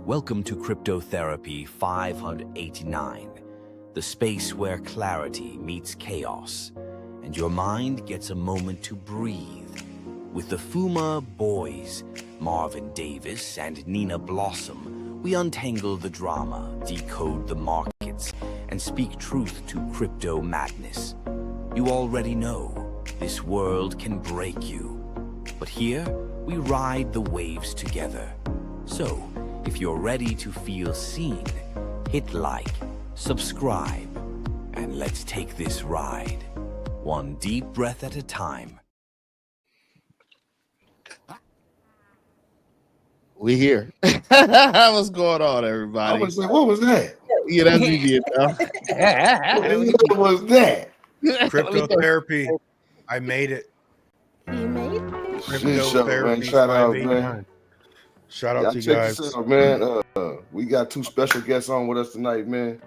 Welcome to Cryptotherapy 589, the space where clarity meets chaos, and your mind gets a moment to breathe. With the FUMA Boy'Z, Marvin Davis and Ninna Blossom, we untangle the drama, decode the markets, and speak truth to crypto madness. You already know, this world can break you. But here, we ride the waves together. So, if you're ready to feel seen, hit like, subscribe, and let's take this ride, one deep breath at a time. We here. What's going on, everybody? I was like, what was that? Yeah, that's me. What was that? Cryptotherapy. I made it. You made it? Cryptotherapy. Shout out, man. Shout out to you check guys. this out, man. We got two special guests on with us tonight, man.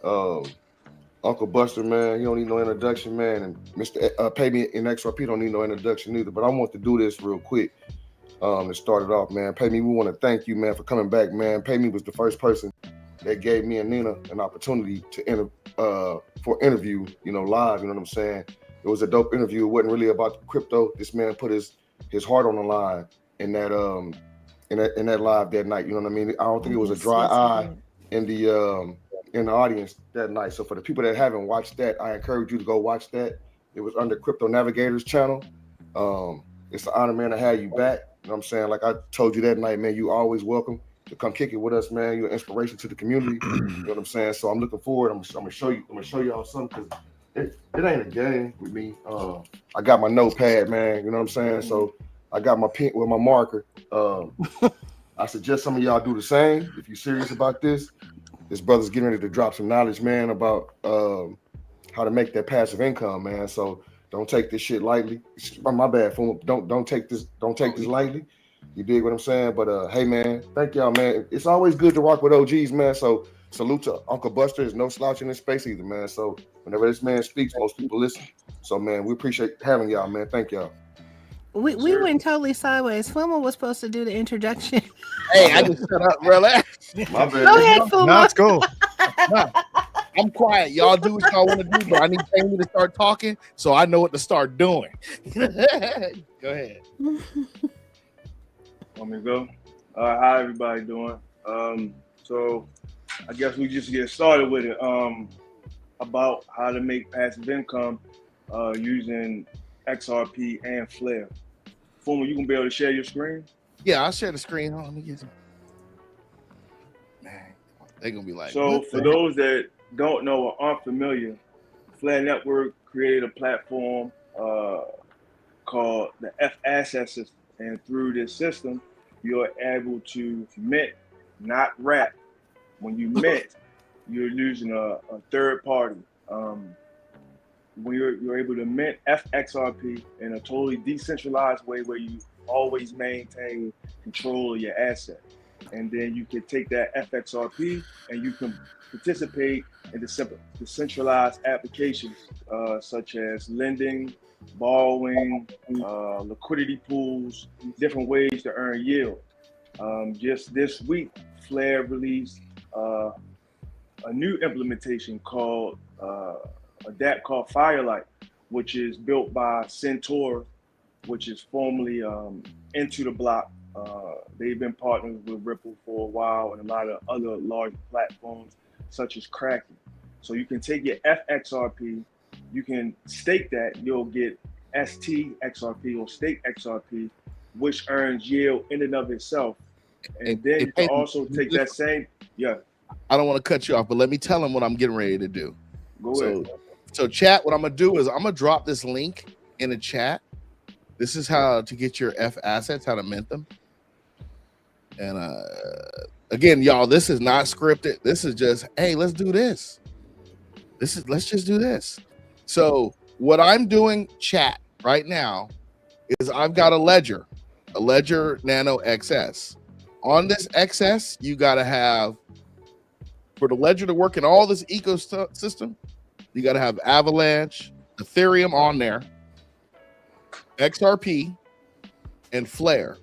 Uncle Buster, man, he don't need no introduction, man, and Mr. Pay Me and XRP don't need no introduction either. But I want to do this real quick. To start it off, man. Pay Me, we want to thank you, man, for coming back, man. Pay Me was the first person that gave me and Ninna an opportunity to for interview, live. You know what I'm saying? It was a dope interview. It wasn't really about crypto. This man put his heart on the line in that in that live that night. You know what I mean? I don't think it was a dry eye in the audience that night. So for the people that haven't watched that, I encourage you to go watch that. It was under Crypto Navigator's channel. It's an honor, man, to have you back. You know what I'm saying? Like I told you that night, man, you always welcome to come kick it with us, man. You're an inspiration to the community. You know what I'm saying? So I'm looking forward. I'm gonna show y'all something, because it ain't a game with me. I got my notepad, man. You know what I'm saying? So I got my pen with my marker. I suggest some of y'all do the same. If you're serious about this brother's getting ready to drop some knowledge, man, about how to make that passive income, man. So don't take this shit lightly. My bad, FUMA. Don't take this lightly. You dig what I'm saying? But hey, man, thank y'all, man. It's always good to rock with OGs, man. So salute to Uncle Buster. There's no slouch in this space either, man. So whenever this man speaks, most people listen. So man, we appreciate having y'all, man. Thank y'all. We went totally sideways. FUMA was supposed to do the introduction. Hey, I just shut up, relax. My bad. Go ahead, FUMA. No, it's cool. I'm quiet. Y'all do what y'all want to do, but I need Pay Me to start talking so I know what to start doing. Go ahead. Want me to go? How everybody doing? So I guess we just get started with it. About how to make passive income using XRP and Flare. FUMA, you gonna be able to share your screen? Yeah, I'll share the screen. Let me get some. Man, they're gonna be like. So for those that don't know or aren't familiar, Flare Network created a platform called the F-Asset system, and through this system, you're able to mint, not wrap. When you mint, you're using a third party. When you're able to mint XRP in a totally decentralized way, where you always maintain control of your asset, and then you can take that XRP and you can participate in the decentralized applications such as lending, borrowing, liquidity pools, different ways to earn yield. Just this week, Flare released a new implementation called a DApp called Firelight, which is built by Centaur, which is formerly Into the Block. They've been partners with Ripple for a while and a lot of other large platforms such as Kraken. So you can take your FXRP, you can stake that, you'll get STXRP or stake XRP, which earns yield in and of itself. And then you can also take that same, I don't want to cut you off, but let me tell them what I'm getting ready to do. Go ahead. So chat, what I'm gonna do is I'm gonna drop this link in the chat. This is how to get your F assets, how to mint them. And again, y'all, this is not scripted. This is just, hey, let's do this. Let's just do this. So what I'm doing, chat, right now is I've got a ledger Nano XS. On this XS, you gotta have, for the ledger to work in all this ecosystem, you got to have Avalanche, Ethereum on there, XRP, and Flare.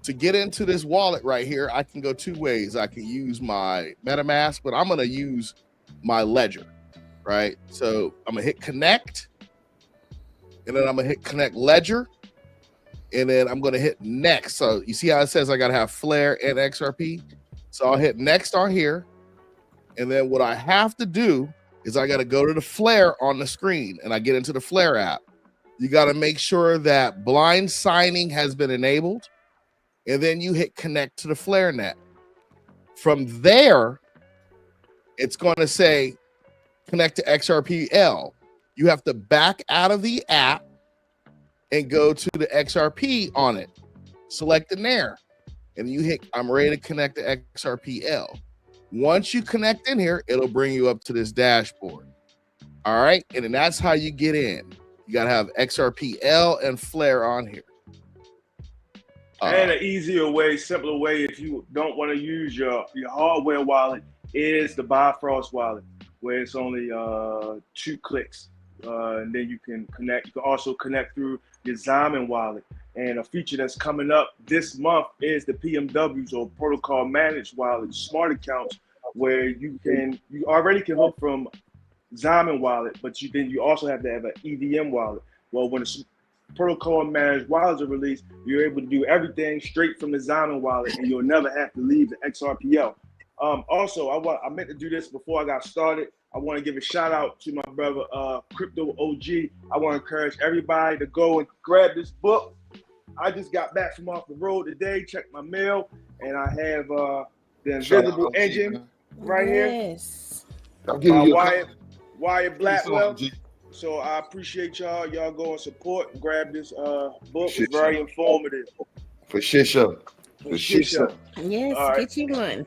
to get into this wallet right here, I can go two ways. I can use my MetaMask, but I'm going to use my Ledger, right? So I'm going to hit connect, and then I'm going to hit connect Ledger, and then I'm going to hit next. So you see how it says I got to have Flare and XRP? So I'll hit next on here, and then what I have to do is I got to go to the Flare on the screen, and I get into the Flare app. You got to make sure that blind signing has been enabled. And then you hit connect to the Flare net. From there, it's going to say connect to XRPL. You have to back out of the app and go to the XRP on it. Select in there. And you hit, I'm ready to connect to XRPL. Once you connect in here, it'll bring you up to this dashboard. All right. And then that's how you get in. You got to have XRPL and Flare on here. And an easier way, simpler way, if you don't want to use your hardware wallet, is the Bifrost wallet, where it's only 2 clicks, and then you can connect. You can also connect through your Zyman wallet. And a feature that's coming up this month is the PMWs, or Protocol Managed Wallet, smart accounts, where you already can hook from Zyman wallet, but you also have to have an EVM wallet. Well, when it's Protocol Managed Wallets are released, you're able to do everything straight from the Zyman wallet, and you'll never have to leave the XRPL. Also, I meant to do this before I got started. I want to give a shout out to my brother, Crypto OG. I want to encourage everybody to go and grab this book. I just got back from off the road today, checked my mail, and I have the Invisible Engine right here. Yes. Wyatt Blackwell. So I appreciate y'all. Y'all go and support and grab this book. It's very informative. For sure. Yes, right. get you one.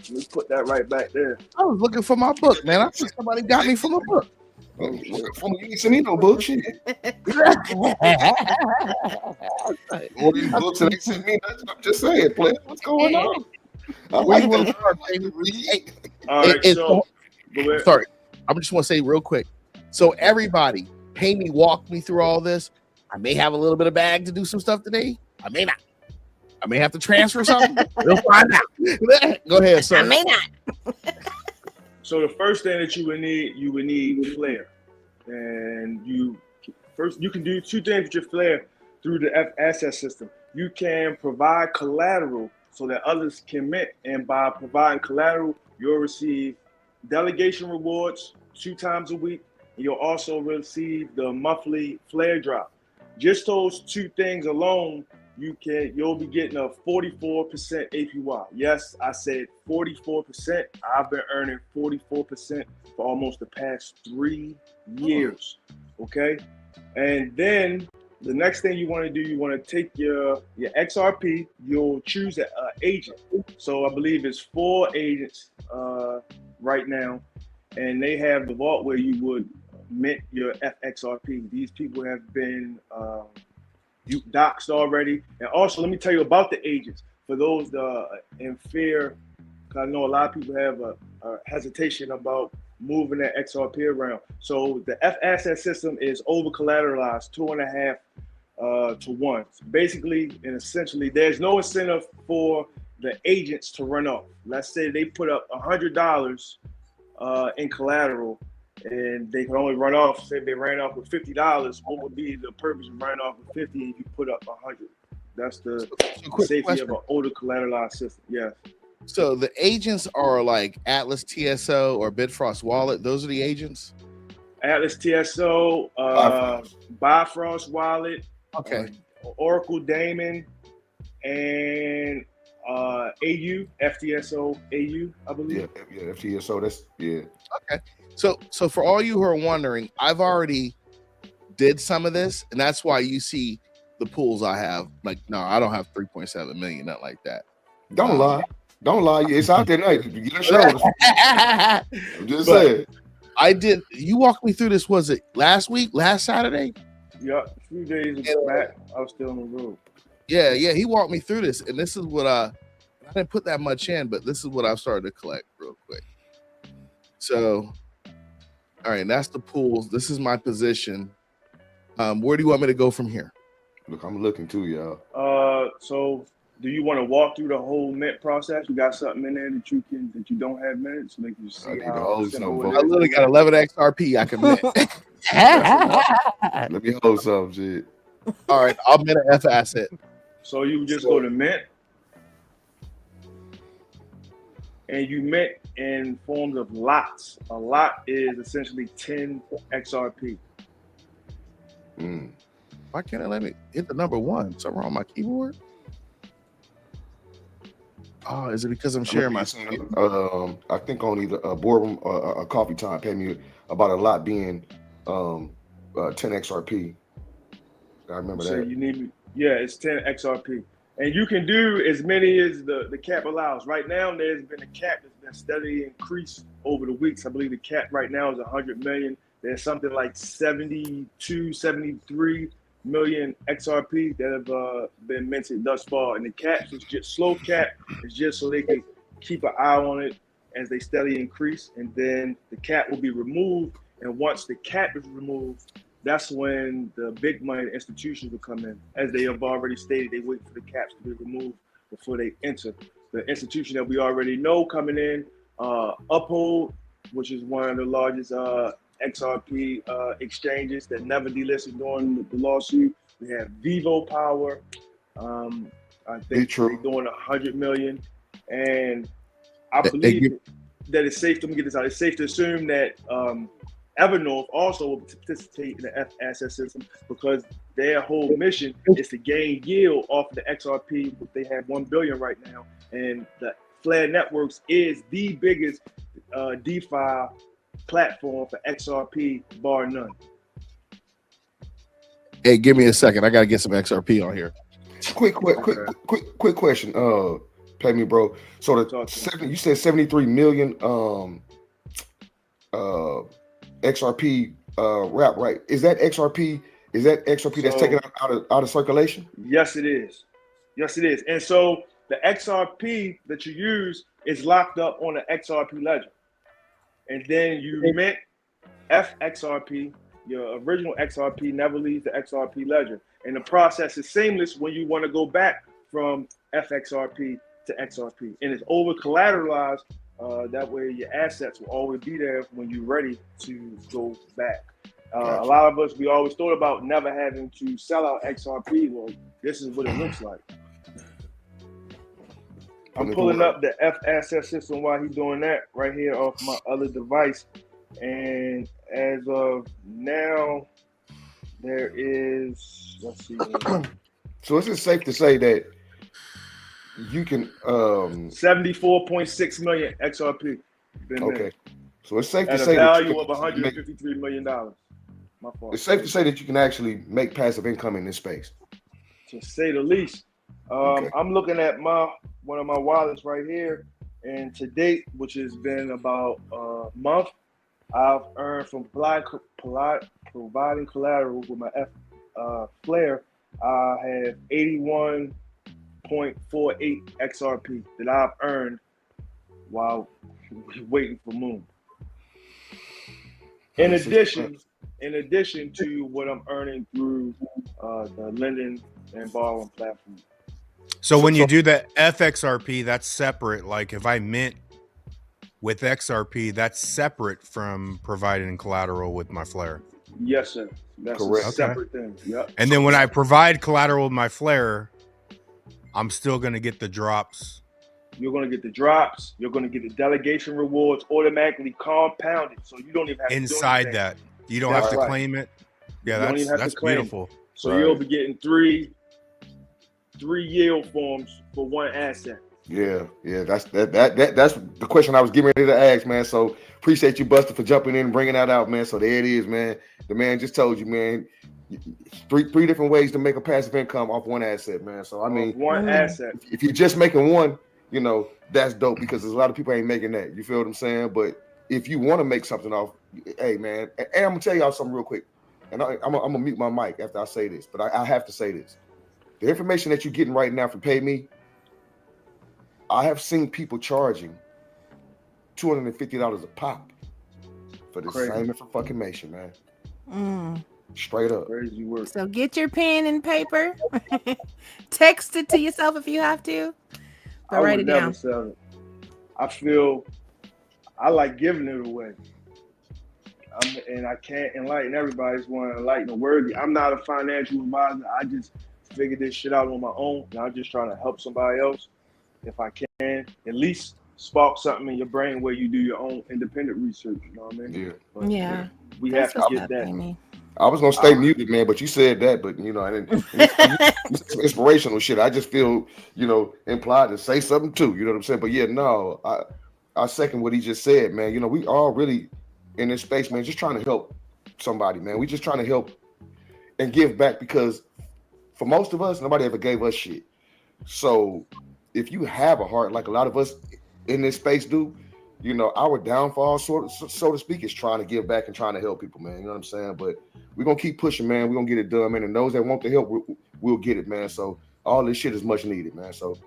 Let me put that right back there. I was looking for my book, man. I think somebody got me from a book. You ain't send me no bullshit. All these books that they sent me, I'm just saying, play. What's going on? I like that. All right, so sorry, I just want to say real quick. So everybody, Pay Me walk me through all this. I may have a little bit of bag to do some stuff today. I may not. I may have to transfer something. We'll find out. Go ahead, sir. I may not. So the first thing that you would need Flare, and you can do 2 things with your Flare through the asset system. You can provide collateral so that others can mint, and by providing collateral, you'll receive delegation rewards 2 times a week. You'll also receive the monthly Flare drop. Just those 2 things alone, you'll be getting a 44% APY. Yes, I said 44%. I've been earning 44% for almost the past 3 years. Okay, and then the next thing you want to do, you want to take your XRP. You'll choose an agent. So I believe it's 4 agents right now, and they have the vault where you would mint your XRP. These people have been doxed already. And also, let me tell you about the agents. For those in fear, because I know a lot of people have a hesitation about moving that XRP around. So the F asset system is over collateralized 2.5 to 1. Basically and essentially, there's no incentive for the agents to run off. Let's say they put up $100 in collateral, and they can only run off. Say they ran off with $50. What would be the purpose of running off with 50 if you put up 100? That's the safety question of an older collateralized system. Yes. So the agents are like Atlas TSO or Bitfrost Wallet. Those are the agents. Atlas TSO, Bifrost Wallet, okay, Oracle Daemon, and AU, FTSO AU, I believe. Yeah, FTSO. That's Okay. So for all you who are wondering, I've already did some of this, and that's why you see the pools I have. Like, no, I don't have 3.7 million, not like that. Don't lie. Don't lie. It's out there now. You get a show. I'm just saying. I did. You walked me through this. Was it last week? Last Saturday? Yeah, a few days back. I was still on the road. Yeah. He walked me through this, and this is what I didn't put that much in, but this is what I've started to collect real quick. So, all right, that's the pools. This is my position. Where do you want me to go from here? Look, I'm looking too, y'all. So do you want to walk through the whole mint process? You got something in there that you don't have minted, so they can see I need to how hold simple some, it I is. literally got 11 XRP I can mint. That's enough. Let me hold some shit. All right, I'll mint an F asset. So you just go to mint, and you mint in forms of lots. A lot is essentially 10 XRP. Why can't it let me hit the number 1? Something wrong with my keyboard? Oh, is it because I'm sharing my screen? I think on either a boardroom or a coffee time pay me about a lot being 10 XRP. I remember So that. you need, it's 10 XRP. And you can do as many as the cap allows. Right now, there's been a cap that's been steadily increased over the weeks. I believe the cap right now is 100 million. There's something like 72, 73 million XRP that have been minted thus far. And the caps is just slow cap. It's just so they can keep an eye on it as they steadily increase. And then the cap will be removed. And once the cap is removed, that's when the big money institutions will come in. As they have already stated, they wait for the caps to be removed before they enter. The institution that we already know coming in, Uphold, which is one of the largest XRP exchanges that never delisted during the lawsuit. We have Vivo Power. I think they're doing 100 million. And I believe that it's safe, let me get this out, it's safe to assume that Evernorth also will participate in the F asset system because their whole mission is to gain yield off of the XRP. They have 1 billion right now, and the Flare Networks is the biggest DeFi platform for XRP, bar none. Hey, give me a second. I gotta get some XRP on here. Quick question. Pay me, bro. So you said 73 million XRP wrap, right? Is that XRP? Is that XRP that's taken out of circulation? Yes, it is. Yes, it is. And so the XRP that you use is locked up on the XRP ledger, and then you mint FXRP. Your original XRP never leaves the XRP ledger, and the process is seamless when you want to go back from FXRP to XRP, and it's over collateralized. That way your assets will always be there when you're ready to go back. Gotcha. A lot of us, we always thought about never having to sell out XRP. Well, this is what it looks like. I'm pulling up the F asset system while he's doing that right here off my other device. And as of now, there is, let's see. So is it safe to say that you can 74.6 million XRP. Okay, so it's safe to at say a value that of $153 million. My fault. It's safe to say that you can actually make passive income in this space, to say the least. Okay. I'm looking at one of my wallets right here, and to date, which has been about a month, I've earned from providing collateral with my Flare. I have 81.48 XRP that I've earned while waiting for Moon. In addition to what I'm earning through the lending and borrowing platform. So when you do the FXRP, that's separate. Like if I mint with XRP, that's separate from providing collateral with my Flare. Yes, sir. That's correct. A separate thing. Yep. And then when I provide collateral with my Flare, I'm still going to get the drops. You're going to get the drops. You're going to get the delegation rewards automatically compounded. So you don't even have inside to do that. You don't have to claim it. Yeah, that's beautiful. So you'll be getting three yield forms for one asset. Yeah, that's the question I was getting ready to ask, man. So appreciate you, Buster, for jumping in and bringing that out, man. So there it is, man. The man just told you, man, three different ways to make a passive income off one asset, man. So I mean, one asset. If you're just making one, you know, that's dope because there's a lot of people ain't making that. You feel what I'm saying? But if you want to make something off, hey, man, and I'm gonna tell y'all something real quick, and I'm gonna mute my mic after I say this, but I have to say this: the information that you're getting right now from Pay Me, I have seen people charging $250 a pop for the same information, man. Straight up. Crazy work. So get your pen and paper. Text it to yourself if you have to. But I write would it never down. sell it. I feel I like giving it away. And I can't enlighten everybody. I just want to enlighten the worthy. I'm not a financial advisor. I just figured this shit out on my own. And I'm just trying to help somebody else. If I can, at least spark something in your brain where you do your own independent research. You know what I mean? Yeah. But Yeah. we That's have to what's get up, that. Amy. I was gonna stay muted, man, but you said that. But you know, I didn't. It's inspirational shit. I just feel, you know, implied to say something too. You know what I'm saying? But yeah, no, I second what he just said, man. You know, we all really in this space, man, just trying to help somebody, man. We just trying to help and give back, because for most of us, nobody ever gave us shit. So if you have a heart, like a lot of us in this space do, you know, our downfall, so to speak, is trying to give back and trying to help people, man. You know what I'm saying? But we're gonna keep pushing, man. We're gonna get it done, man. And those that want the help, we'll get it, man. So all this shit is much needed, man. So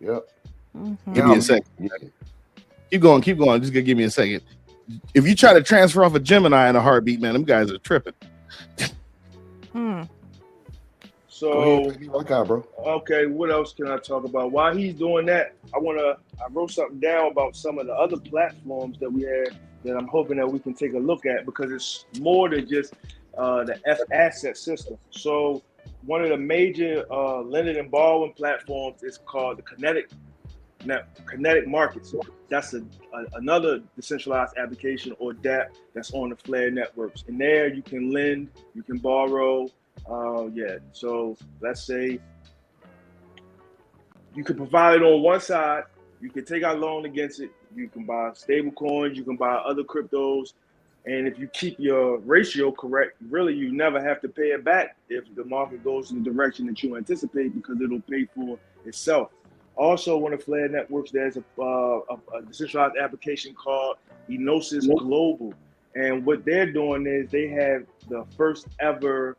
yeah. Give me a second. Keep going. Just gonna give me a second. If you try to transfer off a Gemini in a heartbeat, man, them guys are tripping. So Rock out, bro. okay, what else can I talk about? While he's doing that, I wrote something down about some of the other platforms that we have that I'm hoping that we can take a look at, because it's more than just the F asset system. So one of the major lending and borrowing platforms is called the Kinetic Markets. That's another decentralized application or DApp that's on the Flare networks. And there you can lend, you can borrow. So let's say you can provide it on one side, you can take out a loan against it, you can buy stable coins, you can buy other cryptos, and if you keep your ratio correct, really you never have to pay it back if the market goes in the direction that you anticipate, because it'll pay for itself. Also, on the Flare networks, there's a decentralized application called Enosis Global, and what they're doing is they have the first ever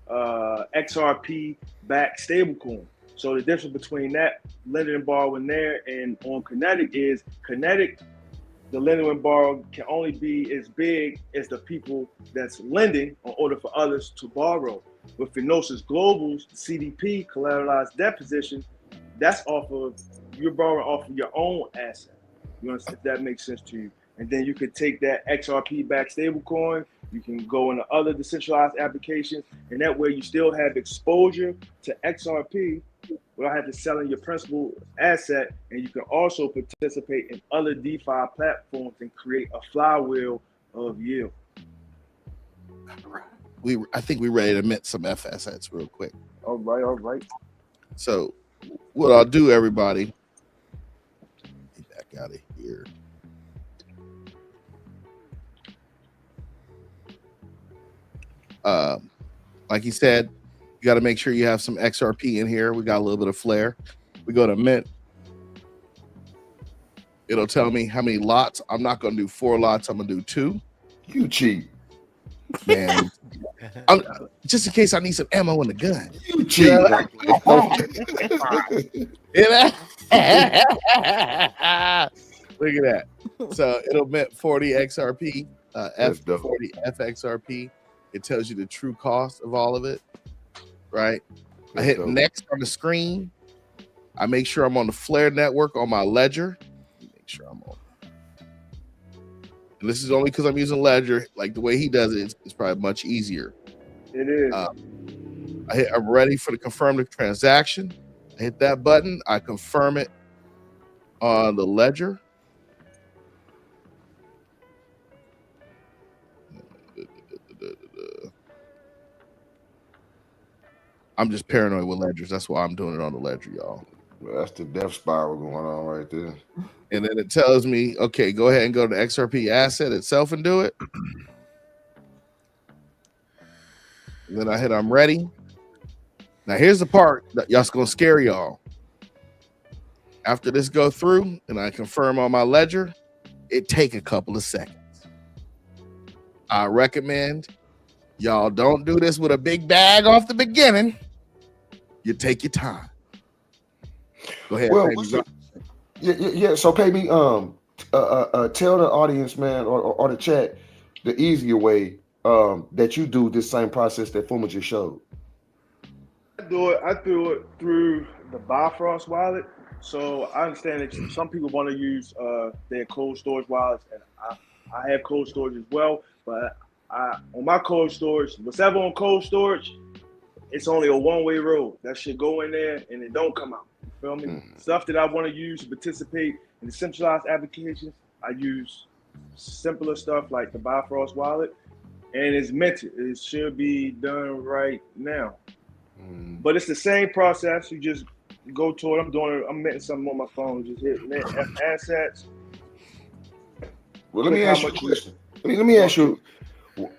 XRP backed stablecoin. So the difference between that lending and borrowing there and on Kinetic is the lending and borrow can only be as big as the people that's lending in order for others to borrow. With Enosis Global's CDP, collateralized debt position, that's you're borrowing off of your own asset. You understand, if that makes sense to you. And then you could take that XRP backed stablecoin, you can go into other decentralized applications, and that way you still have exposure to XRP without having to sell in your principal asset, and you can also participate in other DeFi platforms and create a flywheel of yield. I think we're ready to mint some F assets real quick. All right. So what I'll do, everybody, get back out of here. Like he said, you got to make sure you have some XRP in here. We got a little bit of Flare. We go to mint. It'll tell me how many lots. I'm not going to do 4 lots. I'm going to do 2. You cheat, man. Just in case I need some ammo in the gun. You cheat. Look at that. So it'll mint 40 XRP, F40 FXRP. It tells you the true cost of all of it, right? I hit next on the screen. I make sure I'm on the Flare network on my ledger. Make sure I'm on. And this is only because I'm using Ledger. Like the way he does it, it's probably much easier. It is. I'm ready for the confirm the transaction. I hit that button. I confirm it on the ledger. I'm just paranoid with ledgers. That's why I'm doing it on the ledger, y'all. Well, that's the death spiral going on right there. And then it tells me, okay, go ahead and go to the XRP asset itself and do it. And then I hit I'm ready. Now here's the part that y'all's gonna scare y'all. After this go through and I confirm on my ledger, it take a couple of seconds. I recommend y'all don't do this with a big bag off the beginning. You take your time. Go ahead. Well, yeah. So Pay Me, tell the audience, man, or the chat, the easier way that you do this same process that FUMA just showed? I do it through the Bifrost wallet. So I understand that some people want to use their cold storage wallets, and I have cold storage as well. But on my cold storage, whatever on cold storage, it's only a one-way road. That should go in there and it don't come out. You feel me? Stuff that I want to use to participate in the centralized applications, I use simpler stuff like the Bifrost wallet, and it's minted. It should be done right now. But it's the same process. You just go to it. I'm minting something on my phone. Just hit mint assets. Well, let me ask you a question. Let me ask you,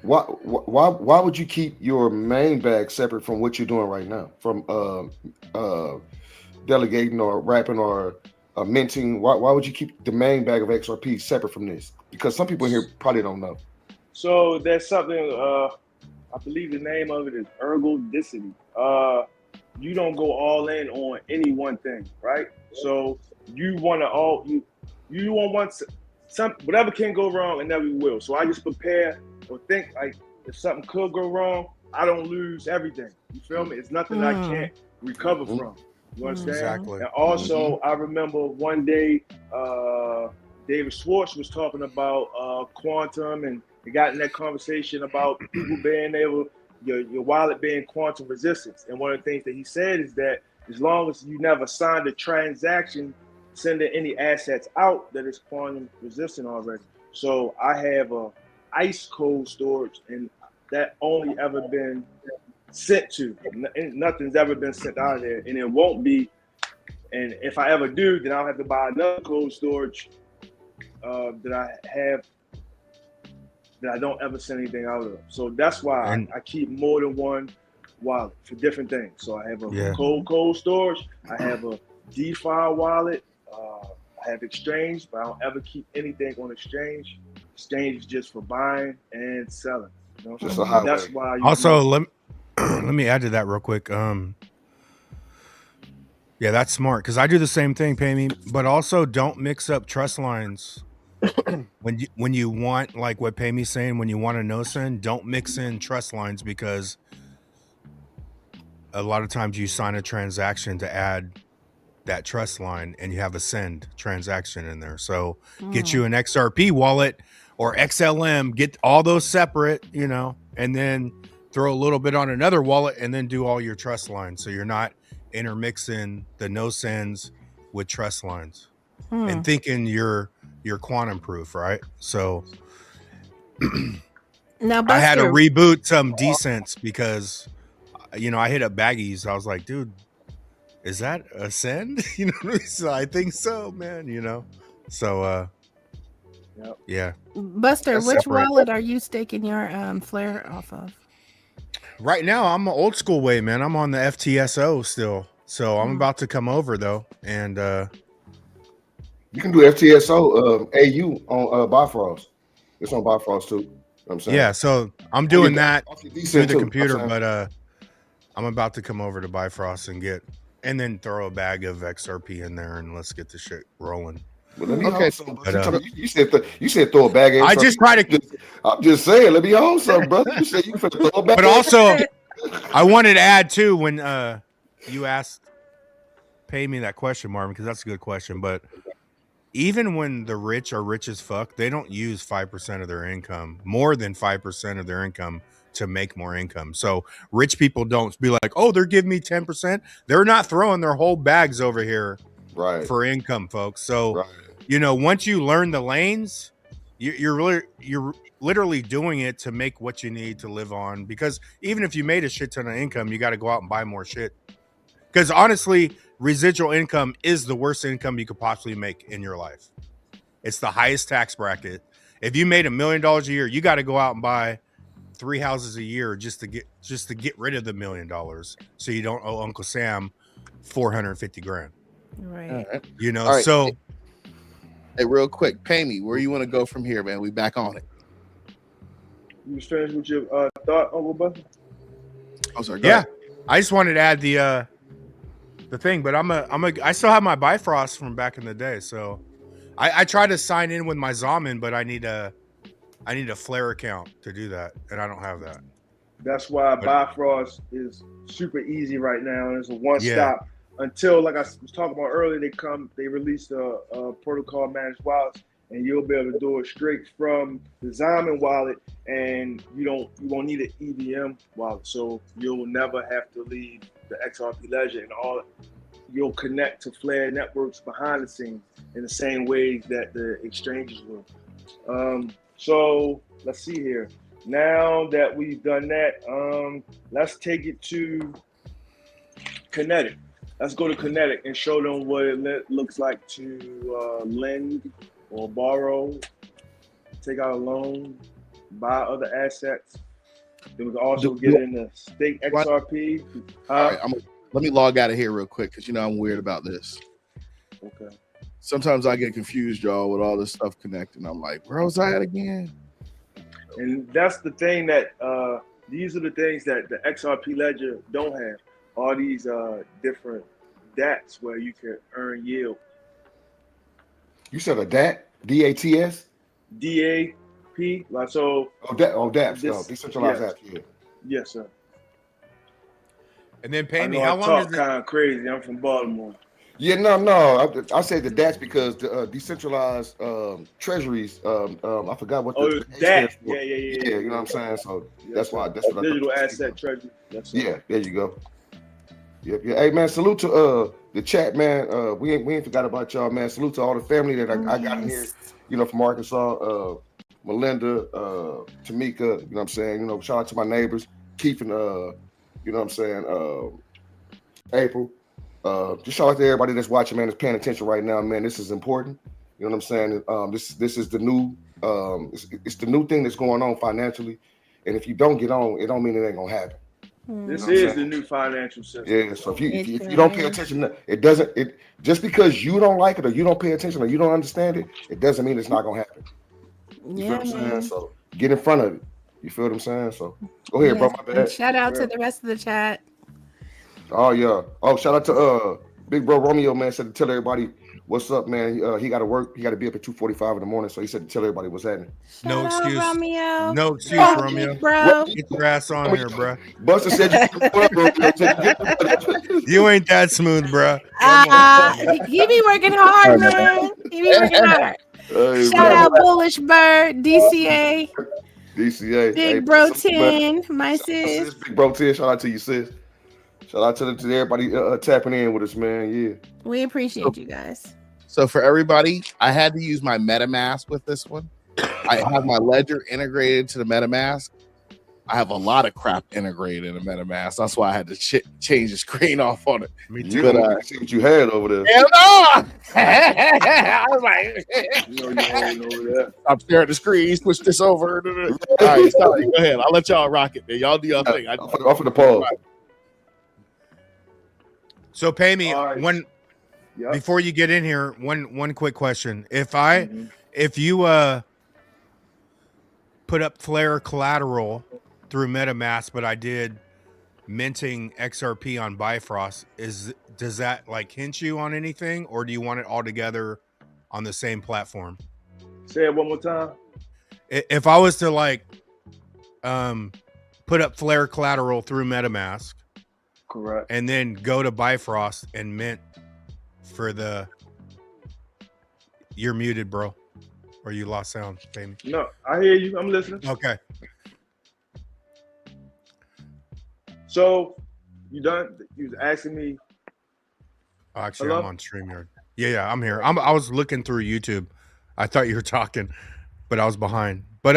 why would you keep your main bag separate from what you're doing right now? From delegating or wrapping or minting? Why would you keep the main bag of XRP separate from this? Because some people here probably don't know. So there's something. I believe the name of it is ergodicity. You don't go all in on any one thing, right? So you want to you want some whatever can go wrong, and never will. So I just prepare or think like if something could go wrong, I don't lose everything. You feel me? It's nothing I can't recover from. You understand? Exactly. And also, I remember one day David Schwartz was talking about quantum, and they got in that conversation about people being able, your wallet being quantum resistance. And one of the things that he said is that as long as you never signed a transaction sending any assets out, that is quantum resistant already. So I have a ice cold storage, and that only ever been sent to. Nothing's ever been sent out of there, and it won't be. And if I ever do, then I'll have to buy another cold storage that I have that I don't ever send anything out of. So that's why I keep more than one wallet for different things. So I have a cold storage, I have a DeFi wallet, I have exchange, but I don't ever keep anything on exchange. Exchange is just for buying and selling. You know? Just that's why. Also, let me add to that real quick. Yeah, that's smart because I do the same thing, Pay Me. But also, don't mix up trust lines. when you want, like what Pay Me's saying, when you want a no send, don't mix in trust lines because a lot of times you sign a transaction to add that trust line and you have a send transaction in there. So get you an XRP wallet or XLM, get all those separate, and then throw a little bit on another wallet and then do all your trust lines. So you're not intermixing the no sends with trust lines and thinking you're quantum proof, right? So now, I had to reboot some decents because I hit up Baggies. I was like, dude, is that a send? So I think so, man. So yeah. Buster, That's which separate. wallet are you staking your Flare off of? Right now, I'm an old school way, man. I'm on the FTSO still, so I'm about to come over though, and you can do FTSO AU on Bifrost. It's on Bifrost too. I'm saying. Yeah, so I'm doing that through the too. computer, but I'm about to come over to Bifrost and then throw a bag of XRP in there and let's get the shit rolling. Well, let me you said throw a bag in. I just try to. I'm just saying, let me own something, brother. You said you finna throw a bag. But also, I wanted to add too when you asked, Pay Me that question, Marvin, because that's a good question. But even when the rich are rich as fuck, they don't use 5% of their income, more than 5% of their income, to make more income. So rich people don't be like, oh, they're giving me 10%. They're not throwing their whole bags over here for income, folks. So once you learn the lanes, you're literally doing it to make what you need to live on. Because even if you made a shit ton of income, you got to go out and buy more shit. Because honestly, residual income is the worst income you could possibly make in your life. It's the highest tax bracket. If you made $1 million a year, you got to go out and buy 3 houses a year just to get rid of the $1 million, so you don't owe Uncle Sam $450,000. Right. Right. So. Hey, real quick, Pay Me, where you want to go from here, man? We back on it. You was finished with your thought, Uncle Buster? Oh, sorry. Yeah, I just wanted to add the thing, but I still have my Bifrost from back in the day, so I try to sign in with my Zaman, but I need I need a Flare account to do that, and I don't have that. That's why But- Bifrost is super easy right now, and it's a Yeah. one-stop until, like I was talking about earlier, they released a protocol managed wallets, and you'll be able to do it straight from the Zyman wallet, and you won't need an EVM wallet, so you'll never have to leave the XRP ledger, and all you'll connect to Flare networks behind the scenes in the same way that the exchanges will. So let's see here. Now that we've done that, let's take it to Kinetic. Let's go to Kinetic and show them what it looks like to lend or borrow, take out a loan, buy other assets. Then we can also get into stake XRP. All right, let me log out of here real quick because I'm weird about this. Okay. Sometimes I get confused, y'all, with all this stuff connecting. I'm like, where was I at again? And that's the thing that these are the things that the XRP ledger don't have. All these different DATs where you can earn yield. You said a DAT? DATS? DAP, like so. DAPS. This- Decentralized yes. apps. Yeah. Yes, sir. And then pay I me. know How I long talk does it? kind of crazy. I'm from Baltimore. Yeah, no. I say the DATs because the decentralized treasuries. I forgot what Oh, the that. stands for. Yeah. Yeah, you know what I'm saying. So Yes, that's sir. why. That's what I Digital thought. asset treasury. Yes, sir. Yeah, there you go. Yep. Yeah. Hey man, salute to the chat, man. We ain't forgot about y'all, man. Salute to all the family that I got in here. From Arkansas, Melinda, Tamika. You know what I'm saying. Shout out to my neighbors, Keith and you know what I'm saying, April. Just shout out to everybody that's watching, man, that's paying attention right now, man. This is important. You know what I'm saying? This is the new it's the new thing that's going on financially. And if you don't get on, it don't mean it ain't gonna happen. This You know what I'm is saying? the new financial system. Yeah, so if you don't pay attention, it doesn't just because you don't like it or you don't pay attention or you don't understand it, it doesn't mean it's not gonna happen. You feel what I'm saying? So get in front of it. You feel what I'm saying? So go ahead, bro. My bad. Shout out to the rest of the chat. Oh yeah. Oh, shout out to Big Bro Romeo, man. Said to tell everybody what's up, man. He got to work. He got to be up at 2:45 in the morning. So he said to tell everybody what's happening. No Shout out, excuse. Romeo. No excuse, Thank you, Romeo. bro. Get your ass on here, bro. Buster said You ain't that smooth, bro. He be working hard, man. He be working hard. Hey, Shout man. out Bullish Bird, DCA, DCA. Big Bro 10, my sis. Big Bro 10. Shout out to you, sis. Shout out to everybody tapping in with us, man. Yeah. We appreciate you guys. So for everybody, I had to use my MetaMask with this one. I have my ledger integrated to the MetaMask. I have a lot of crap integrated in the MetaMask. That's why I had to change the screen off on it. Me You too. don't see what you had over there. Hell no! I was like, You holding over there. I'm staring at the screen. Switch this over. All right, sorry. Go ahead. I'll let y'all rock it, man. Y'all do your thing. Off of the pause. So pay me All right. one Yep. before you get in here. One quick question: if you put up Flare collateral through MetaMask, but I did minting XRP on Bifrost, does that like hint you on anything, or do you want it all together on the same platform? Say it one more time. If I was to like put up Flare collateral through MetaMask, Correct. and then go to Bifrost and mint for the... You're muted, bro. Or you lost sound, Jamie. No, I hear you. I'm listening. Okay. So you done? You was asking me. Actually, Hello? I'm on StreamYard. Yeah, I'm here. I was looking through YouTube. I thought you were talking, but I was behind. But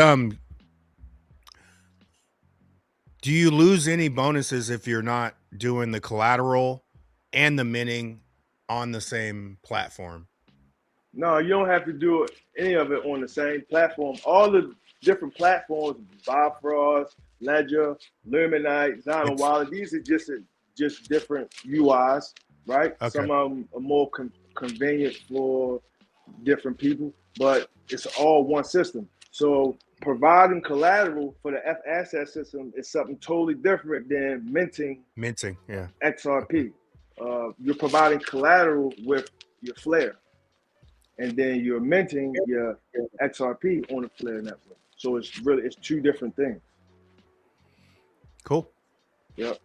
do you lose any bonuses if you're not doing the collateral and the minting on the same platform? No, you don't have to do any of it on the same platform. All the different platforms, Bifrost, Ledger, Luminite, Zyman Wallet, these are just different UIs, right? Okay. Some of them are more convenient for different people, but it's all one system. So providing collateral for the F asset system is something totally different than minting Yeah. XRP. You're providing collateral with your Flare. and then you're minting your XRP on the Flare network. So it's two different things. Cool. Yep.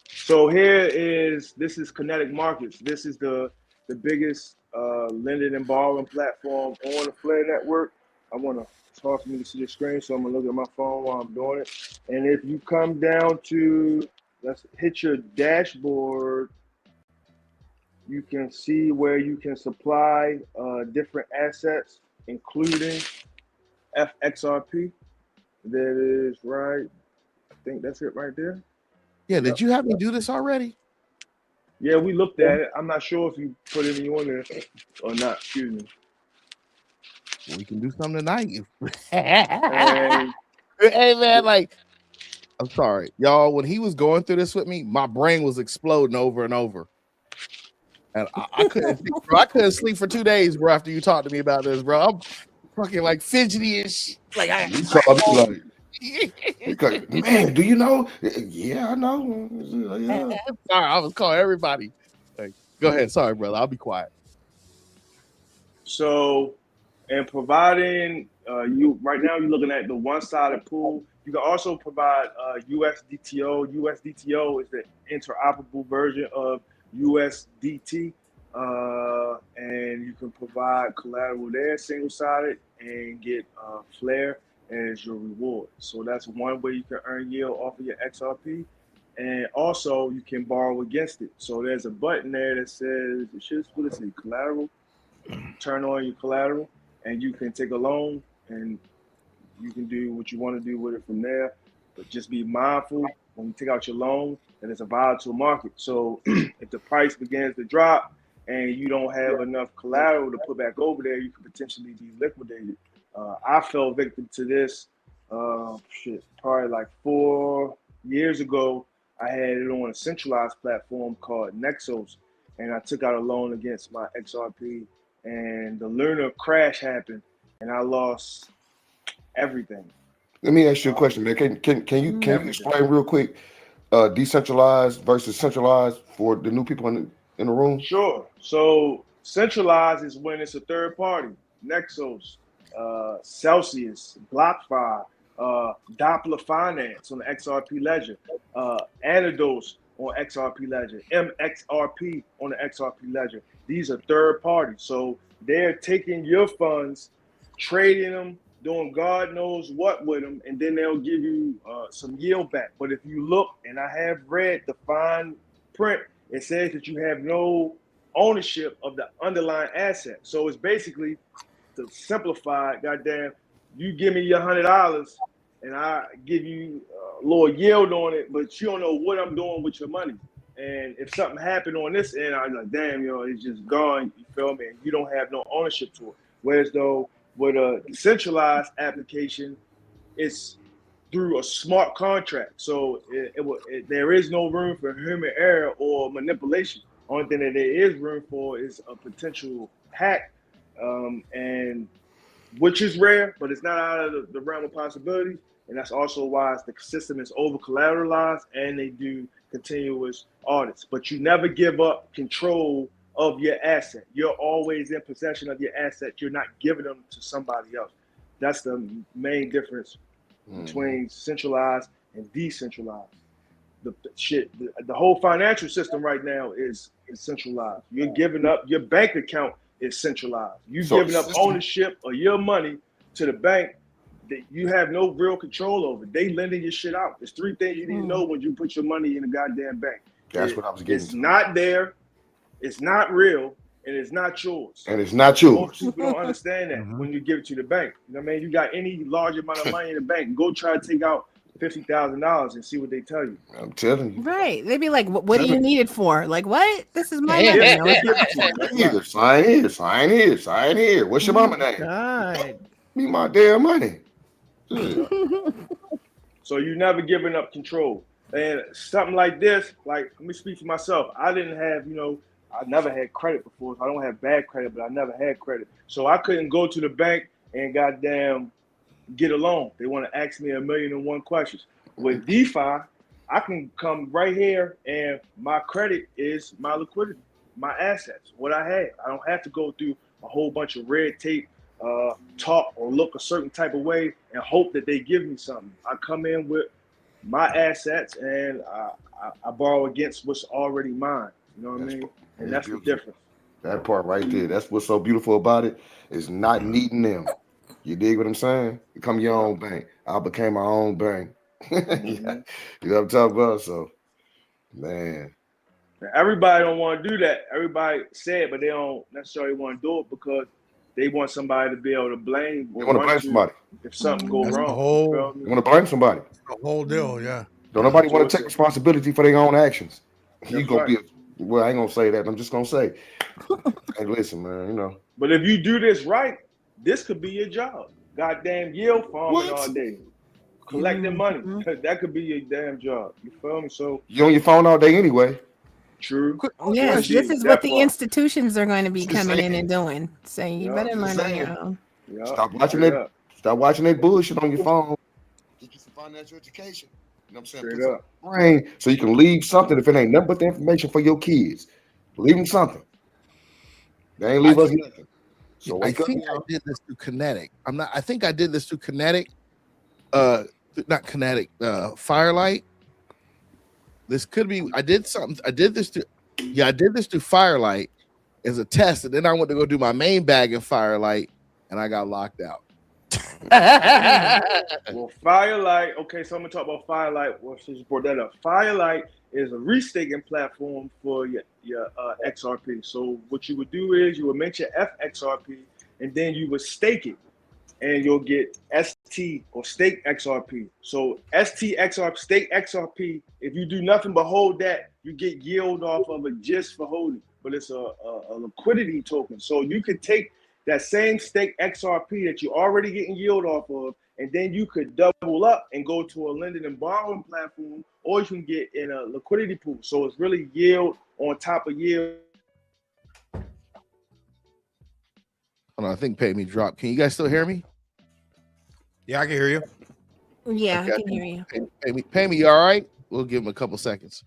So this is Kinetic Markets. This is the biggest lending and borrowing platform on the Flare network. It's hard for me to see the screen, so I'm gonna look at my phone while I'm doing it. And if you come down to, let's hit your dashboard, you can see where you can supply different assets, including FXRP. That is right. I think that's it right there. Yeah, did you have me do this already? Yeah, we looked at it. I'm not sure if you put any on there or not. Excuse me. We can do something tonight. And Hey man, like, I'm sorry, y'all. When he was going through this with me, my brain was exploding over and over, and I couldn't, bro. I couldn't sleep for 2 days, bro. After you talked to me about this, bro, I'm fucking like fidgety and shit. Like man, do you know? Yeah, I know. Yeah. Sorry, I was calling everybody. Like, go ahead. Sorry, brother. I'll be quiet. so, and providing you right now, you're looking at the one-sided pool. You can also provide USDTO. USDTO is the interoperable version of USDT, and you can provide collateral there, single-sided, and get Flare as your reward. So that's one way you can earn yield off of your XRP. And also you can borrow against it. So there's a button there that says, what is it, collateral? Turn on your collateral and you can take a loan and you can do what you want to do with it from there. But just be mindful when you take out your loan that it's a volatile market. So if the price begins to drop and you don't have enough collateral to put back over there, you could potentially be liquidated. I fell victim to this probably like 4 years ago. I had it on a centralized platform called Nexos, and I took out a loan against my XRP, and the lunar crash happened, and I lost everything. Let me ask you a question, man. Can you explain real quick decentralized versus centralized for the new people in the room? Sure. So centralized is when it's a third party. Nexos, Celsius, BlockFi, Doppler Finance on the XRP ledger, Anados on XRP ledger, MXRP on the XRP ledger. These are third parties. So they're taking your funds, trading them, doing God knows what with them, and then they'll give you some yield back. But if you look, and I have read the fine print, it says that you have no ownership of the underlying asset. So it's basically, to simplify, goddamn, you give me your $100 and I give you a little yield on it, but you don't know what I'm doing with your money. And if something happened on this end, I'm like, damn, it's just gone. You feel me? And you don't have no ownership to it. Whereas though with a decentralized application, it's through a smart contract. So there is no room for human error or manipulation. Only thing that there is room for is a potential hack, and which is rare, but it's not out of the realm of possibility. And that's also why the system is over collateralized and they do continuous audits. But you never give up control of your asset. You're always in possession of your asset. You're not giving them to somebody else. That's the main difference between centralized and decentralized. The whole financial system right now is centralized. You're giving up your bank account is centralized. You're giving up ownership of your money to the bank that you have no real control over. They lending your shit out. There's three things you need to know when you put your money in a goddamn bank. That's what I was getting It's to. not there, it's not real, and it's not yours. And it's not yours. Most people don't understand that when you give it to the bank. You know what I mean? You got any large amount of money in the bank, go try to take out $50,000 and see what they tell you. I'm telling you. Right. They'd be like, what do you need it for? Like, what? This is my Yeah, money. Sign here. What's your mama name? God. Me my damn money. So you never giving up control. And something like this, like, let me speak for myself. I didn't have, I never had credit before. I don't have bad credit, but I never had credit. So I couldn't go to the bank and goddamn get a loan. They want to ask me 1,000,001 questions. With DeFi, I can come right here and my credit is my liquidity. my assets, what I have. I don't have to go through a whole bunch of red tape, talk or look a certain type of way and hope that they give me something. I come in with my assets and I borrow against what's already mine. You know what I mean? And that's the difference. That part right there. That's what's so beautiful about it, is not needing them. You dig what I'm saying? Become your own bank. I became my own bank. Yeah. You know what I'm talking about? So, man. Everybody don't want to do that. Everybody say it, but they don't necessarily want to do it because they want somebody to be able to blame. They want to blame somebody. If something go That's wrong. the They want to blame somebody. The whole deal, yeah. Don't nobody want to take responsibility for their own actions. You That's gonna right. well, I ain't gonna say that. I'm just gonna say, hey, listen, man, you know. But if you do this right, this could be your job. Goddamn yield farming all day. Collecting money. That could be your damn job. You feel me? So You on your phone all day anyway. True. Yes, this is what the institutions are going to be coming in and doing. So you better learn on your own. Stop watching that. Stop watching that bullshit on your phone. Get you some financial education. You know what I'm saying? Put some brain so you can leave something. If it ain't nothing but the information for your kids, leave them something. They ain't leave us nothing. So I think I did this through Kinetic. I think I did this through Kinetic. Not Kinetic. Firelight. This could be. I did something. I did this through Firelight as a test, and then I went to go do my main bag in Firelight, and I got locked out. Well, Firelight. Okay, so I'm gonna talk about Firelight. Well, since you brought that up, Firelight is a restaking platform for your XRP. So what you would do is you would make your FXRP, and then you would stake it, and you'll get ST or stake XRP. So ST XRP, stake XRP. If you do nothing but hold that, you get yield off of it just for holding. But it's a liquidity token. So you could take that same stake XRP that you're already getting yield off of, and then you could double up and go to a lending and borrowing platform, or you can get in a liquidity pool. So it's really yield on top of yield. Hold on, I think Pay Me dropped. Can you guys still hear me? Yeah, I can hear you. Yeah, Okay. I can hear you. Pay me, you all right? We'll give him a couple seconds.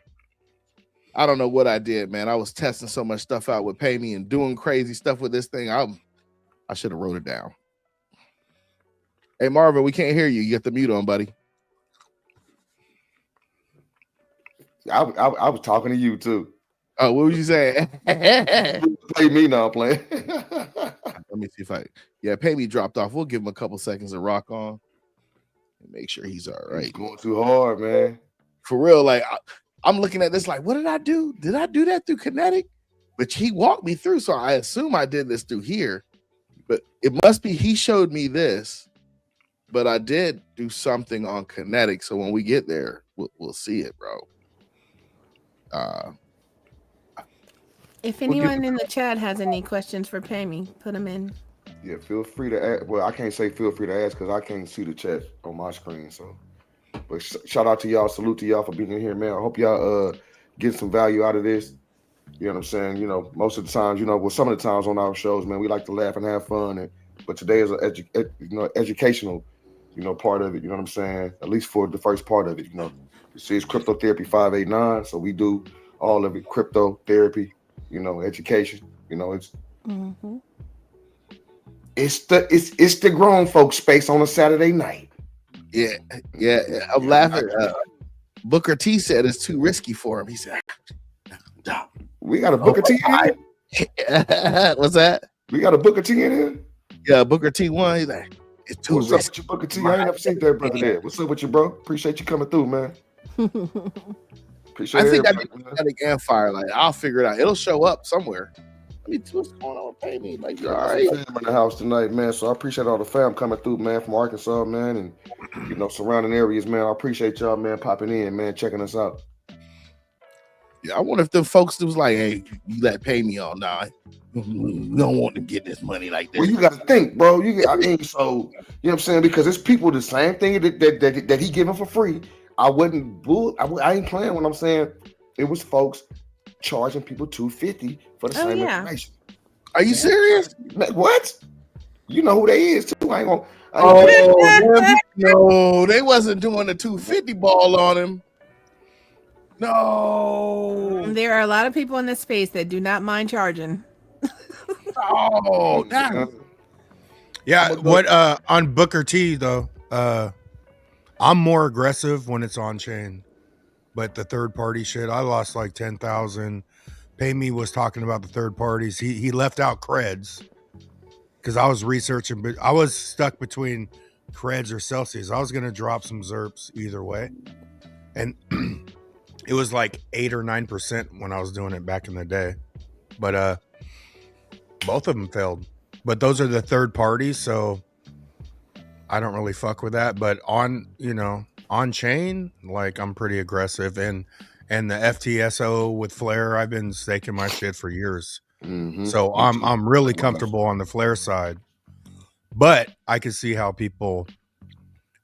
I don't know what I did, man. I was testing so much stuff out with Pay Me and doing crazy stuff with this thing. I should have wrote it down. Hey, Marvin, we can't hear you. You got the mute on, buddy. I was talking to you too. Oh, what was you saying? Play me now, playing. Let me see if Pay Me dropped off. We'll give him a couple seconds to rock on and make sure he's all right. He's going too hard, man. For real, like I'm looking at this like, what did I do? Did I do that through Kinetic? But he walked me through, so I assume I did this through here. But it must be he showed me this, but I did do something on Kinetic. So when we get there, we'll see it, bro. If anyone in the chat has any questions for Pay Me, put them in. Yeah, feel free to ask. Well, I can't say feel free to ask because I can't see the chat on my screen. So, but shout out to y'all. Salute to y'all for being here, man. I hope y'all get some value out of this. You know what I'm saying? You know, most of the times, some of the times on our shows, man, we like to laugh and have fun. But today is an educational, part of it. You know what I'm saying? At least for the first part of it. This is Crypto Therapy 589, so we do all of it: crypto therapy, education. It's the grown folks space on a Saturday night. Yeah. I'm laughing. Booker T said it's too risky for him. He said, "We got a Booker T in here." What's that? We got a Booker T in here. Yeah, Booker T won. He's like, it's too risky. What's up with you, Booker T? I ain't never seen that brother there. What's up with you, bro? Appreciate you coming through, man. I think I did Kinetic and Firelight. I'll figure it out. It'll show up somewhere. I mean, what's going on with Pay Me? Like, you all right? Fam in the house tonight, man. So I appreciate all the fam coming through, man, from Arkansas, man, and surrounding areas, man. I appreciate y'all, man, popping in, man, checking us out. Yeah, I wonder if the folks was like, "Hey, you let Pay Me on now. You don't want to get this money like that." Well, you got to think, bro. So you know what I'm saying? Because it's people the same thing that he giving for free. I ain't playing when I'm saying it was folks charging people $250 for the same information. Are you serious? What? You know who they is too. I ain't gonna. No, they wasn't doing the 250 ball on him. No. There are a lot of people in this space that do not mind charging. Oh, that, Yeah, I'ma go- what on Booker T though, I'm more aggressive when it's on chain. But the third party shit, I lost like 10,000. Pay Me was talking about the third parties. He left out creds because I was researching, but I was stuck between creds or Celsius. I was gonna drop some ZERPs either way. And it was like 8 or 9% when I was doing it back in the day. But both of them failed. But those are the third parties, so I don't really fuck with that. But on, on chain, like I'm pretty aggressive, and the FTSO with Flare, I've been staking my shit for years. So I'm really comfortable on the Flare side. But I can see how people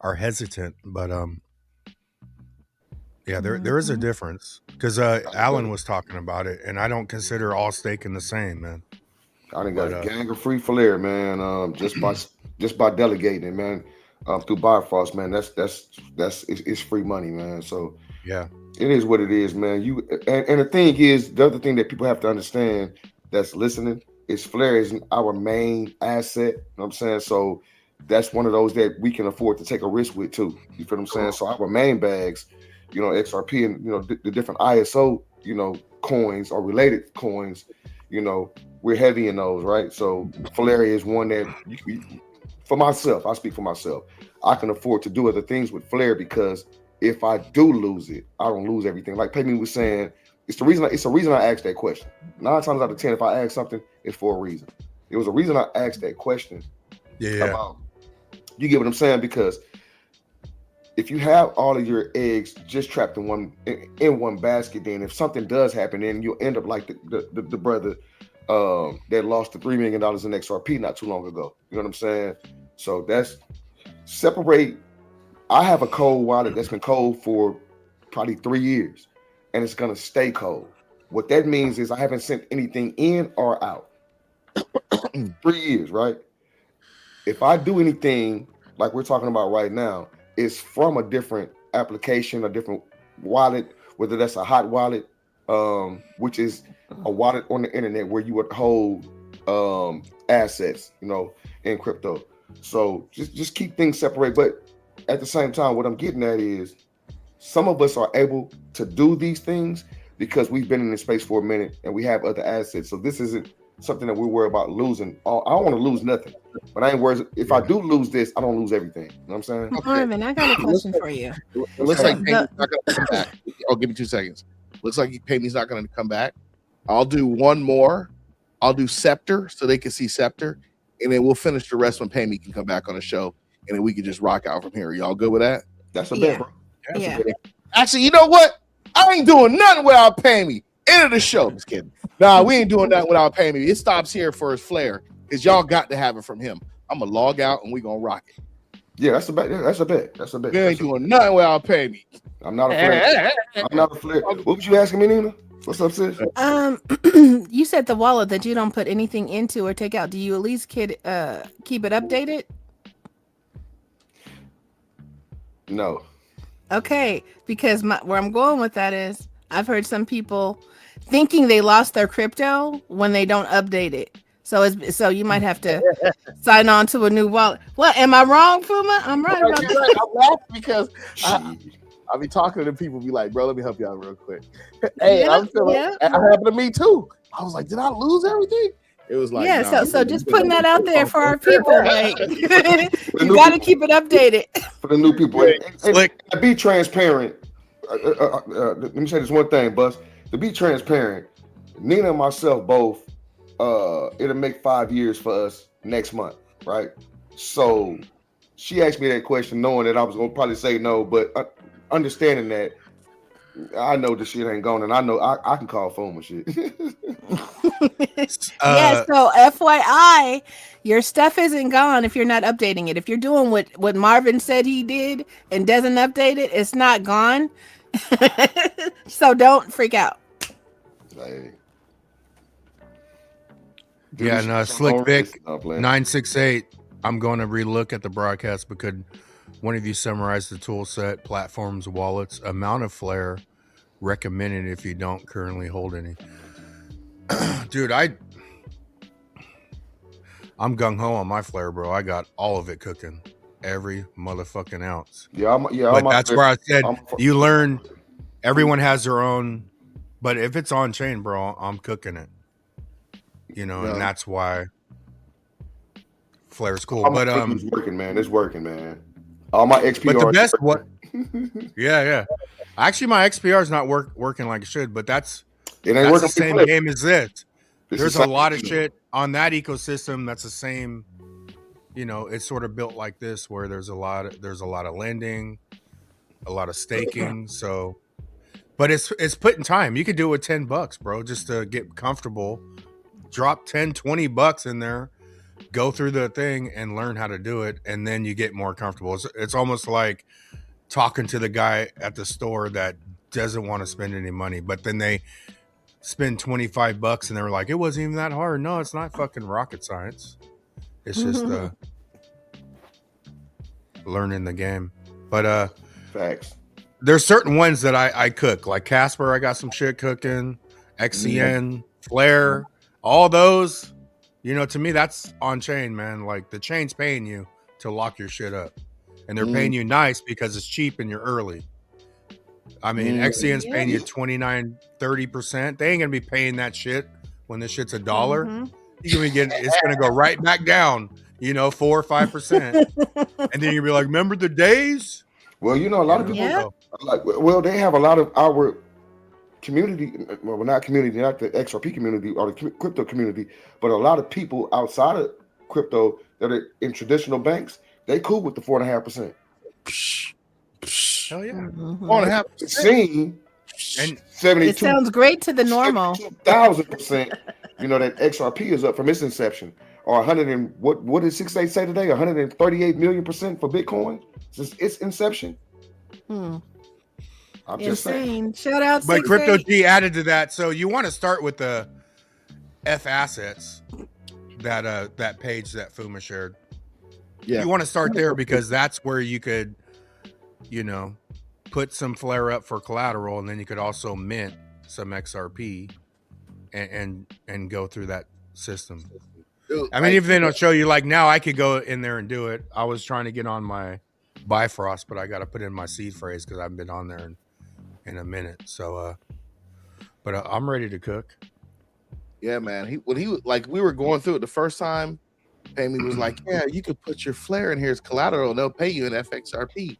are hesitant. But yeah, there is a difference because Alan was talking about it, and I don't consider all staking the same, man. I done got a gang of free Flare, man. Just by delegating it, man. Through Bifrost, man. It's free money, man. So yeah, it is what it is, man. And the thing is, the other thing that people have to understand that's listening is Flare is our main asset. You know what I'm saying? So that's one of those that we can afford to take a risk with too. You feel what I'm saying? So our main bags, XRP and the different ISO, coins or related coins, we're heavy in those, right? So Flare is one that for myself, I speak for myself. I can afford to do other things with Flare because if I do lose it, I don't lose everything. Like Pay Me was saying, it's the reason I asked that question. 9 times out of 10, if I ask something, it's for a reason. It was a reason I asked that question. Yeah. About, you get what I'm saying? Because if you have all of your eggs just trapped in one basket, then if something does happen, then you'll end up like the brother that lost the $3 million in XRP not too long ago. You know what I'm saying? So that's separate. I have a cold wallet that's been cold for probably 3 years, and it's gonna stay cold. What that means is I haven't sent anything in or out. 3 years, right? If I do anything like we're talking about right now, it's from a different application, a different wallet, whether that's a hot wallet, which is a wallet on the internet where you would hold assets, in crypto. So just keep things separate. But at the same time, what I'm getting at is some of us are able to do these things because we've been in this space for a minute and we have other assets. So this isn't something that we worry about losing. I don't want to lose nothing, but I ain't worried. If I do lose this, I don't lose everything. You know what I'm saying? Marvin, I got a question for you. It looks like Pay Me's not going to come back. Oh, give me 2 seconds. Looks like Pay Me's not going to come back. I'll do one more. I'll do Scepter so they can see Scepter, and then we'll finish the rest when Pay Me can come back on the show, and then we can just rock out from here. Y'all good with that? That's a bet, bro. Yeah. Actually, you know what? I ain't doing nothing without Pay Me. End of the show. Just kidding. Nah, we ain't doing nothing without Pay Me. It stops here for his Flare because y'all got to have it from him. I'm gonna log out and we gonna rock it. Yeah, that's a bet. That's a bet. That's a bet. We ain't doing nothing without Pay Me. I'm not a Flare. I'm not a Flare. What was you asking me, Nina? What's up, sis? You said the wallet that you don't put anything into or take out. Do you at least keep it updated? No. Okay, because where I'm going with that is I've heard some people thinking they lost their crypto when they don't update it. So you might have to sign on to a new wallet. What, am I wrong, FUMA? I'm right about that. I'm laughing because I'll be talking to people, be like, bro, let me help you out real quick. Hey, I'm feeling it happened to me too. I was like, did I lose everything? It was like, yeah, so just putting that out there for our people, like you got to keep it updated for the new people. And be transparent. Let me say this one thing, Buzz. To be transparent, Nina and myself both, it'll make 5 years for us next month, right? So she asked me that question knowing that I was gonna probably say no, but understanding that I know the shit ain't gone, and I know I can call FUMA shit. Yeah, so FYI, your stuff isn't gone if you're not updating it. If you're doing what Marvin said he did and doesn't update it, it's not gone. So don't freak out. Hey. Yeah, no, Slick Vic 968. I'm going to relook at the broadcast, but could one of you summarize the tool set, platforms, wallets, amount of Flare, recommend it if you don't currently hold any. Dude, I'm gung-ho on my flare, bro. I got all of it cooking. Every motherfucking ounce. But that's where I said you learn. Everyone has their own, but if it's on chain, bro, I'm cooking it. You know, and that's why Flare's cool. But it's working, man. It's working, man. All my XPR. But the best what? Yeah. Actually, my XPR is not working like it should. But that's the same game as this. There's a lot of shit on that ecosystem. That's the same. You know, it's sort of built like this, where there's a lot of lending, a lot of staking. So, but it's putting time. You could do it with $10, bro, just to get comfortable. Drop $10-20 in there, go through the thing and learn how to do it, and then you get more comfortable. It's almost like talking to the guy at the store that doesn't want to spend any money, but then they spend $25 and they're like, it wasn't even that hard. No, it's not fucking rocket science. It's just learning the game. But facts. There's certain ones that I cook, like Casper. I got some shit cooking. XCN, Flare, all those. You know, to me, that's on chain, man. Like the chain's paying you to lock your shit up, and they're paying you nice because it's cheap and you're early. I mean, XCN's paying you 29-30%. They ain't gonna be paying that shit when this shit's $1. You're gonna be getting, it's gonna go right back down, you know, 4 or 5%, and then you'll be like, remember the days? Well, you know, a lot of people they have a lot of our community, well, not community, not the XRP community or the crypto community, but a lot of people outside of crypto that are in traditional banks, they cool with the 4.5%. Hell yeah, 4.5%. Seen and 72. It sounds great to the normal. 1,000%. You know that XRP is up from its inception, or 100 and what did 6 say today? 138 million% for Bitcoin since its inception. I'm just saying. Shout out. But Crypto G added to that, so you want to start with the F assets that page that Fuma shared. Yeah, you want to start there because that's where you could, you know, put some Flare up for collateral, and then you could also mint some XRP and go through that system. Dude, I mean, even they don't show you, like now I could go in there and do it. I was trying to get on my Bifrost, but I got to put in my seed phrase because I haven't been on there in a minute. So, but I'm ready to cook. Yeah, man. We were going through it the first time, Pay Me was like, yeah, you could put your Flare in here as collateral and they'll pay you in FXRP.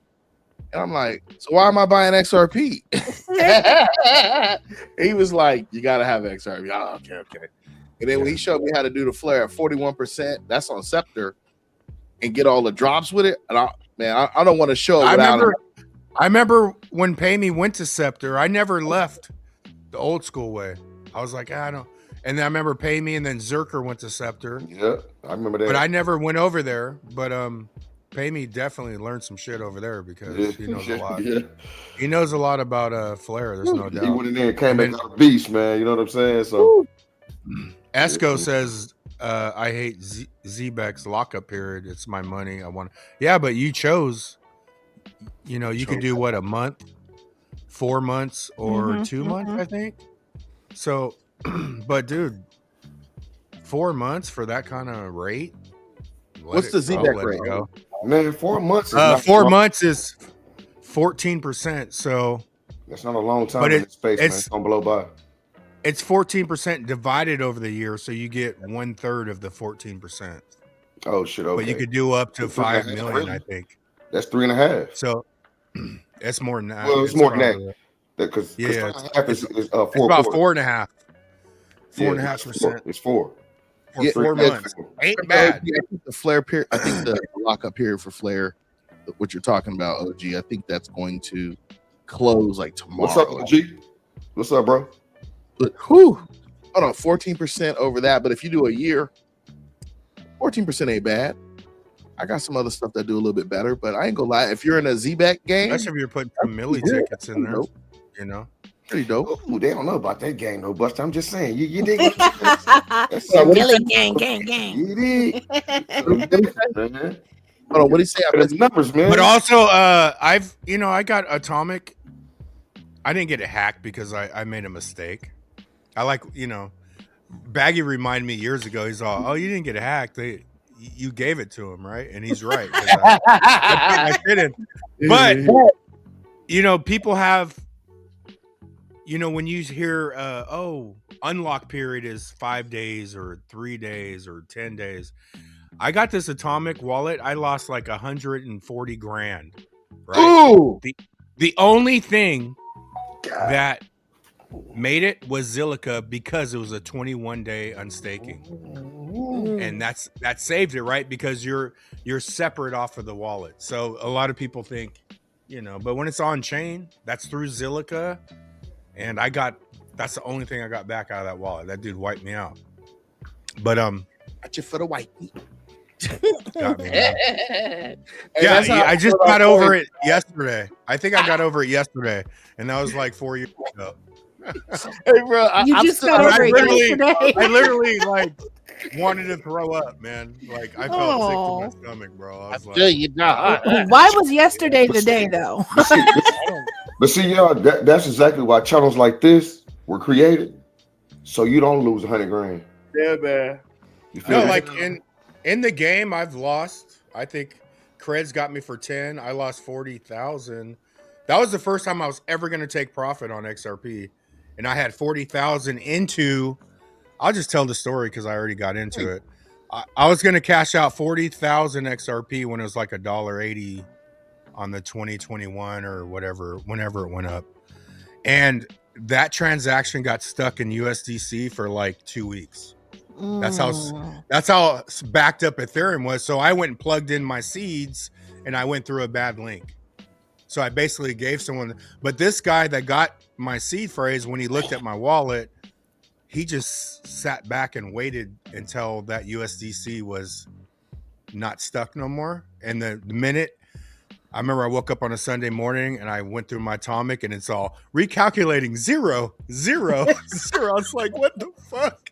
And I'm like, so why am I buying XRP? He was like, you got to have XRP. Oh, okay. And then when he showed me how to do the Flare at 41%, that's on Scepter, and get all the drops with it. And I don't want to show it without I remember when Pay Me went to Scepter, I never left the old school way. I was like, I don't. And then I remember Pay Me, and then Zerker went to Scepter. Yeah, I remember that. But I never went over there. But Pay Me definitely learned some shit over there because he knows a lot. Yeah. He knows a lot about Flare. There's no doubt. He went in there and came back out a beast, man. You know what I'm saying? So Esco says, I hate Zbek's lockup period. It's my money. I want. Yeah, but you chose. You know, you could do what, a month, 4 months, or 2 months, I think. So, but dude, 4 months for that kind of rate? What's the Zbek rate? Go. Man, 4 months. 4 months is 14%. So that's not a long time in space, man. It's gonna blow by. It's 14% divided over the year, so you get 1/3 of the 14%. Oh shit! Okay. But you could do up to 5 million, really? I think. That's 3.5. So it's more than that. Well, it's more than that. Because it's 4 it's about 4.5. 4.5%. It's 4. For 4 months. Ain't bad. I think the Flare period. I think the lockup period for Flare, what you're talking about, OG. I think that's going to close like tomorrow. What's up, OG? What's up, bro? But hold on, 14% over that. But if you do a year, 14% ain't bad. I got some other stuff that do a little bit better, but I ain't gonna lie. If you're in a Zbek game, especially if you're putting some milli tickets in there, you know, pretty dope. Ooh, they don't know about that game, though, Buster. I'm just saying, you dig? Milli gang. You dig? Hold on, what do you say? Numbers, man. But also, I got Atomic I didn't get it hacked because I made a mistake. I like, you know, Baggy reminded me years ago. He's all, "Oh, you didn't get it hacked. You gave it to him, right?" And he's right. 'Cause I didn't. But you know, people have, you know, when you hear, "Oh, unlock period is 5 days or 3 days or 10 days." I got this atomic wallet. I lost like 140 grand. Right. Ooh. The only thing that made it was Zilliqa because it was a 21-day unstaking. And that saved it, right? Because you're separate off of the wallet. So a lot of people think, you know, but when it's on chain, that's through Zilliqa. And that's the only thing I got back out of that wallet. That dude wiped me out. But got you for the white. Got me, yeah, I just got over it yesterday. I think I got over it yesterday, and that was like 4 years ago. Hey, bro, I literally like wanted to throw up, man. Like I felt sick to my stomach, bro. I was like, why was yesterday the day though? But see, y'all, that's exactly why channels like this were created, so you don't lose 100 grand. Yeah, man. You feel no, me? like in the game, I've lost. I think Creds got me for 10. I lost 40,000. That was the first time I was ever going to take profit on XRP, and I had 40,000 into. I'll just tell the story because I already got into it. I was going to cash out 40,000 XRP when it was like $1.80 on the 2021 or whatever, whenever it went up, and that transaction got stuck in USDC for like 2 weeks. That's how backed up Ethereum was. So I went and plugged in my seeds, and I went through a bad link. So I basically gave someone. But this guy that got my seed phrase, when he looked at my wallet, he just sat back and waited until that USDC was not stuck no more. And the minute I remember I woke up on a Sunday morning and I went through my atomic and it's all recalculating 0, 0, 0. I was like, what the fuck?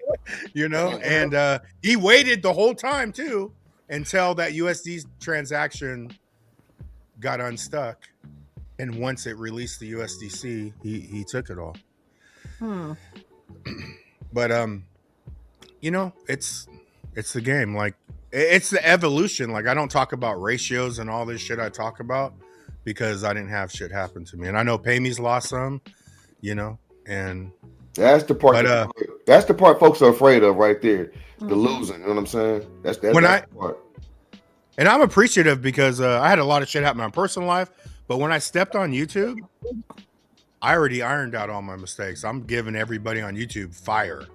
You know? And he waited the whole time too until that USD transaction got unstuck. And once it released the USDC, he took it all. But you know, it's the game. Like it's the evolution. Like I don't talk about ratios and all this shit I talk about because I didn't have shit happen to me. And I know Pay Me's lost some, you know, and that's the part. That's the part folks are afraid of right there. The losing. You know what I'm saying? That's the part. And I'm appreciative because I had a lot of shit happen in my personal life. But when I stepped on YouTube, I already ironed out all my mistakes. I'm giving everybody on YouTube fire.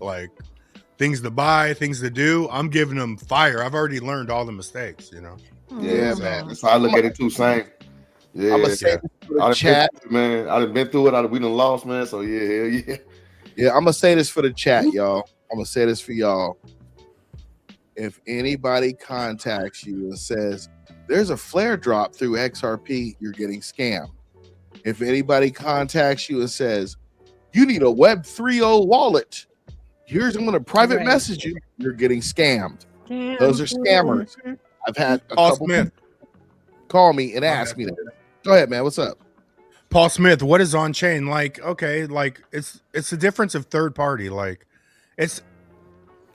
Like things to buy, things to do. I'm giving them fire. I've already learned all the mistakes, you know? Yeah, man. That's how I look at it too, same. Yeah, I'm gonna say this for the chat. Man, I've been through it. We done lost, man. So yeah. Yeah, I'm gonna say this for the chat, y'all. I'm gonna say this for y'all. If anybody contacts you and says there's a flare drop through XRP, you're getting scammed. If anybody contacts you and says you need a Web 3.0 wallet, I'm gonna private message you, you're getting scammed. Those are scammers. I've had a couple people call me and ask me that. Go ahead, man. What's up? Paul Smith, what is on chain? Like, okay, like it's the difference of third party. Like, it's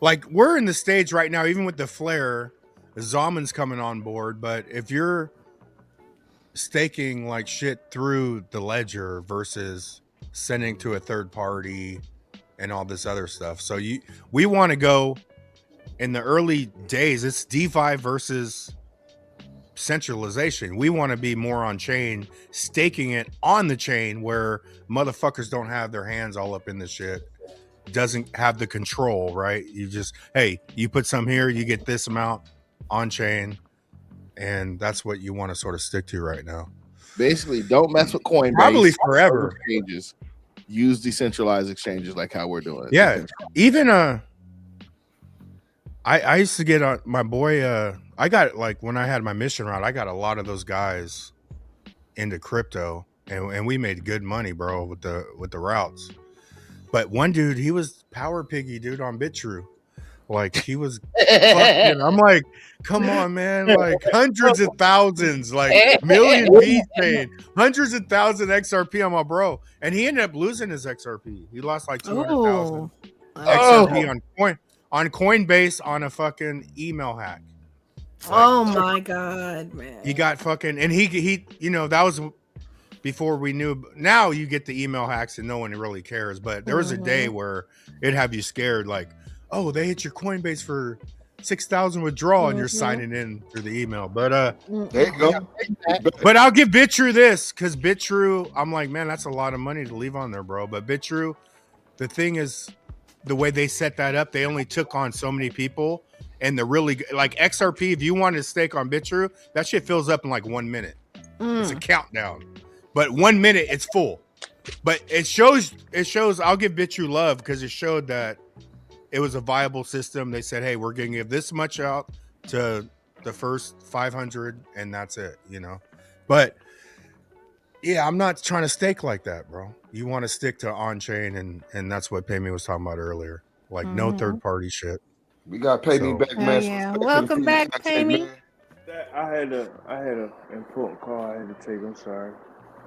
like we're in the stage right now, even with the flare, Zalman's coming on board. But if you're staking like shit through the ledger versus sending to a third party and all this other stuff, so we want to go in the early days. It's DeFi versus centralization. We want to be more on chain, staking it on the chain where motherfuckers don't have their hands all up in the shit, doesn't have the control, right? You just, hey, you put some here, you get this amount on chain, and that's what you want to sort of stick to right now. Basically, don't mess with Coinbase. Probably forever. Exchanges. Use decentralized exchanges like how we're doing it. Yeah, even I used to get on my boy. I got like when I had my mission route, I got a lot of those guys into crypto, and we made good money, bro, with the routes. But one dude, he was power piggy, dude, on BitTrue. Like he was fucking. I'm like, come on, man! Like hundreds of thousands, like million V's paying, hundreds of thousand XRP on my bro, and he ended up losing his XRP. He lost like 200,000 XRP on Coinbase on a fucking email hack. Like, oh my god, man! he got fucking, and he, you know, that was before we knew. Now you get the email hacks and no one really cares. But there was a day where it'd have you scared, like, oh, they hit your Coinbase for 6,000 withdrawal, and you're signing in through the email. But There you go. but I'll give BitTrue this, because BitTrue, I'm like, man, that's a lot of money to leave on there, bro. But BitTrue, the thing is, the way they set that up, they only took on so many people. And the really, like XRP, if you wanted to stake on BitTrue, that shit fills up in like 1 minute. It's a countdown. But 1 minute, it's full. But it shows, I'll give BitTrue love because it showed that it was a viable system. They said, hey, we're going to give this much out to the first 500 and that's it, you know? But yeah, I'm not trying to stake like that, bro. You want to stick to on-chain, and that's what Pay Me was talking about earlier. Like no third-party shit. We got Pay Me back, man. Yeah. Welcome back, Pay Me. I had an important call I had to take. I'm sorry.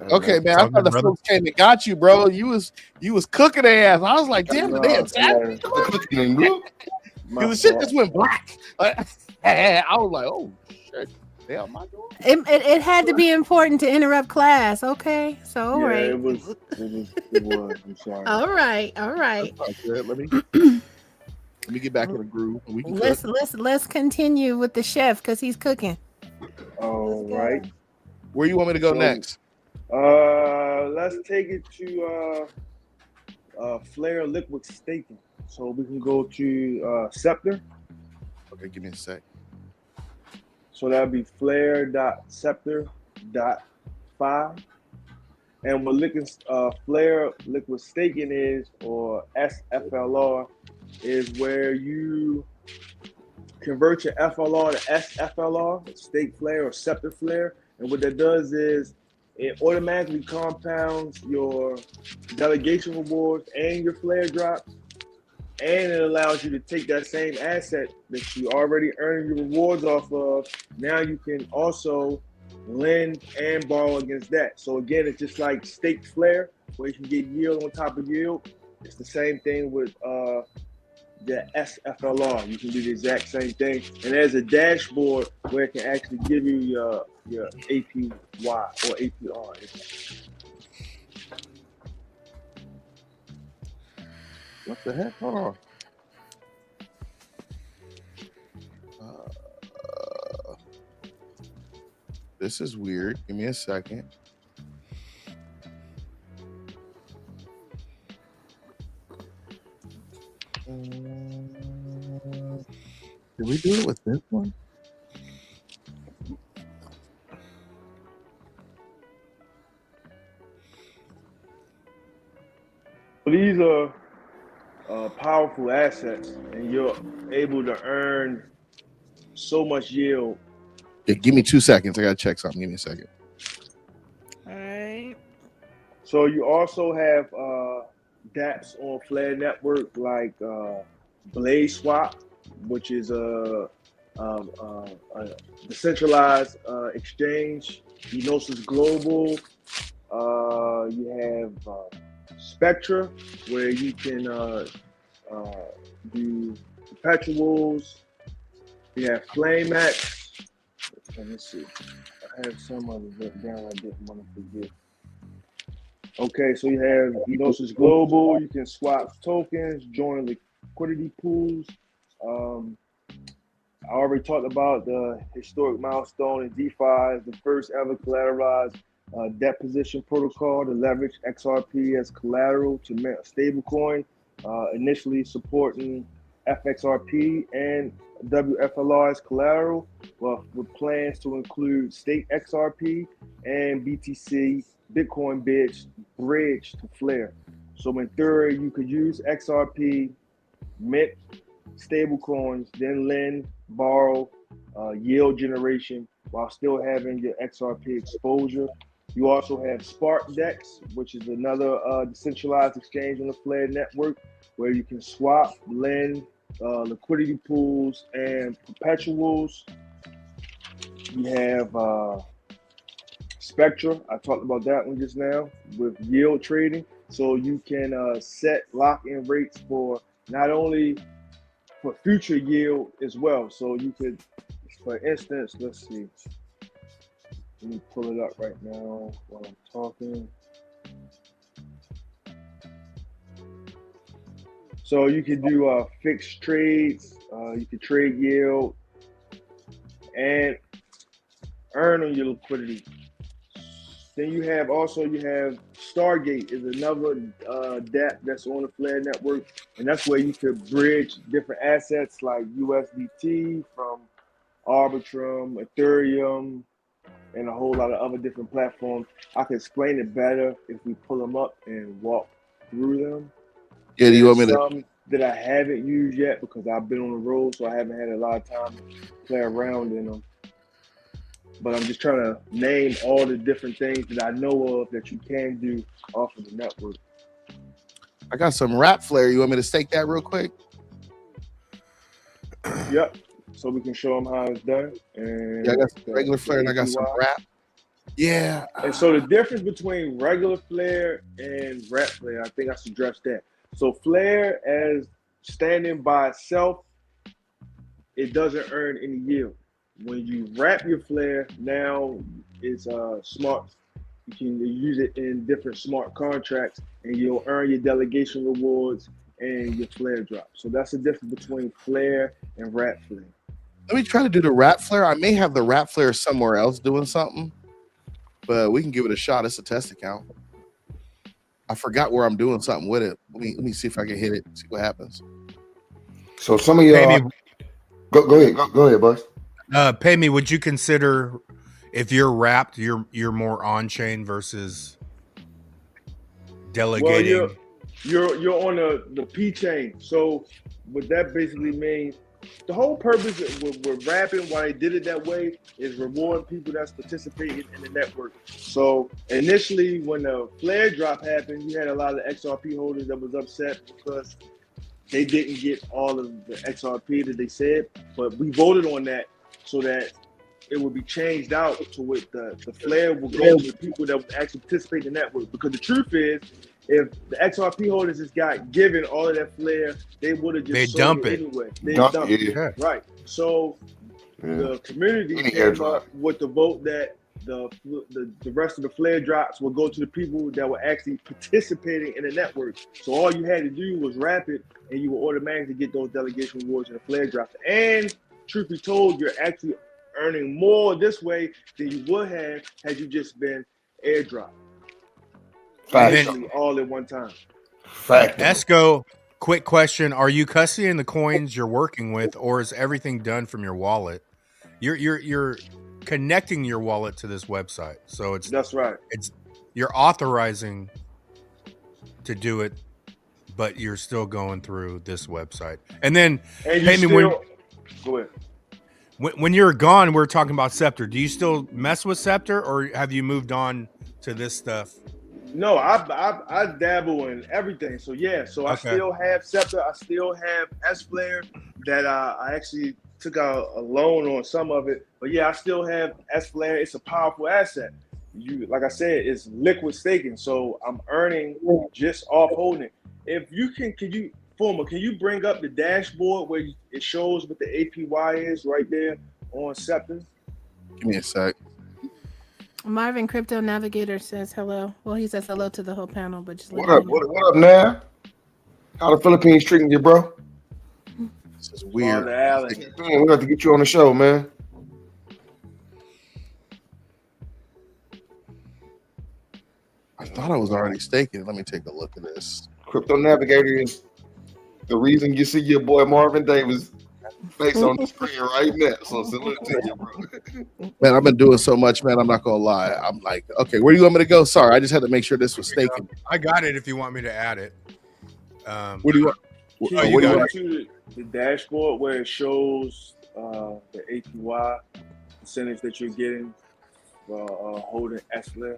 Okay, man. I thought the folks came and got you, bro. You was cooking their ass. I was like, damn, they attacked me. Because the shit just went black. I was like, oh shit. Damn, my door. It had to be important to interrupt class. Okay, so all Yeah, right. it was. I'm sorry. All right. Let me get back in the groove. And we can Let's continue with the chef because he's cooking. All right. Where you want me to go next? Let's take it to Flare Liquid Staking. So we can go to Scepter. Okay, give me a sec. So that'd be flare.scepter.5. And what Flare Liquid Staking is, or SFLR, is where you convert your FLR to SFLR, Stake Flare or Scepter Flare. And what that does is it automatically compounds your delegation rewards and your flare drops. And it allows you to take that same asset that you already earned your rewards off of. Now you can also lend and borrow against that. So again, it's just like staked flare, where you can get yield on top of yield. It's the same thing with the SFLR. You can do the exact same thing. And there's a dashboard where it can actually give you your APY or APR. What the heck? Hold on. This is weird. Give me a second. Did we do it with this one? These are powerful assets, and you're able to earn so much yield. Yeah, give me 2 seconds. I gotta check something. Give me a second. All right. So you also have dApps on Flare Network like Blaze Swap, which is a decentralized exchange. Enosis Global. You have Spectra, where you can do perpetuals. You have FlameX. Let me see. I have some of it down I didn't want to forget. Okay, so you have Enosis Global. You can swap tokens, join liquidity pools. I already talked about the historic milestone in DeFi, the first ever collateralized debt position protocol to leverage XRP as collateral to mint a stablecoin, initially supporting FXRP and WFLR as collateral, well, with plans to include state XRP and BTC, Bitcoin bridge to Flare. So in theory, you could use XRP, mint stablecoins, then lend, borrow, yield generation while still having your XRP exposure. You also have SparkDex, which is another decentralized exchange on the Flare network, where you can swap, lend, liquidity pools and perpetuals. You have Spectra. I talked about that one just now with yield trading. So you can set lock-in rates for not only for future yield as well. So you could, for instance, let's see. Let me pull it up right now while I'm talking. So you can do fixed trades. You can trade yield and earn on your liquidity. Then you have Stargate is another DApp that's on the Flare network, and that's where you could bridge different assets like USDT from Arbitrum, Ethereum, and a whole lot of other different platforms. I can explain it better if we pull them up and walk through them. Yeah, do you want me to? Some that I haven't used yet because I've been on the road, so I haven't had a lot of time to play around in them. But I'm just trying to name all the different things that I know of that you can do off of the network. I got some wrap flare. You want me to stake that real quick? Yep. So we can show them how it's done. And Yeah, I got some regular flare and I got some wrap. Yeah. And so the difference between regular flare and wrap flare, I think I should address that. So flare as standing by itself, it doesn't earn any yield. When you wrap your flare, now it's smart. You can use it in different smart contracts, and you'll earn your delegation rewards and your flare drop. So that's the difference between flare and wrap flare. Let me try to do the wrap flare. I may have the wrap flare somewhere else doing something, but we can give it a shot. It's a test account. I forgot where I'm doing something with it. Let me see if I can hit it. See what happens. So some of y'all go ahead, Buzz. Pay me. Would you consider if you're wrapped, you're more on chain versus delegating? Well, you're on the P chain. So what that basically means, the whole purpose with wrapping, why they did it that way, is rewarding people that's participating in the network. So initially, when the flare drop happened, you had a lot of XRP holders that was upset because they didn't get all of the XRP that they said. But we voted on that so that it would be changed out to what the flare will go to the people that would actually participate in the network. Because the truth is, if the XRP holders just got given all of that flare, they would have just sold it anyway. They dump it. Yeah. Right. So the community came up with the vote that the rest of the flare drops will go to the people that were actually participating in the network. So all you had to do was wrap it, and you will automatically get those delegation rewards and the flare drops. And truth be told, you're actually earning more this way than you would have had you just been airdropped. All at one time. Esco, quick question: are you custodying the coins you're working with, or is everything done from your wallet? You're connecting your wallet to this website, so that's right. You're authorizing to do it, but you're still going through this website. And then, go ahead. When you're gone, we're talking about Scepter. Do you still mess with Scepter, or have you moved on to this stuff? No, I dabble in everything. So yeah, I still have Scepter. I still have S-Flare that I actually took out a loan on some of it. But yeah, I still have S-Flare. It's a powerful asset. Like I said, it's liquid staking. So I'm earning just off holding it. If you can you bring up the dashboard where it shows what the APY is right there on Scepter? Give me a sec. Marvin Crypto Navigator says hello. Well, he says hello to the whole panel, but just what up, now? How the Philippines treating you, bro? This is weird. Man, we got to get you on the show, man. I thought I was already staking. Let me take a look at this. Crypto Navigator is the reason you see your boy Marvin Davis face on the screen right now. So salute to you, bro. Man, I've been doing so much, man. I'm not gonna lie. I'm like, okay, where do you want me to go? Sorry, I just had to make sure this was staking. I got it if you want me to add it. Where do you want? Can you go to the dashboard where it shows the APY percentage that you're getting for holding S-Flare?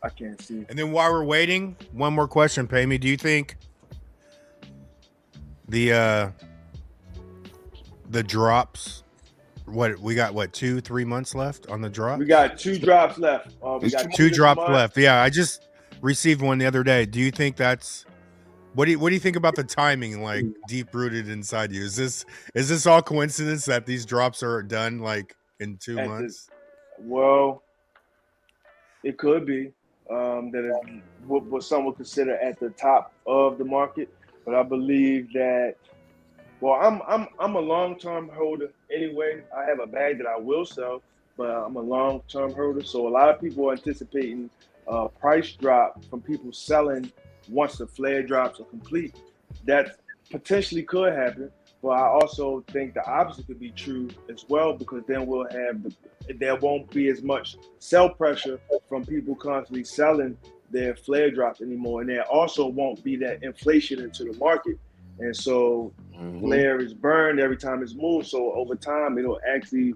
I can't see. And then while we're waiting, one more question, Pay Me. Do you think The drops. What we got? What 2-3 months left on the drop? We got 2 drops left. We got Two this drops month. left. Yeah, I just received one the other day. Do you think that's what do you think about the timing, like deep rooted inside you? Is this all coincidence that these drops are done like in 2 months? Well, it could be that is what some would consider at the top of the market, but I believe that. Well, I'm a long-term holder anyway. I have a bag that I will sell, but I'm a long-term holder. So a lot of people are anticipating a price drop from people selling once the flare drops are complete. That potentially could happen, but I also think the opposite could be true as well, because then we'll have there won't be as much sell pressure from people constantly selling their flare drops anymore, and there also won't be that inflation into the market. And so flare is burned every time it's moved. So over time, it'll actually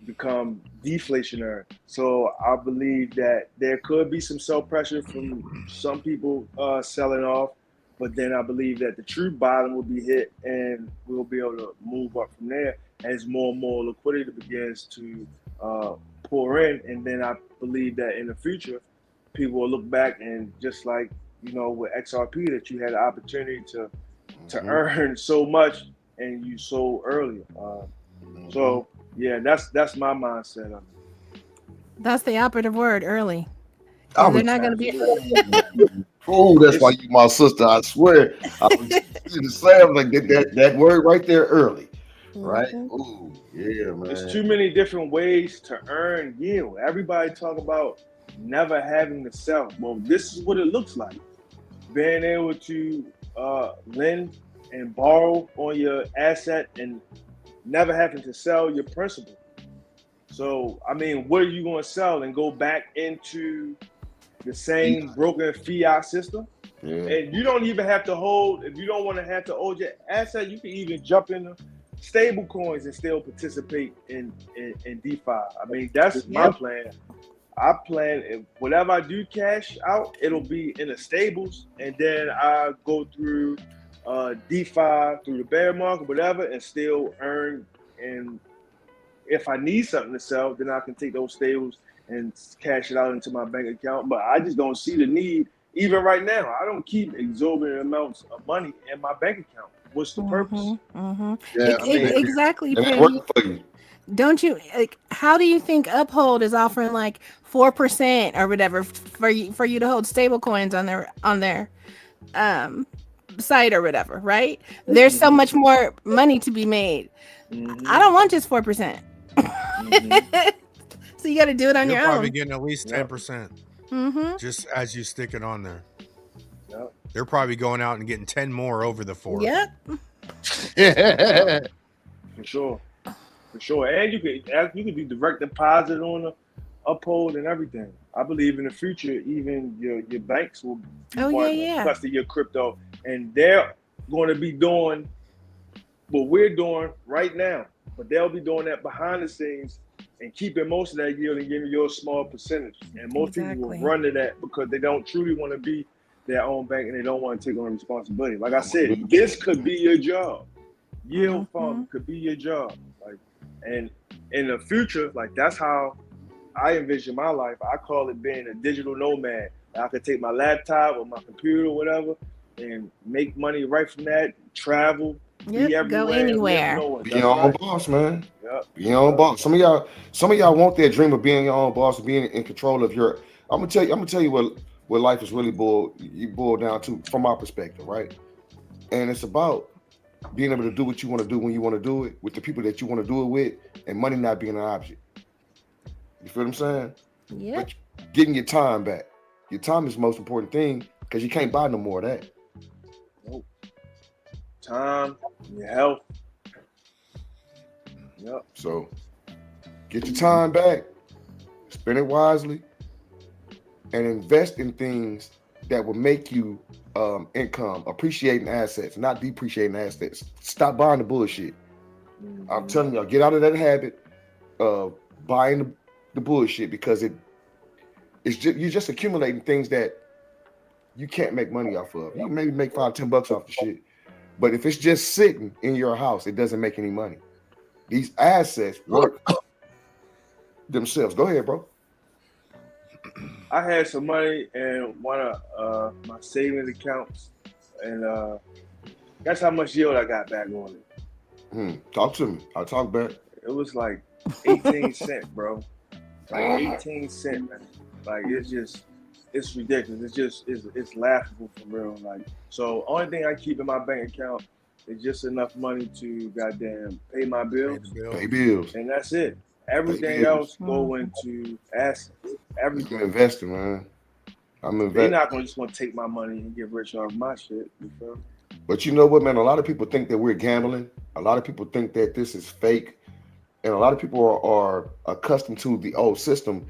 become deflationary. So I believe that there could be some sell pressure from some people selling off, but then I believe that the true bottom will be hit and we'll be able to move up from there as more and more liquidity begins to pour in. And then I believe that in the future, people will look back and just like, with XRP, that you had the opportunity to earn so much and you sold earlier. So yeah, that's my mindset of it. That's the operative word, early. They're not going to be. Oh, that's why you my sister. I swear. I was the same like that word right there, early. Right? Oh, yeah, man. There's too many different ways to earn yield. Everybody talk about never having to sell. Well, this is what it looks like. Being able to lend and borrow on your asset and never having to sell your principal. So, I mean, what are you going to sell and go back into the same broken fiat system? Yeah. And you don't even have to hold, if you don't want to have to hold your asset, you can even jump into stable coins and still participate in DeFi. I mean, that's my plan. I plan, if whatever I do cash out, it'll be in the stables, and then I go through DeFi through the bear market, whatever, and still earn. And if I need something to sell, then I can take those stables and cash it out into my bank account. But I just don't see the need, even right now. I don't keep exorbitant amounts of money in my bank account. What's the purpose? Yeah, Exactly. and it worked for you. Don't you how do you think Uphold is offering like 4% or whatever for you to hold stable coins on their site or whatever, right? There's so much more money to be made. I don't want just 4%. So you got to do it on your own. You're probably getting at least 10%. Just as you stick it on there. Yep. They're probably going out and getting 10 more over the 4. Yep. For sure. And you could do direct deposit on the Uphold and everything. I believe in the future, even your banks will be custody your crypto, and they're going to be doing what we're doing right now, but they'll be doing that behind the scenes and keeping most of that yield and giving you a small percentage. And most people will run to that because they don't truly want to be their own bank and they don't want to take on responsibility. Like I said, this could be your job. Yield farming could be your job. And in the future, that's how I envision my life. I call it being a digital nomad. I could take my laptop or my computer or whatever and make money right from that, travel, be everywhere. Go anywhere. Be your own boss, man. Yep. Be your own boss. Some of y'all want that dream of being your own boss, being in control of your. I'm gonna tell you what life is really boiled down to from my perspective, right? And it's about being able to do what you want to do when you want to do it with the people that you want to do it with, and money not being an object. You feel what I'm saying? Yeah. But getting your time back. Your time is the most important thing because you can't buy no more of that. Nope. Time, your health. Yep. So get your time back, spend it wisely, and invest in things that will make you income, appreciating assets, not depreciating assets. Stop buying the bullshit. I'm telling y'all, get out of that habit of buying the bullshit because you're just accumulating things that you can't make money off of. You can maybe make $5-10 off the shit, But if it's just sitting in your house, it doesn't make any money. These assets work themselves. Go ahead, bro. I had some money in one of my savings accounts, and that's how much yield I got back on it. Talk to me. I'll talk back. It was like 18 cents, bro. Like 18 cents, man. Like it's ridiculous. It's laughable for real. Like, so only thing I keep in my bank account is just enough money to goddamn pay my bills. Pay bills. And that's it. Everything else go into assets. Everything. I'm investing, man. They're not just gonna take my money and get rich off my shit. You feel me? But you know what, man? A lot of people think that we're gambling. A lot of people think that this is fake. And a lot of people are accustomed to the old system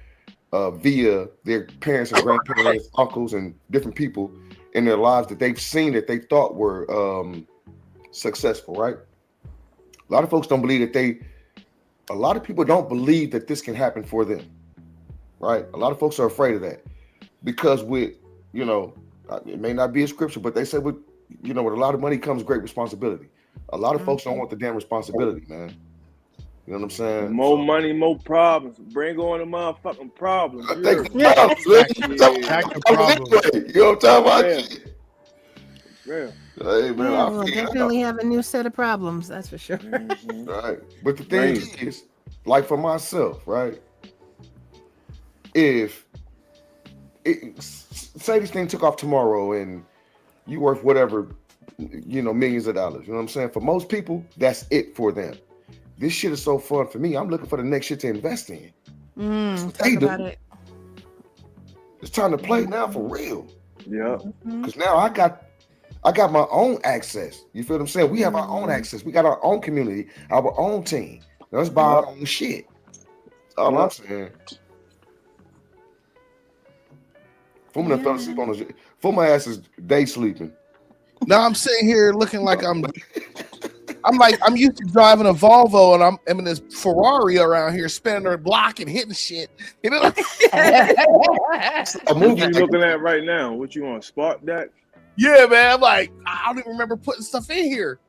via their parents and grandparents, uncles, and different people in their lives that they've seen that they thought were successful, right? A lot of folks don't believe that a lot of people don't believe that this can happen for them, right? A lot of folks are afraid of that because it may not be a scripture, but they say with a lot of money comes great responsibility. A lot of folks don't want the damn responsibility, man. You know what I'm saying? More money, more problems. Bring on the motherfucking problems. You know what I'm talking about? Yeah. Hey, man, we'll definitely have a new set of problems. That's for sure. Right. But the thing is, like for myself, right? Say this thing took off tomorrow and you worth whatever, millions of dollars. You know what I'm saying? For most people, that's it for them. This shit is so fun for me. I'm looking for the next shit to invest in. Talk about it. It's time to play now for real. Yeah. Because now I got my own access. You feel what I'm saying? We have our own access. We got our own community, our own team. Let's buy our own shit. That's all I'm saying. FUMA fell asleep on the FUMA ass is day sleeping. Now I'm sitting here looking like I'm used to driving a Volvo and I'm in this Ferrari around here spinning their block and hitting shit. You know? What you looking at right now? What you on, Spark Deck? Yeah, man. I'm like, I don't even remember putting stuff in here.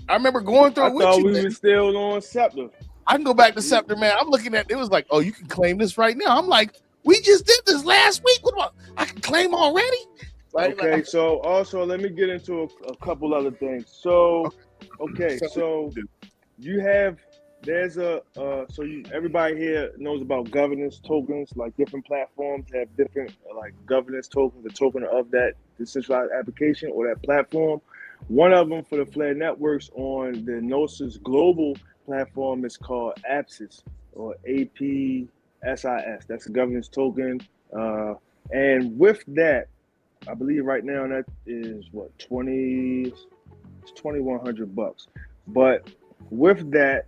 I remember going through it with you. I thought we were still on Scepter. I can go back to Scepter, man. I'm looking at it was like, oh, you can claim this right now. I'm like, we just did this last week. I can claim already? Okay, so also let me get into a couple other things. So everybody here knows about governance tokens. Like different platforms have different like governance tokens, the token of that decentralized application or that platform. One of them for the Flare networks on the Gnosis global platform is called APSIS or APSIS. That's a governance token. And with that, I believe right now that is what $2,100. But with that,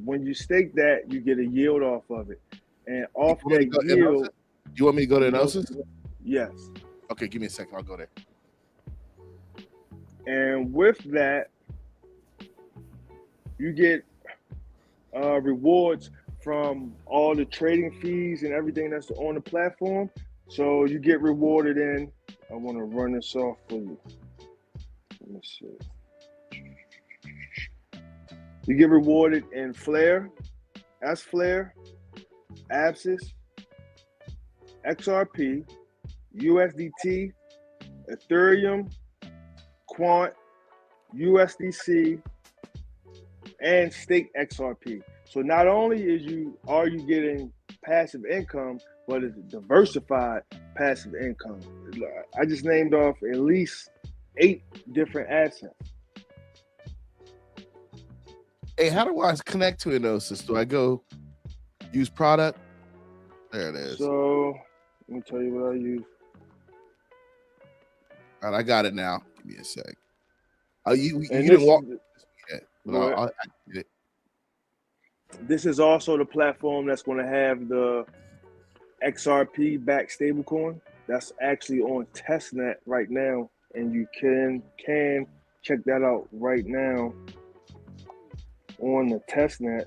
when you stake that, you get a yield off of it. And off that yield, you want me to go to Gnosis? Yes. Okay, give me a second. I'll go there. And with that, you get rewards from all the trading fees and everything that's on the platform. So you get rewarded in. I want to run this off for you. Let me see. You get rewarded in Flare, S-Flare, APSIS, XRP, USDT, Ethereum, Quant, USDC, and Stake XRP. So not only are you getting passive income, but it's diversified passive income. I just named off at least 8 different assets. Hey, how do I connect to Gnosis? Do I go use product? There it is. So let me tell you what I use. All right, I got it now. Give me a sec. You didn't walk yet, but I'll get it. This is also the platform that's going to have the XRP backed stablecoin. That's actually on testnet right now, and you can check that out right now on the testnet.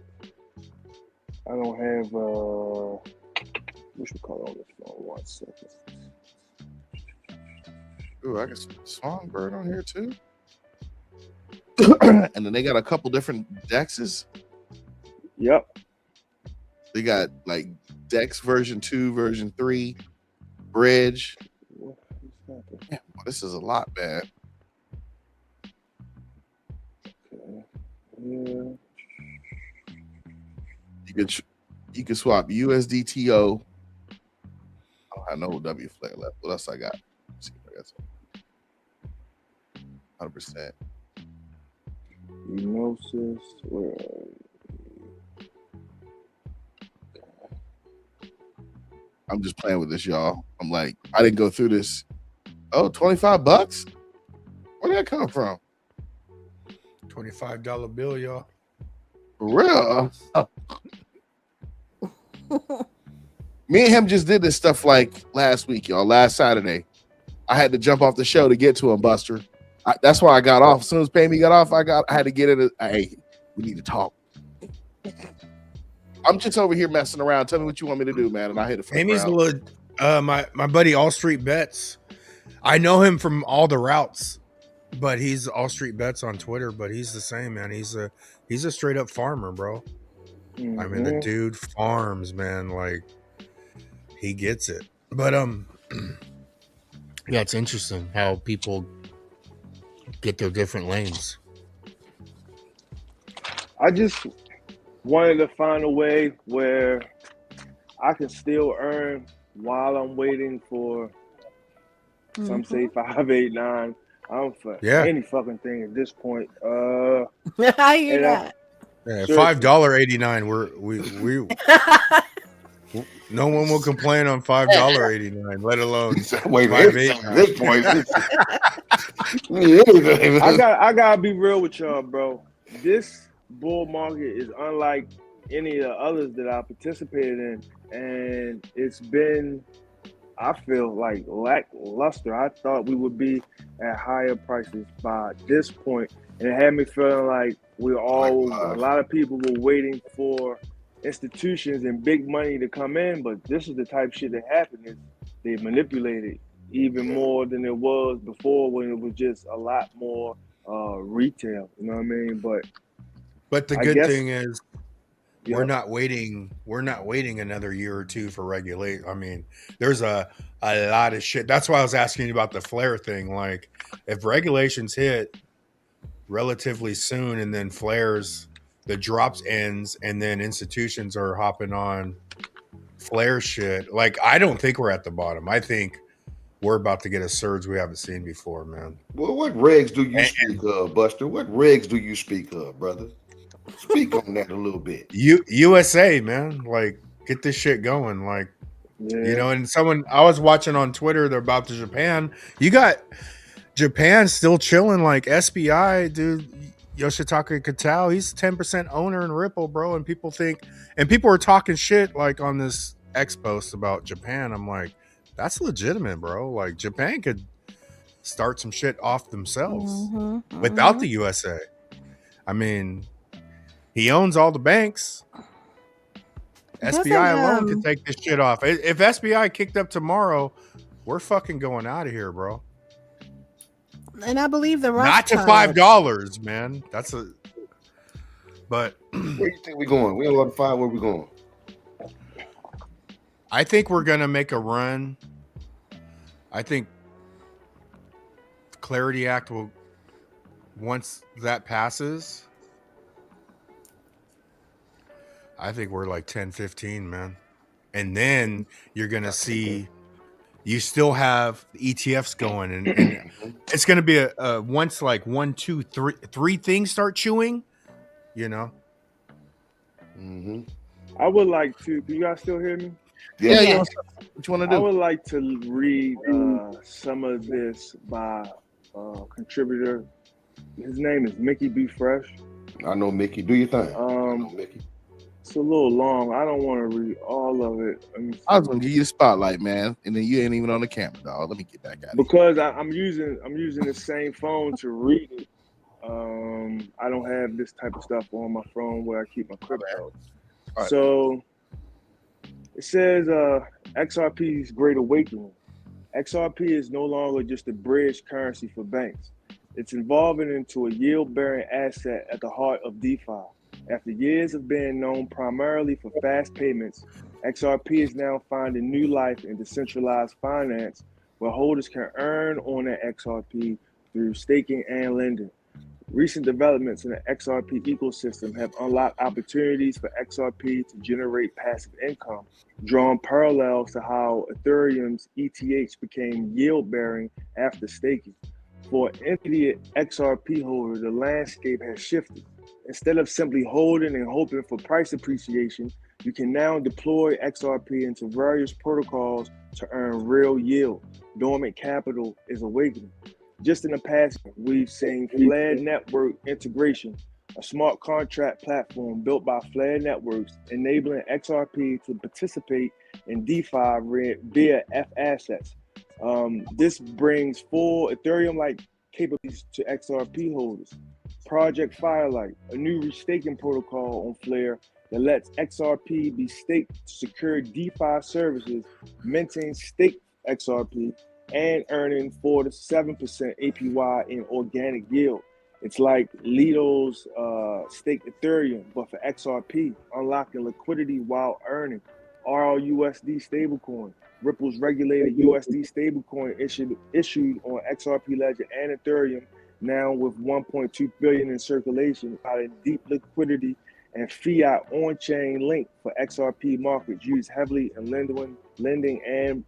I don't have what should call on this phone? 1 second. Ooh, I got some Songbird on here too. And then they got a couple different dexes. Yep. They got like Dex version 2, version 3, Bridge. Man, boy, this is a lot, man. Okay. Yeah. You can swap USDTO. I don't have no W flag left. What else I got? Let's see if I got some. 100%. Enosis. Where are you? I'm just playing with this, y'all. I'm like, I didn't go through this. Oh, $25? Where did that come from? $25 bill, y'all. For real? Me and him just did this stuff like last week, y'all. Last Saturday, I had to jump off the show to get to him, Buster. That's why I got off. As soon as Pay Me got off, I had to get it. Hey, we need to talk. I'm just over here messing around. Tell me what you want me to do, man, and I hit it. Amy's a little, my buddy All Street Bets. I know him from all the routes, but he's All Street Bets on Twitter. But he's the same, man. He's a straight up farmer, bro. Mm-hmm. I mean, the dude farms, man. Like, he gets it. But yeah, it's interesting how people get their different lanes. I just wanted to find a way where I can still earn while I'm waiting for some say 589. I don't for any fucking thing at this point. How you got? Yeah, $5.89. We no one will complain on $5.89, let alone this point. I gotta be real with y'all, bro. This bull market is unlike any of the others that I participated in, and it's been, I feel like, lackluster. I thought we would be at higher prices by this point, and it had me feeling like a lot of people were waiting for institutions and big money to come in, but this is the type of shit that happened. Is they manipulated even more than it was before, when it was just a lot more retail. You know what I mean? But the good thing is, we're not waiting another year or two for regulate. I mean, there's a lot of shit. That's why I was asking you about the flare thing. Like, if regulations hit relatively soon, and then flares, the drops ends, and then institutions are hopping on flare shit. Like, I don't think we're at the bottom. I think we're about to get a surge we haven't seen before, man. Well, what regs do you speak of, Buster? What regs do you speak of, brother? Speak on that a little bit. USA, man. Like, get this shit going. Like, you know, and I was watching on Twitter, they're about to Japan. You got Japan still chilling, like SBI, dude. Yoshitaka Katao, he's 10% owner in Ripple, bro. And people are talking shit like on this X post about Japan. I'm like, that's legitimate, bro. Like, Japan could start some shit off themselves without the USA. I mean, he owns all the banks. SBI alone can take this shit off. If SBI kicked up tomorrow, we're fucking going out of here, bro. And I believe the not to $5, man. But where do you think we're going? We don't want to find where we're going. I think we're gonna make a run. I think the Clarity Act will, once that passes, I think we're like 10-15, man. And then you're gonna see. You still have ETFs going, and it's going to be a once like 1, 2, 3 things start chewing, you know. I would like to. Can you guys still hear me? Yeah. What you want to do? I would like to read some of this by a contributor. His name is Mickey B. Fresh. I know Mickey. Do your thing. I know Mickey. It's a little long. I don't want to read all of it. I was gonna give you the spotlight, man, and then you ain't even on the camera, dog. Let me get back at it. Because I'm using the same phone to read it. I don't have this type of stuff on my phone where I keep my crypto. Right. So it says XRP's Great Awakening. XRP is no longer just a bridge currency for banks. It's evolving into a yield-bearing asset at the heart of DeFi. After years of being known primarily for fast payments, XRP is now finding new life in decentralized finance, where holders can earn on their XRP through staking and lending. Recent developments in the XRP ecosystem have unlocked opportunities for XRP to generate passive income, drawing parallels to how Ethereum's ETH became yield-bearing after staking. For an intermediate XRP holder, the landscape has shifted. Instead of simply holding and hoping for price appreciation, you can now deploy XRP into various protocols to earn real yield. Dormant capital is awakening. Just in the past, we've seen Flare Network integration, a smart contract platform built by Flare Networks, enabling XRP to participate in DeFi via F assets. This brings full Ethereum-like capabilities to XRP holders. Project Firelight, a new restaking protocol on Flare that lets XRP be staked to secure DeFi services, minting staked XRP, and earning 4 to 7% APY in organic yield. It's like Lido's staked Ethereum, but for XRP, unlocking liquidity while earning. RLUSD stablecoin, Ripple's regulated USD stablecoin issued on XRP Ledger and Ethereum, now with 1.2 billion in circulation, providing deep liquidity and fiat on-chain link for XRP markets used heavily in lending and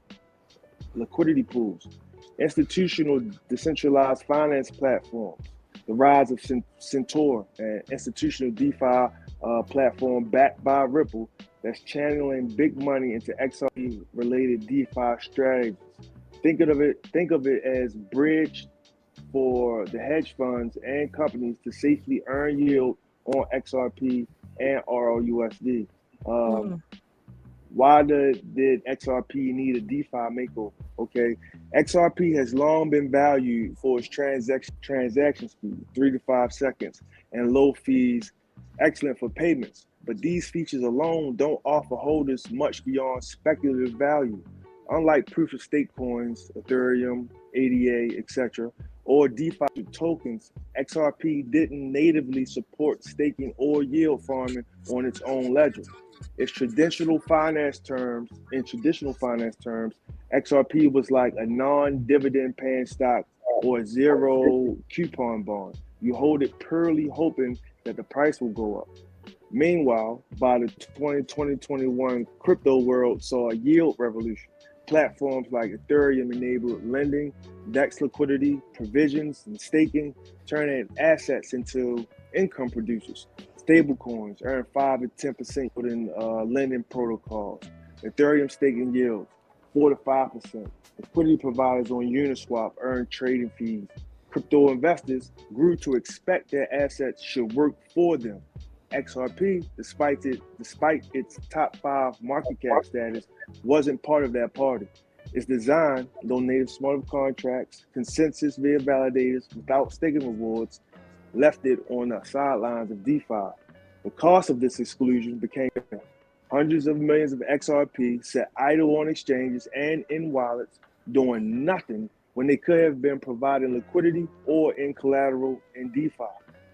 liquidity pools. Institutional decentralized finance platforms, the rise of Centaur, an institutional DeFi platform backed by Ripple that's channeling big money into XRP related DeFi strategies. Think of it as bridge for the hedge funds and companies to safely earn yield on XRP and RLUSD. Why did XRP need a DeFi makeover? Okay, XRP has long been valued for its transaction speed, 3 to 5 seconds, and low fees, excellent for payments. But these features alone don't offer holders much beyond speculative value. Unlike proof of stake coins, Ethereum, ADA, etc., or DeFi tokens, XRP didn't natively support staking or yield farming on its own ledger. In traditional finance terms, XRP was like a non-dividend paying stock or a zero coupon bond. You hold it purely hoping that the price will go up. Meanwhile, by the 2020-21 crypto world saw a yield revolution. Platforms like Ethereum enabled lending, DEX liquidity, provisions, and staking, turning assets into income producers. Stablecoins earn 5 to 10% within lending protocols. Ethereum staking yields 4 to 5%. Liquidity providers on Uniswap earn trading fees. Crypto investors grew to expect their assets should work for them. XRP, despite its top 5 market cap status, wasn't part of that party. Its design, though native smart contracts, consensus via validators without staking rewards, left it on the sidelines of DeFi. The cost of this exclusion became hundreds of millions of XRP set idle on exchanges and in wallets, doing nothing when they could have been providing liquidity or in collateral in DeFi.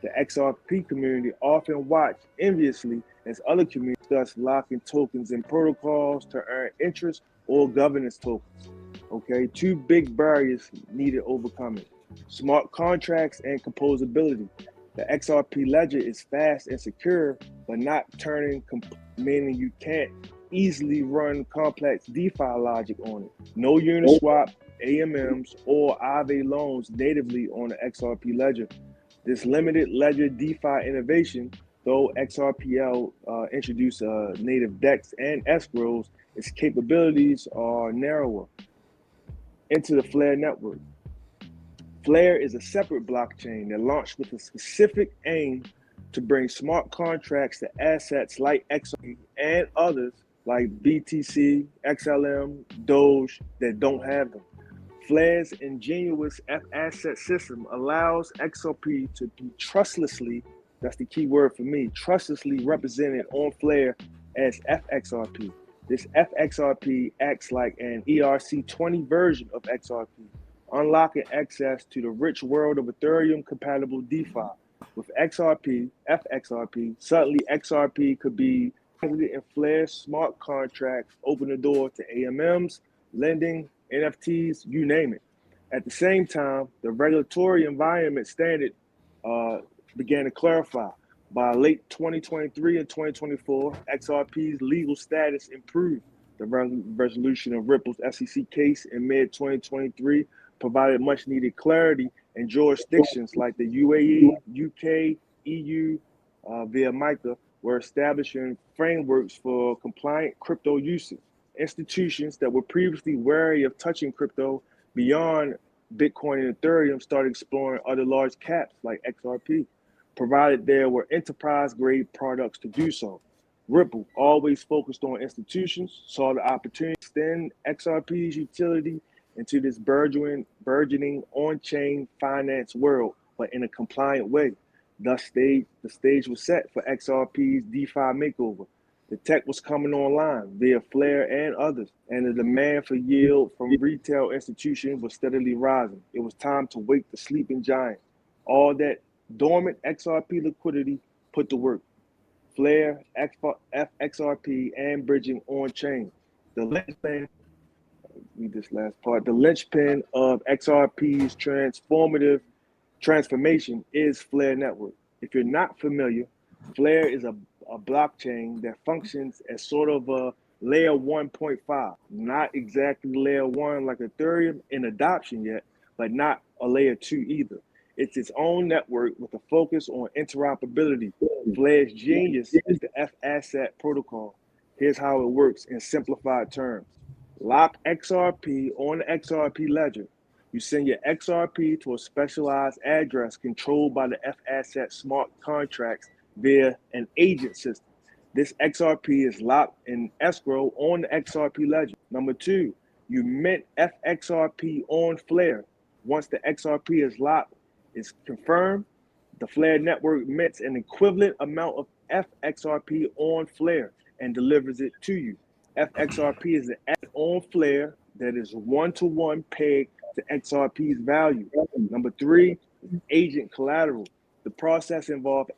The XRP community often watch enviously as other communities discuss locking tokens in protocols to earn interest or governance tokens. Okay, 2 big barriers needed overcoming: smart contracts and composability. The XRP ledger is fast and secure, but not turning, meaning you can't easily run complex DeFi logic on it. No Uniswap, AMMs, or Aave loans natively on the XRP ledger. This limited ledger DeFi innovation, though XRPL introduced native DEX and escrows, its capabilities are narrower. Into the Flare network. Flare is a separate blockchain that launched with a specific aim to bring smart contracts to assets like XRP and others like BTC, XLM, Doge that don't have them. Flare's ingenious F asset system allows XRP to be trustlessly, that's the key word for me, trustlessly represented on Flare as FXRP. This FXRP acts like an ERC20 version of XRP. unlocking access to the rich world of Ethereum-compatible DeFi. With XRP, FXRP, suddenly XRP could be deposited in Flare smart contracts, open the door to AMMs, lending, NFTs, you name it. At the same time, the regulatory environment standard began to clarify. By late 2023 and 2024, XRP's legal status improved. The resolution of Ripple's SEC case in mid-2023 provided much-needed clarity, and jurisdictions like the UAE, UK, EU, via MICA, were establishing frameworks for compliant crypto usage. Institutions that were previously wary of touching crypto beyond Bitcoin and Ethereum started exploring other large caps like XRP, provided there were enterprise-grade products to do so. Ripple, always focused on institutions, saw the opportunity to extend XRP's utility into this burgeoning on-chain finance world, but in a compliant way. Thus, the stage was set for XRP's DeFi makeover. The tech was coming online via Flare and others, and the demand for yield from retail institutions was steadily rising. It was time to wake the sleeping giant. All that dormant XRP liquidity put to work. Flare, FXRP, and bridging on-chain. The linchpin, read this last part, the linchpin of XRP's transformation is Flare Network. If you're not familiar, Flare is a blockchain that functions as sort of a layer 1.5, not exactly layer 1 like Ethereum in adoption yet, but not a layer 2 either. It's its own network with a focus on interoperability. Flare's genius is the F-Asset protocol. Here's how it works in simplified terms. Lock XRP on the XRP ledger. You send your XRP to a specialized address controlled by the F-Asset smart contracts via an agent system. This XRP is locked in escrow on the XRP ledger. Number 2, you mint FXRP on Flare. Once the XRP is locked, is confirmed, the Flare network mints an equivalent amount of FXRP on Flare and delivers it to you. FXRP is an asset on Flare that is one-to-one pegged to XRP's value. Number 3, agent collateral. The process involves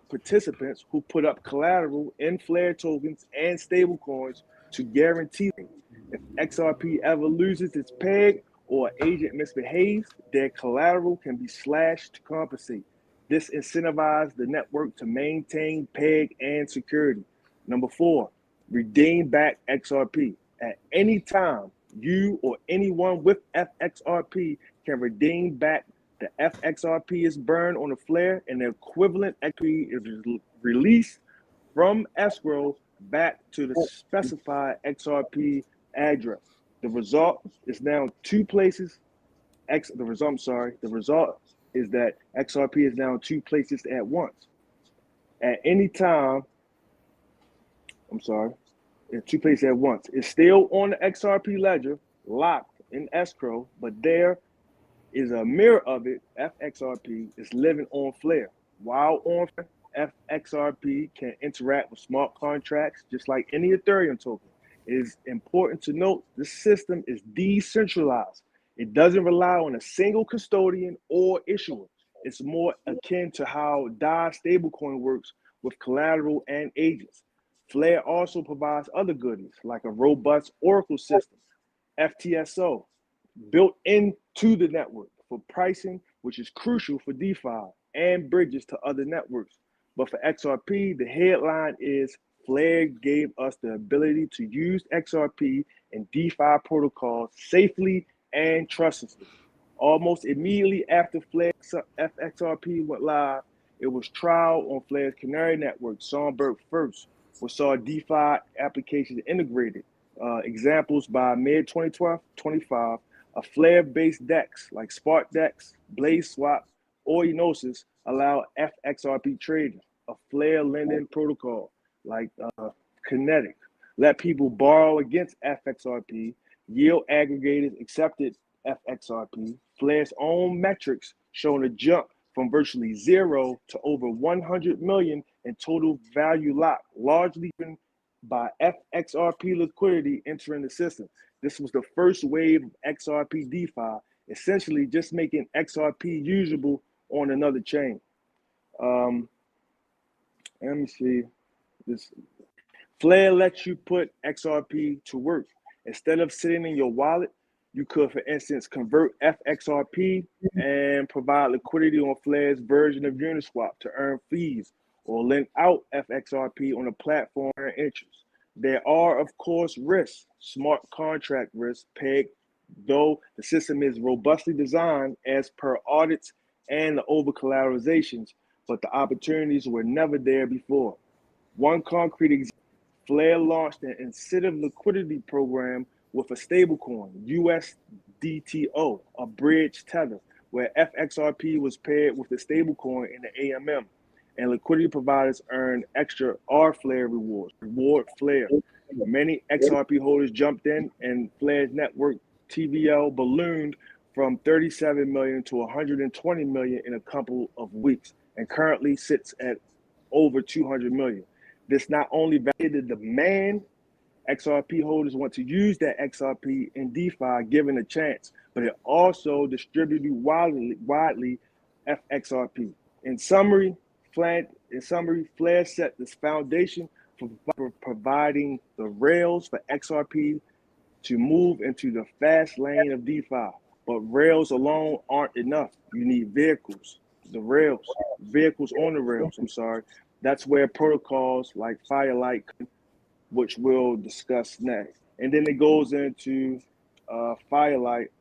participants who put up collateral in Flare tokens and stablecoins to guarantee them. If XRP ever loses its peg or an agent misbehaves, their collateral can be slashed to compensate. This incentivizes the network to maintain peg and security. Number 4, redeem back XRP. At any time, you or anyone with FXRP can redeem back the FXRP is burned on the Flare, and the equivalent XP is released from escrow back to the specified XRP address. The result is now 2 places. The result is that XRP is now in 2 places at once. At any time, in 2 places at once. It's still on the XRP ledger, locked in escrow, but there is a mirror of it. FXRP is living on Flare. While on Flare, FXRP can interact with smart contracts just like any Ethereum token. It is important to note this system is decentralized. It doesn't rely on a single custodian or issuer. It's more akin to how DAI stablecoin works with collateral and agents. Flare also provides other goodies like a robust Oracle system, FTSO, built into the network for pricing, which is crucial for DeFi, and bridges to other networks. But for XRP, the headline is Flare gave us the ability to use XRP and DeFi protocols safely and trustlessly. Almost immediately after Flare FXRP went live, it was trial on Flare's Canary network, Songbird First, which saw DeFi applications integrated. Examples by mid-2025, a Flare-based DEX like SparkDEX, BlazeSwap, or Enosis allow FXRP trading. A Flare lending protocol like Kinetic let people borrow against FXRP. Yield aggregators accepted FXRP. Flare's own metrics showing a jump from virtually 0 to over 100 million in total value locked, largely driven by FXRP liquidity entering the system. This was the first wave of XRP DeFi, essentially just making XRP usable on another chain. Let me see. This Flare lets you put XRP to work. Instead of sitting in your wallet, you could, for instance, convert FXRP and provide liquidity on Flare's version of Uniswap to earn fees, or lend out FXRP on a platform and interest. There are, of course, risks, smart contract risks pegged, though the system is robustly designed as per audits and the over collateralizations, but the opportunities were never there before. One concrete example, Flare launched an incentive liquidity program with a stablecoin, USDTO, a bridge tether, where FXRP was paired with the stablecoin in the AMM, and liquidity providers earned extra R-Flare rewards. Reward Flare. Many XRP holders jumped in, and Flare's network TVL ballooned from 37 million to 120 million in a couple of weeks, and currently sits at over 200 million. This not only validated the demand, XRP holders want to use that XRP in DeFi given a chance, but it also distributed widely FXRP. In summary, Flare set this foundation for providing the rails for XRP to move into the fast lane of DeFi. But rails alone aren't enough. You need vehicles, vehicles on the rails, That's where protocols like Firelight, which we'll discuss next. And then it goes into Firelight.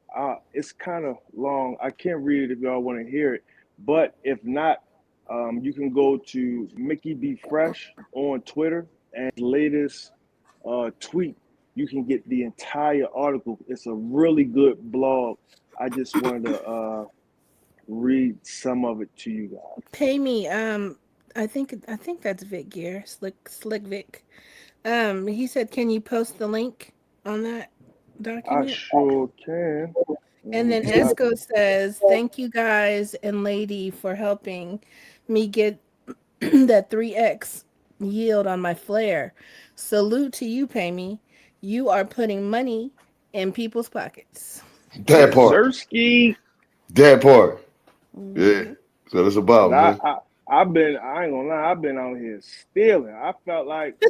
It's kind of long. I can't read it if y'all want to hear it. But if not, you can go to Mickey B. Fresh on Twitter, and latest tweet, you can get the entire article. It's a really good blog. I just wanted to read some of it to you guys. Pay me. I think that's Vic Gear, Slick Vic. He said, can you post the link on that document? I sure can. And then Esco says, thank you guys and lady for helping me get that 3x yield on my Flare. Salute to you, Pay Me. You are putting money in people's pockets. That part. Zersky. That part. Yeah. So it's about, man. I ain't gonna lie, I've been out here stealing. I felt like,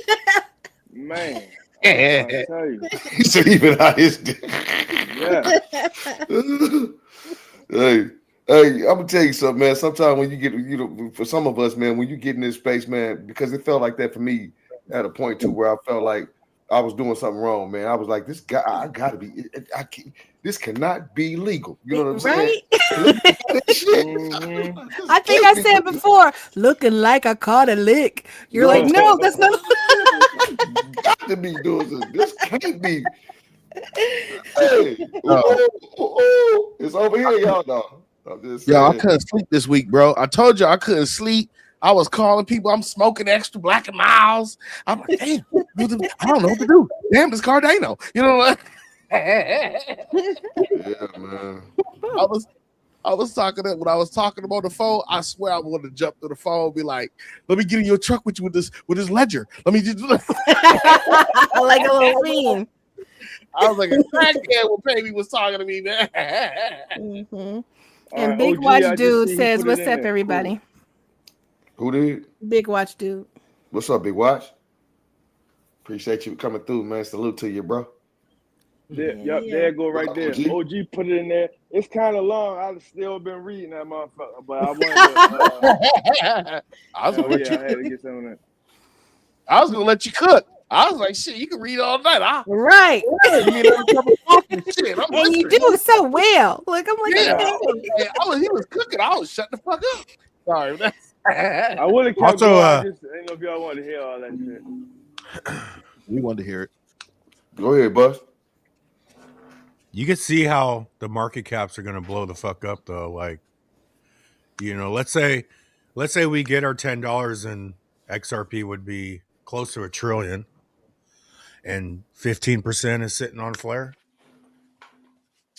man, I'm trying to tell you. He said even out his Yeah. Hey, I'm gonna tell you something, man. Sometimes when you get, for some of us, man, when you get in this space, man, because it felt like that for me at a point too, where I felt like I was doing something wrong, man. I was like, this guy, I gotta be, this cannot be legal. You know what I'm saying? Right? I think I said before, looking like I caught a lick. You're like, no, that's not. Got to be doing this. This can't be. Hey, it's over here, y'all. Yo, I couldn't sleep this week, bro. I told you I couldn't sleep. I was calling people. I'm smoking extra Black and Miles. I'm like, damn, I don't know what to do. Damn, this Cardano. You know what? Yeah, man. I was talking when I was talking about the phone. I swear I wanted to jump to the phone and be like, let me get in your truck with you with this ledger. Let me just like a little scene. I was like, a crackhead when Pay Me was talking to me, man. Mm-hmm. And Big Watch Dude says, what's up, everybody? Who did? Big Watch Dude. What's up, Big Watch? Appreciate you coming through, man. Salute to you, bro. There it go right there. OG put it in there. It's kind of long. I've still been reading that motherfucker, but I wanted to. I had to get some of that. I was gonna let you cook. I was like, shit, you can read all night. Right. And you do it so well. Like, I'm like, he was cooking. I was shut the fuck up. Sorry. I would have kept going. I just didn't know if y'all wanted to hear all that shit. We wanted to hear it. Go ahead, Buzz. You can see how the market caps are going to blow the fuck up, though. Like, you know, let's say we get our $10 and XRP would be close to $1 trillion, and 15% is sitting on Flare.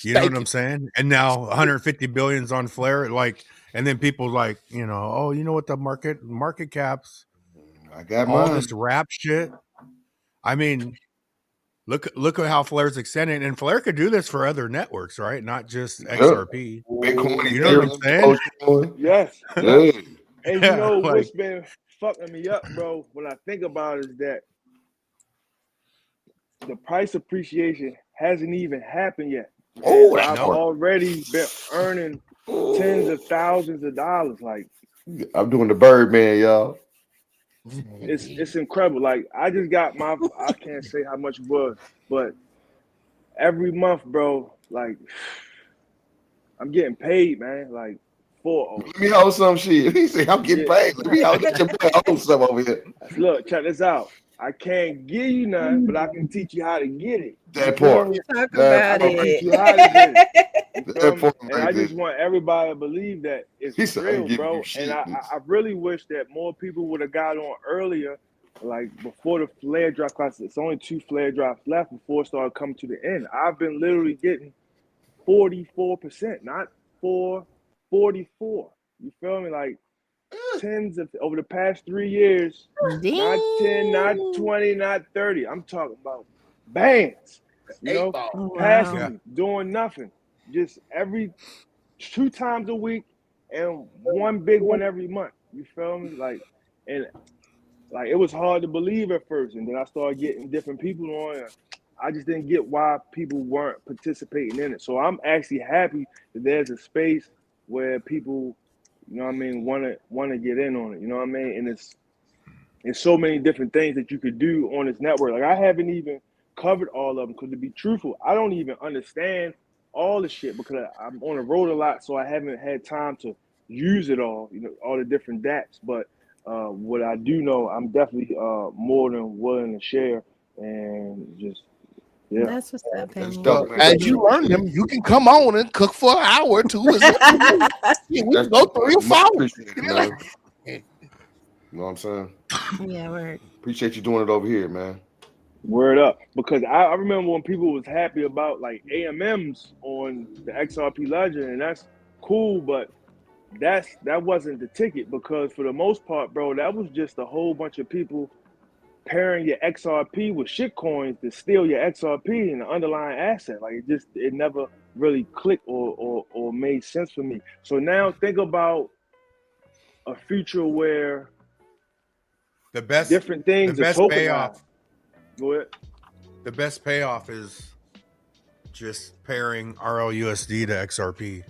You know what I'm saying? And now 150 billion's on Flare. Like, and then people like, you know, oh, you know what, the market caps, I got all mine. this rap shit. I mean, Look at how Flare's extending, and Flare could do this for other networks, right? Not just XRP. Bitcoin, You know what I'm saying? Ethereum, Yes. yeah. And you know what's been fucking me up, bro, when I think about it is that the price appreciation hasn't even happened yet. Oh, I've already been earning tens of thousands of dollars. Like, I'm doing the Birdman, y'all. it's incredible. Like, I just got my, I can't say how much it was, but every month, bro, like, I'm getting paid, man. Like, Let me hold some shit. He said, I'm getting paid. Let me hold some over here. Look, check this out. I can't give you none, but I can teach you how to get it. That part. Talk about I can it. teach you how to get it. That part And I just want everybody to believe that it's real, bro. And I really wish that more people would have got on earlier, like before the flare drop, because it's only 2 flare drops left before it started coming to the end. I've been literally getting 44%, not 44. You feel me? Like tens of over the past 3 years, not 10, not 20, not 30. I'm talking about bands, you know, passing me, doing nothing. Just every 2 times a week and one big one every month. You feel me? Like, and like it was hard to believe at first, and then I started getting different people on. I just didn't get why people weren't participating in it. So I'm actually happy that there's a space where people, you know what I mean, want to get in on it. You know what I mean? And it's so many different things that you could do on this network. Like I haven't even covered all of them because to be truthful, I don't even understand all the shit because I'm on the road a lot, so I haven't had time to use it all, you know, all the different dApps. But what I do know, I'm definitely more than willing to share and just, yeah. That's what's up, Penny. As you learn them, you can come on and cook for an hour or 2. We can go 3 or 4 hours. You know what I'm saying? Yeah, word. Appreciate you doing it over here, man. Word up. Because I remember when people was happy about like AMMs on the XRP Ledger, and that's cool, but that wasn't the ticket, because for the most part, bro, that was just a whole bunch of people pairing your XRP with shit coins to steal your XRP and the underlying asset. Like it never really clicked or made sense for me. So now think about a future where the best different things the best are tokenized. payoff. Go ahead. The best payoff is just pairing RLUSD to XRP.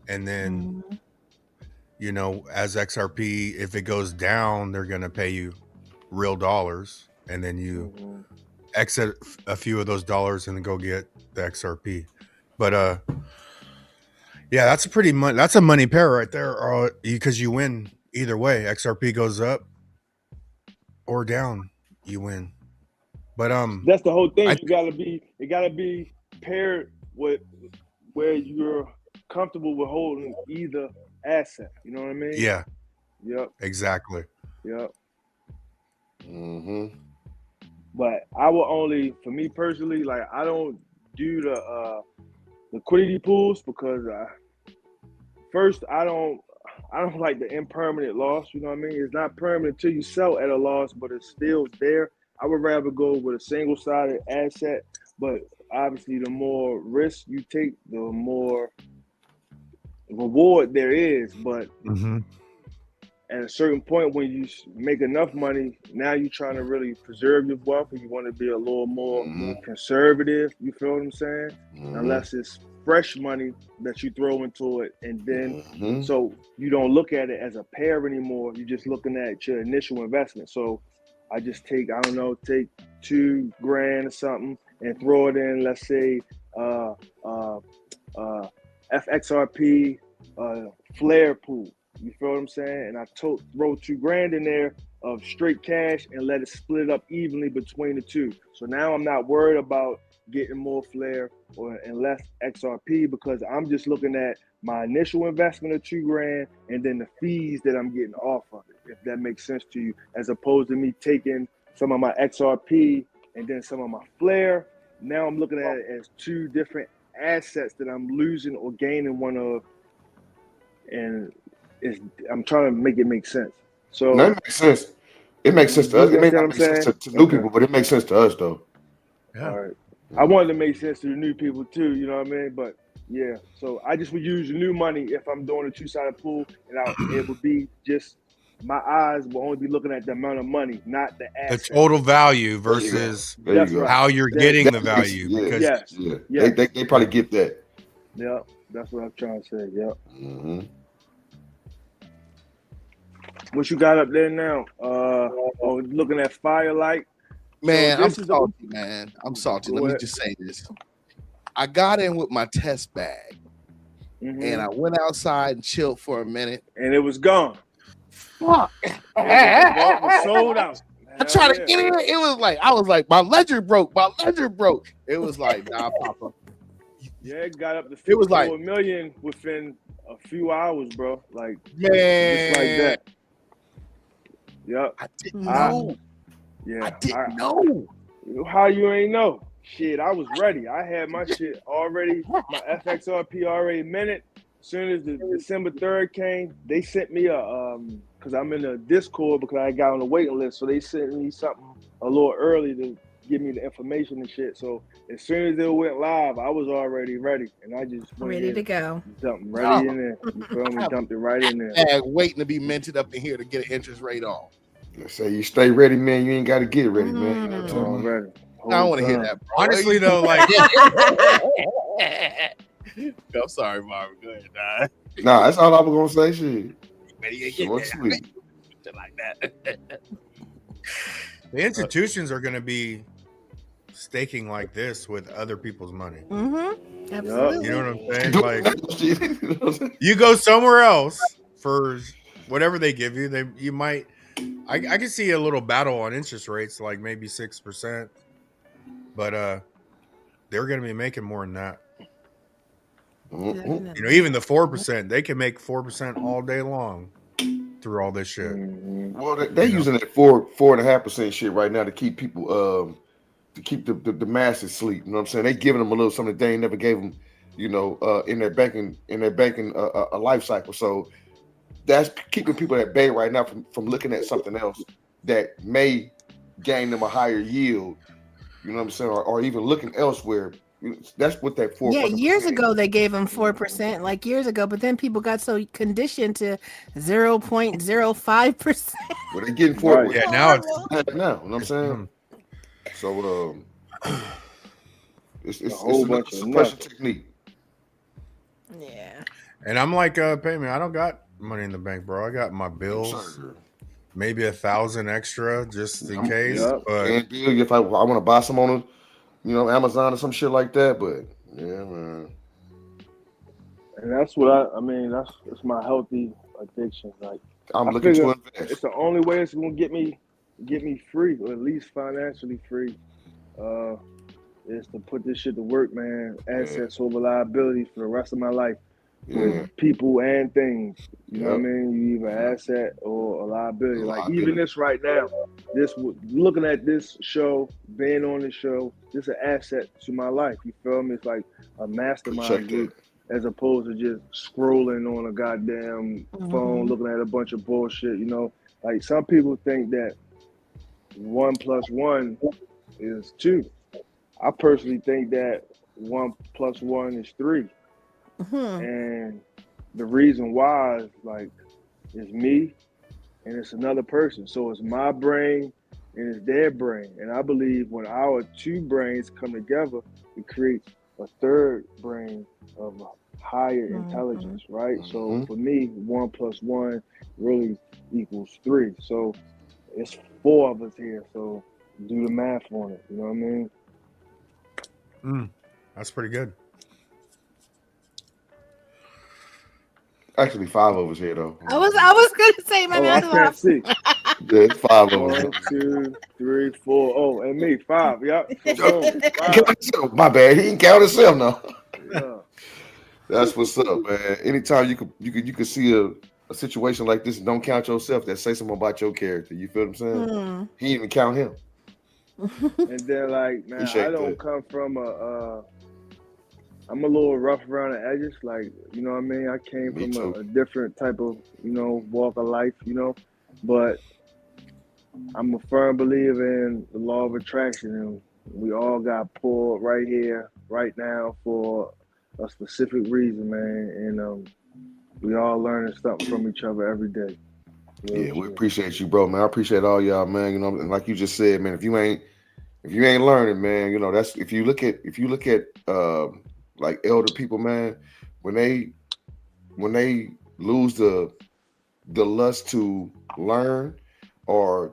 And then, you know, as XRP, if it goes down, they're going to pay you real dollars. And then you exit a few of those dollars and then go get the XRP. But, yeah, that's a money pair right there, because you win either way. XRP goes up or down, you win. But that's the whole thing. It gotta be paired with where you're comfortable with holding either asset. You know what I mean? Yeah. Yep. Exactly. Yep. But I will only, for me personally, like I don't do the liquidity pools because first I don't like the impermanent loss. You know what I mean? It's not permanent till you sell at a loss, but it's still there. I would rather go with a single-sided asset, but obviously the more risk you take, the more reward there is. But at a certain point, when you make enough money, now you're trying to really preserve your wealth and you want to be a little more conservative. You feel what I'm saying? Unless it's fresh money that you throw into it, and then so you don't look at it as a pair anymore. You're just looking at your initial investment. So I just take $2,000 or something and throw it in, let's say FXRP flare pool. You feel what I'm saying? And I throw $2,000 in there of straight cash and let it split up evenly between the two. So now I'm not worried about getting more flare and less XRP, because I'm just looking at my initial investment of $2,000 and then the fees that I'm getting off of it, if that makes sense to you, as opposed to me taking some of my XRP and then some of my flare. Now I'm looking at it as 2 different assets that I'm losing or gaining one of, and I'm trying to make it make sense. So that makes sense. It makes sense to us. It may not make sense to new people, but it makes sense to us though. Yeah. All right. I wanted to make sense to the new people too, you know what I mean? But yeah, so I just would use the new money if I'm doing a two-sided pool, and it would be just my eyes will only be looking at the amount of money, not the The asset. total value versus There you That's go. right. how you're getting the That makes- value. yeah, Because Yes. yeah. Yes. They probably get that. Yeah, that's what I'm trying to say. Yeah. Mm-hmm. What you got up there now? Looking at Firelight. Man, So I'm this is salty, man. I'm salty. Go Let me ahead. just say this. I got in with my test bag and I went outside and chilled for a minute. And it was gone. Fuck. It was sold out. I tried to get in. It was like, I was like, my ledger broke. My ledger broke. It was like, nah, Papa. Yeah, it got up to It was like- 54 million within a few hours, bro. Like, Man. just like that. Yep. I didn't know. Yeah. I didn't know. How you ain't know? Shit, I was ready. I had my shit already, my FXRP already minute. As soon as the December 3rd came, they sent me because I'm in the Discord because I got on the waiting list. So they sent me something a little early to give me the information and shit. So as soon as it went live, I was already ready. And I just went Ready in, to go. dumped right in there. You feel me? Dumped it right in there. Bag waiting to be minted up in here to get an interest rate on. They say you stay ready, man. You ain't got to get ready, man. You know what I'm talking about? Already. I don't want to hear that, bro. honestly, though, like I'm sorry, Marvin. Go ahead, nah. Nah, that's all I was gonna say. Shit. Maybe you Short get sweet. that like that. the institutions are going to be staking like this with other people's money. Mm-hmm. Absolutely. You know what I'm saying? Like, you go somewhere else for whatever they give you. You might. I can see a little battle on interest rates, like maybe 6%, but they're going to be making more than that. Mhm. You know, even the 4%, they can make 4% all day long through all this shit. Well, they're using that 4.5% shit right now to keep people to keep the masses asleep. You know what I'm saying? They giving them a little something that they ain't never gave them, you know, in their banking a life cycle. So that's keeping people at bay right now from looking at something else that may gain them a higher yield. You know what I'm saying? Or even looking elsewhere. That's what that 4%. Yeah, years ago they gave them 4%, like years ago, but then people got so conditioned to 0.05%. Well, they're getting 4. Yeah, now it's now. You know what I'm saying? So it's A whole bunch of suppression nothing. technique. Yeah. and I'm like, pay me. I don't got money in the bank, bro. I got my bills, maybe 1,000 extra just in case. Yep. But And bill if I want to buy some on, Amazon or some shit like that. But yeah, man. And that's what I mean, that's my healthy addiction. Like, I'm I looking to figure invest. it's the only way it's gonna get me free, or at least financially free, is to put this shit to work, man. Assets over liabilities for the rest of my life. Yeah. With people and things. You know what I Yep. mean? You either asset or a liability. A Like liability. even this right now, looking at this show, being on this show, this is an asset to my life. You feel me? It's like a Check mastermind group as opposed to just scrolling on a goddamn phone, looking at a bunch of bullshit. You know, like some people think that 1 + 1 is 2. I personally think that 1 + 1 is 3. And the reason why is like it's me and it's another person. So it's my brain and it's their brain. And I believe when our two brains come together, it creates a third brain of higher intelligence, right? So for me, 1 + 1 really equals 3. So it's 4 of us here. So do the math on it. You know what I mean? that's pretty good. Actually, 5 of us here though. I was gonna say my Oh, I math can't off. see. Yeah, it's 5 of us. 1, 2, 3, 4. Oh, and me, 5. Yep. So boom, 5. Count himself. My bad. He didn't count himself now. Yeah. That's what's up, man. Anytime you could see a situation like this and don't count yourself, that say something about your character. You feel what I'm saying? He didn't even count him. And then like, man, Appreciate I don't that. come from I'm a little rough around the edges, like, you know what I mean? I came Me from too. a different type of, walk of life, but I'm a firm believer in the law of attraction, and We all got pulled right here, right now, for a specific reason, man. And we all learning something from each other every day. Yeah, we appreciate you, bro, man. I appreciate all y'all, man. You know, and like you just said, man, if you ain't learning, man, you know, that's if you look at like elder people, man, when they lose the lust to learn or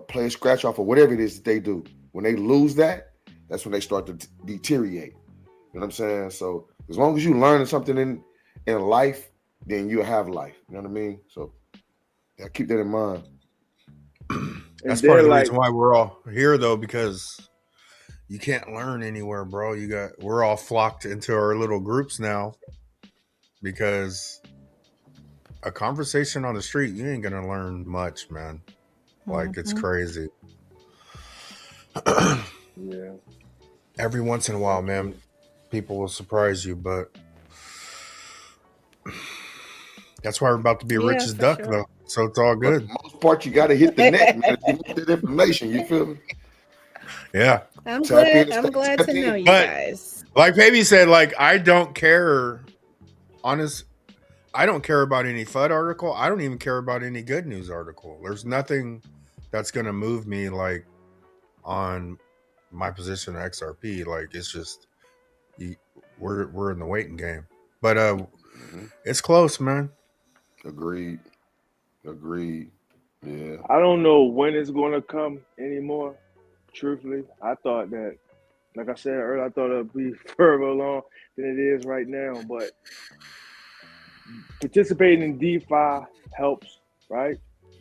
play a scratch off or whatever it is that they do, when they lose that, that's when they start to deteriorate. You know what I'm saying? So as long as you learning something in life, then you'll have life. You know what I mean? So yeah, keep that in mind. That's part of the reason why we're all here, though, because you can't learn anywhere, bro. We're all flocked into our little groups now because a conversation on the street, you ain't gonna learn much, man. Like it's crazy. Yeah. Every once in a while, man, people will surprise you, but that's why we're about to be rich as duck, though. So it's all good. But for the most part, you got to hit the net, man. You get that information. You feel me? Yeah. I'm glad to know you guys. Like Baby said, like I don't care. I don't care about any FUD article. I don't even care about any good news article. There's nothing that's gonna move me like on my position at XRP. Like it's just we're in the waiting game. But it's close, man. Agreed. Yeah. I don't know when it's gonna come anymore. Truthfully, I thought that, like I said earlier, I thought it'd be further along than it is right now. But participating in DeFi helps, right?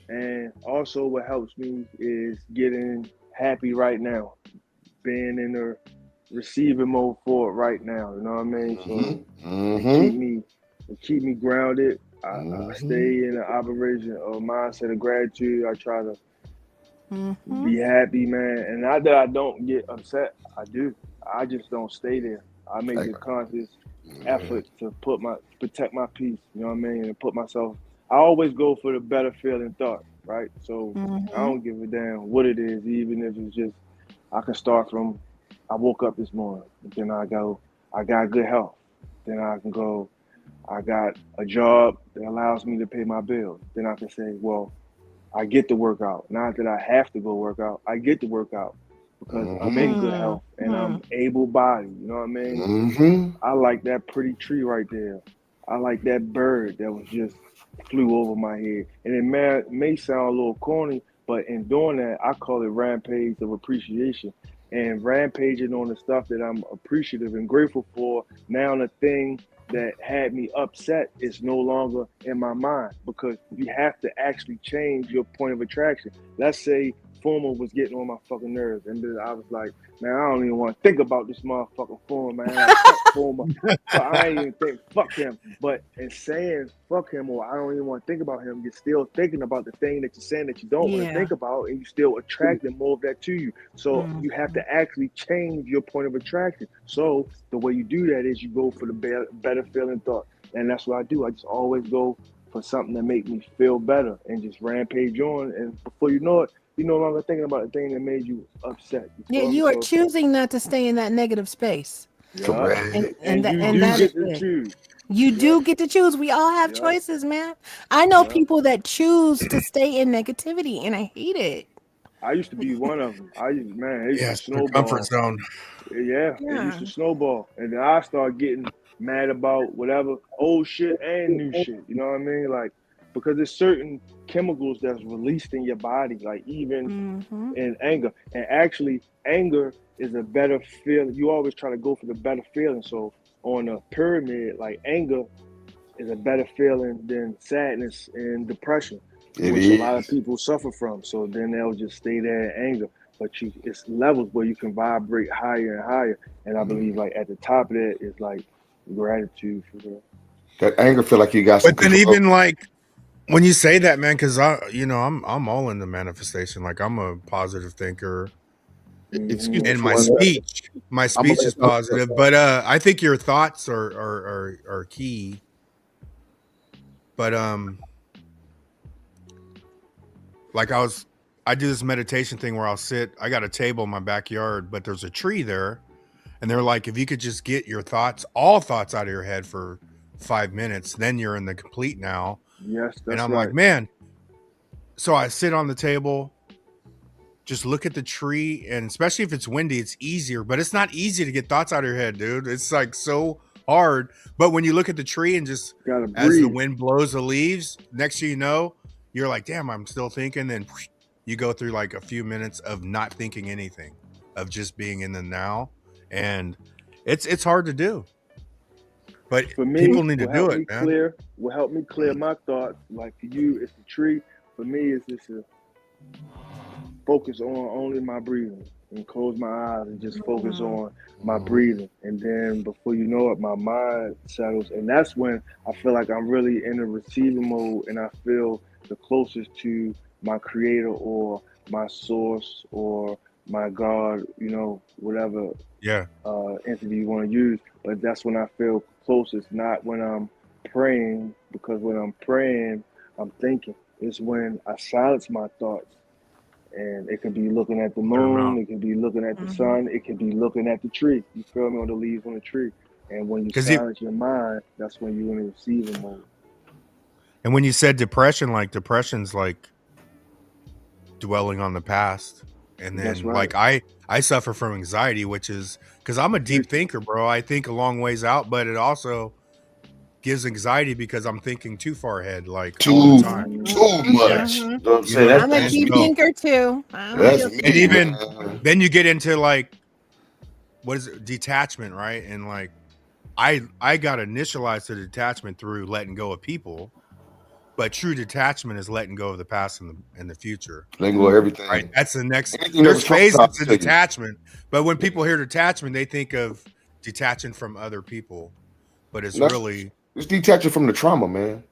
And also what helps me is getting happy right now, being in the receiving mode for it right now. You know what I mean? So it keep me grounded. I stay in the operation of mindset of gratitude. I try to be happy, man. And not that I don't get upset, I do. I just don't stay there. I make the conscious effort to protect my peace, you know what I mean, and put myself. I always go for the better feeling thought, right? So I don't give a damn what it is, even if it's just I can start from I woke up this morning, then I got good health, then I can go. I got a job that allows me to pay my bills. Then I can say, well, I get to work out. Not that I have to go work out. I get to work out because I'm in good health and I'm able-bodied. You know what I mean? I like that pretty tree right there. I like that bird that was just flew over my head. And it may sound a little corny, but in doing that, I call it rampage of appreciation. And rampaging on the stuff that I'm appreciative and grateful for, now the thing that had me upset is no longer in my mind, because you have to actually change your point of attraction. Let's say FUMA was getting on my fucking nerves, and then I was like, man, I don't even want to think about this motherfucking FUMA, man. Fuck FUMA. So I ain't even think, fuck him. But in saying fuck him, or I don't even want to think about him, you're still thinking about the thing that you're saying that you don't want to think about, and you still attracting more of that to you. So you have to actually change your point of attraction. So the way you do that is you go for the better feeling thought. And that's what I do. I just always go for something that make me feel better and just rampage on. And before you know it, you're no longer thinking about the thing that made you upset. You are choosing not to stay in that negative space. Correct. And that is good. You do get to choose. We all have choices, man. I know people that choose to stay in negativity, and I hate it. I used to be one of them. It used to snowball. Comfort zone. It used to snowball. And then I started getting mad about whatever old shit and new shit. You know what I mean? Like, because there's certain chemicals that's released in your body, like even in anger. And actually, anger is a better feeling. You always try to go for the better feeling. So on a pyramid, like anger is a better feeling than sadness and depression, which a lot of people suffer from. So then they'll just stay there in anger. But it's levels where you can vibrate higher and higher. And I believe like at the top of that is like gratitude for that. That anger feel like you got some. But then even like when you say that, man, because I'm all in the manifestation. Like I'm a positive thinker. And my speech is positive, but I think your thoughts are key. But like I was I do this meditation thing where I'll sit. I got a table in my backyard, but there's a tree there, and they're like, if you could just get your thoughts, all thoughts out of your head for 5 minutes, then you're in the complete now. Yes, And that's I'm right. like, man. So I sit on the table, just look at the tree, and especially if it's windy, it's easier. But it's not easy to get thoughts out of your head, dude. It's like so hard. But when you look at the tree and just Gotta as the breathe. wind blows the leaves, next thing you know, you're like, damn, I'm still thinking. Then you go through like a few minutes of not thinking anything, of just being in the now. And it's hard to do. But For me, people need to will do help it, me man. clear. Will help me clear my thoughts. Like for you, it's the tree. For me, it's just a focus on only my breathing and close my eyes and just focus on my breathing. And then before you know it, my mind settles. And that's when I feel like I'm really in a receiving mode and I feel the closest to my creator or my source or my God, you know, whatever Yeah. entity you want to use. But that's when I feel closest, not when I'm praying, because when I'm praying, I'm thinking. It's when I silence my thoughts. And it could be looking at the moon, it could be looking at the sun, it could be looking at the tree. You feel me? On the leaves on the tree. And when you 'Cause silence your mind, that's when you're in the receiving mode. And when you said depression, like depression's like dwelling on the past. And That's then right. like I suffer from anxiety, which is because I'm a deep thinker, bro. I think a long ways out, but it also gives anxiety because I'm thinking too far ahead, like all the time. Too much. You know what I'm You saying? know, I'm a That's deep me. thinker too. I'm That's guilty. and me, even man. then you get into like what is it, detachment, right? And like I got initialized to detachment through letting go of people, but true detachment is letting go of the past and the future. Letting go of everything. Right. That's the next. Anything that There's was phases traumatizing to to you. detachment, but when people hear detachment, they think of detaching from other people, but it's really It's detaching from the trauma, man.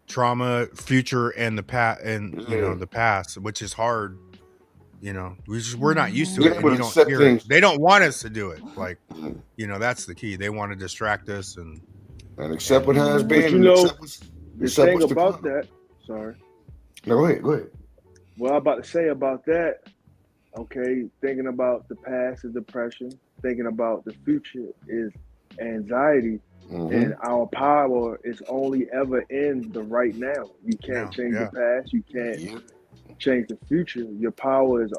trauma, future, and the past, and you know Yeah. the past, which is hard. You know, we're not used to Being it, and able you to don't accept hear it. things They don't want us to do it. Like, you know, that's the key. They want to distract us and accept what has But been you and know, accept the what's thing to about come. that, sorry. No, go ahead. Go ahead. What I'm about to say about that, okay, thinking about the past is depression, thinking about the future is anxiety, and our power is only ever in the right now. You can't change the past, you can't change the future. Your power is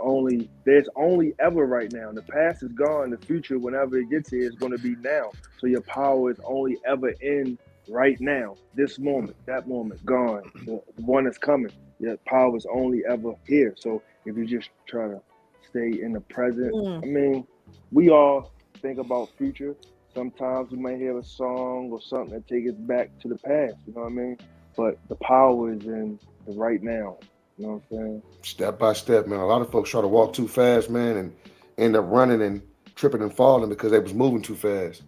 there's only ever right now. The past is gone, the future, whenever it gets here, is going to be now. So your power is only ever in right now, this moment, that moment, gone. The one that's coming. Your power is only ever here. So if you just try to stay in the present, I mean, we all think about future. Sometimes we might hear a song or something that take us back to the past, you know what I mean? But the power is in the right now. You know what I'm saying? Step by step, man. A lot of folks try to walk too fast, man, and end up running and tripping and falling because they was moving too fast.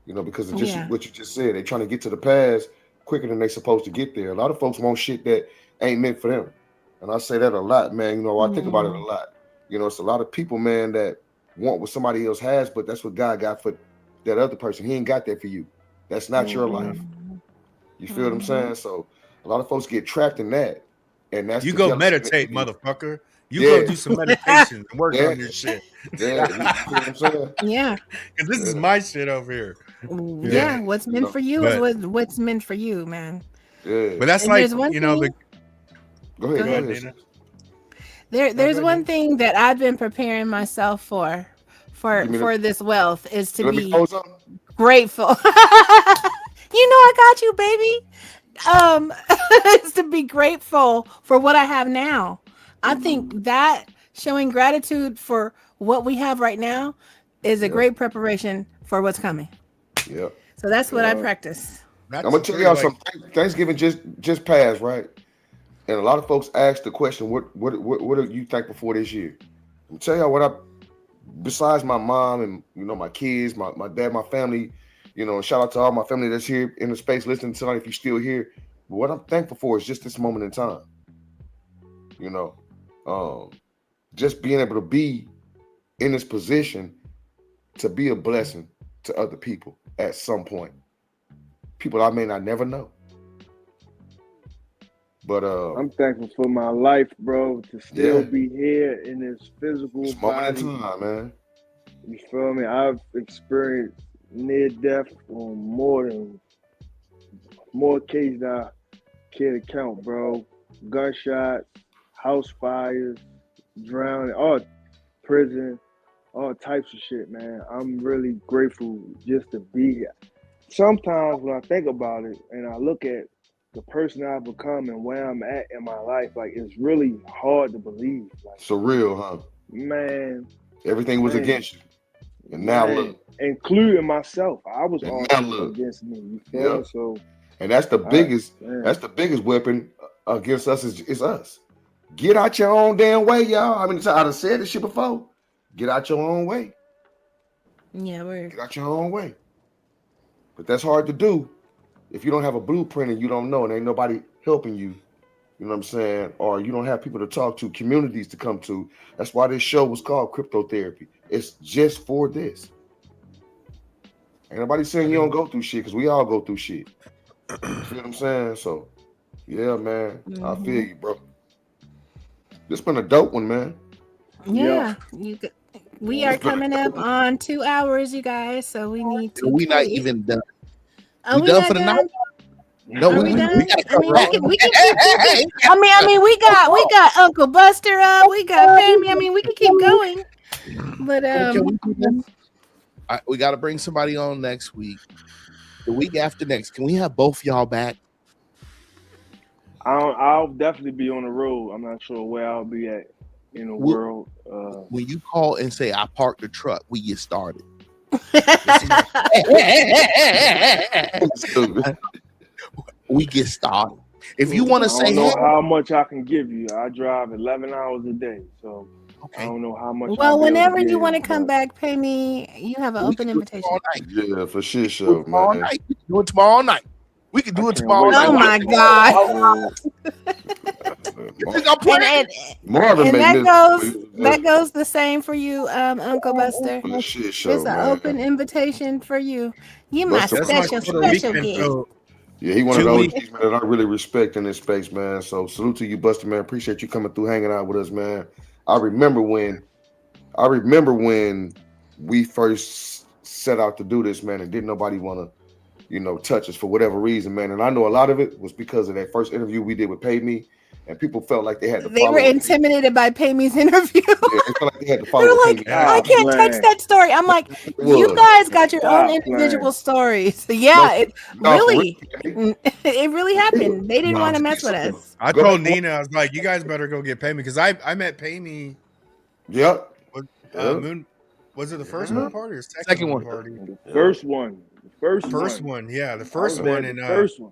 You know, because of just what you just said. They trying to get to the past quicker than they supposed to get there. A lot of folks want shit that ain't meant for them. And I say that a lot, man. You know, I think about it a lot. You know, it's a lot of people, man, that want what somebody else has, but that's what God got for that other person. He ain't got that for you. That's not your life. You feel what I'm saying? So a lot of folks get trapped in that. And that's you the go jealousy. meditate, motherfucker. You go do some meditation and work on your shit. Yeah, you know what I'm saying? Yeah. Because this is my shit over here. Yeah. What's meant for you is what's meant for you, man. Yeah. But that's And like, there's one you know, thing. Go ahead, Nina. There's one thing that I've been preparing myself for this wealth is to be grateful. You know I got you, baby. Is to be grateful for what I have now. I think that showing gratitude for what we have right now is a great preparation for what's coming. Yeah. So that's what I practice. I'm gonna tell y'all something. Thanksgiving just passed, right? And a lot of folks ask the question, what are you thankful for this year? I'm tell y'all what besides my mom and my kids, my dad, my family, shout out to all my family that's here in the space listening tonight if you're still here. But what I'm thankful for is just this moment in time. Just being able to be in this position to be a blessing to other people at some point. People I may not never know. But I'm thankful for my life, bro, to still be here in this physical it's moment body. in time, man. You feel me? I've experienced near death on more occasions than I care to count, bro. Gunshots, house fires, drowning, all prison, all types of shit, man. I'm really grateful just to be here. Sometimes when I think about it and I look at the person I've become and where I'm at in my life, like it's really hard to believe. Like, Surreal, huh? man, Everything was against you, and now look, including myself, I was and all now look. against me. You feel me? So, and that's the biggest. That's the biggest weapon against us is us. Get out your own damn way, y'all. I mean, I done said this shit before. Get out your own way. Yeah, Get out your own way. But that's hard to do if you don't have a blueprint and you don't know and ain't nobody helping you. You know what I'm saying? Or you don't have people to talk to, communities to come to. That's why this show was called Cryptotherapy. It's just for this. Ain't nobody saying you don't go through shit because we all go through shit. You feel what I'm saying? So, yeah, man. I feel you, bro. This been a dope one, man. Yeah. We are coming up on 2 hours, you guys. So we need to. We're not even done. We done for the night? No, Are we done? gotta I mean, come we can keep I mean, we got Uncle Buster up. We got Pay Me. I mean, we can keep going. But Can we do this? We got to bring somebody on next week. The week after next, can we have both y'all back? I'll definitely be on the road. I'm not sure where I'll be at in the world. When you call and say I parked the truck, we get started. We get started. If you want to say, I don't know how much I can give you. I drive 11 hours a day, so okay. I don't know how much. Well, whenever you want to come back, Pay Me. You have an open invitation. Yeah, for sure, show, tomorrow man. night. We can do it tomorrow night. We can do it tomorrow night. Oh my God! Marvin, and that goes the same for you, Uncle Buster. Shit show, it's an open invitation for you. You my special guest. Yeah, he one of those man that I really respect in this space, man. So salute to you, Buster, man. Appreciate you coming through, hanging out with us, man. I remember when we first set out to do this, man, and didn't nobody want to, touch us for whatever reason, man. And I know a lot of it was because of that first interview we did with Pay Me, and people felt like they had to. They were intimidated by Pay Me's interview. Yeah, they felt like they had to follow. They were like, I can't touch that story. I'm like, you guys got your own individual stories. Yeah, it really happened. They didn't want to mess with us. I told Nina, I was like, you guys better go get Pay Me because I met Pay Me. Yep. Was it the first moon party or second one party? The first one. First one, yeah, the first one, and first one.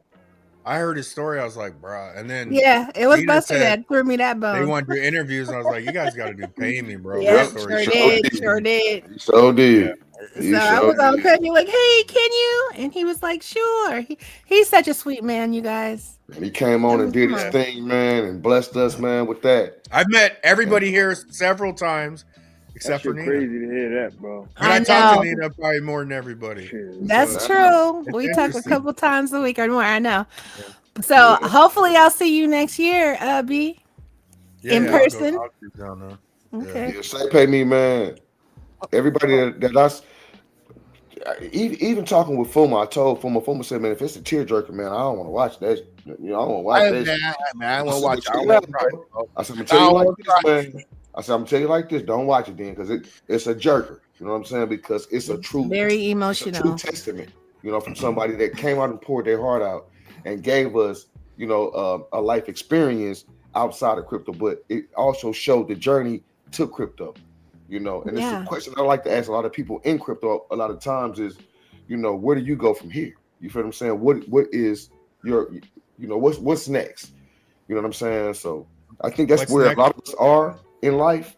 I heard his story. I was like, bruh. And then it was Buster that threw me that bone. They wanted to do interviews, and I was like, you guys got to do Pay Me, bro. Yeah, sure did. So did. So I was on Pay Me like, hey, can you? And he was like, sure. He's such a sweet man, you guys. And he came on and did his thing, man, and blessed us, man, with that. I've met everybody here several times. Except for Nina. Crazy to hear that, bro. And I talk to Nina probably more than everybody. That's true. We talk a couple times a week or more. I know. So hopefully I'll see you next year, B. In person. Okay. Yeah, say Pay Me, man. Everybody that even talking with FUMA, I told FUMA said, man, if it's a tearjerker, man, I don't want to watch that. I don't want to watch that. Man, I don't want to watch it. I said, I'm gonna tell you like this, man. I said, I'm gonna tell you like this. Don't watch it then, because it's a jerker. You know what I'm saying? Because it's a true, very emotional, true testament. From somebody that came out and poured their heart out and gave us, a life experience outside of crypto, but it also showed the journey to crypto. And it's a question I like to ask a lot of people in crypto. A lot of times is, where do you go from here? You feel what I'm saying? What is your, what's next? You know what I'm saying? So I think that's where a lot of us are in life,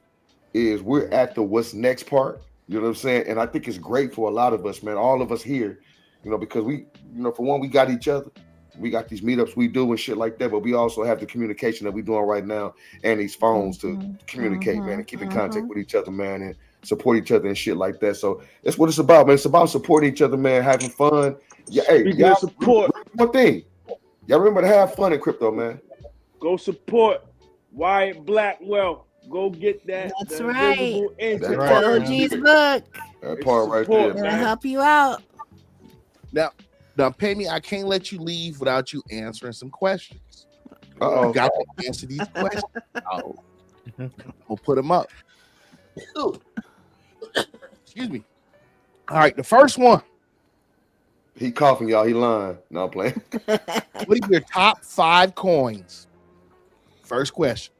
is we're at the what's next part. You know what I'm saying? And I think it's great for a lot of us, man, all of us here, because we, for one, we got each other. We got these meetups we do and shit like that, but we also have the communication that we're doing right now and these phones to communicate, man, and keep in contact with each other, man, and support each other and shit like that. So that's what it's about, man. It's about supporting each other, man, having fun. Yeah, hey, y'all support. One thing, y'all remember to have fun in crypto, man. Go support Wyatt Blackwell. Go get that. That's the right. Invisible Ink. That's The right. OG's book. That part right Support, there, It'll man. help you out. Now, Pay Me, I can't let you leave without you answering some questions. Uh-oh. You got to answer these questions. Oh. We'll put them up. Excuse me. All right, the first one. He coughing, y'all. He lying. No, I'm playing. What are your top 5 coins? First question.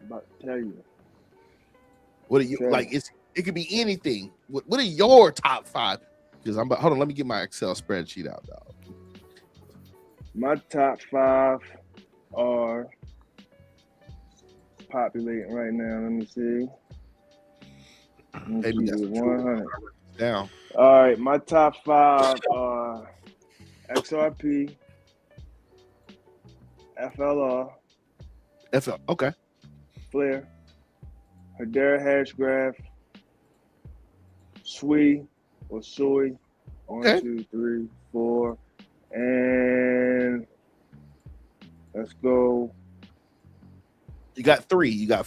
I'm about to tell you. What are you Okay. like? It could be anything. What are your top 5? Because hold on, let me get my Excel spreadsheet out, dog. My top 5 are populating right now. Let me see. Maybe that's 100. down. All right, my top 5 are XRP, FLR, FL. Okay. Flare, Hedera Hashgraph, Sui or Sui. 1, Okay. 2, 3, 4, and let's go. You got 3. You got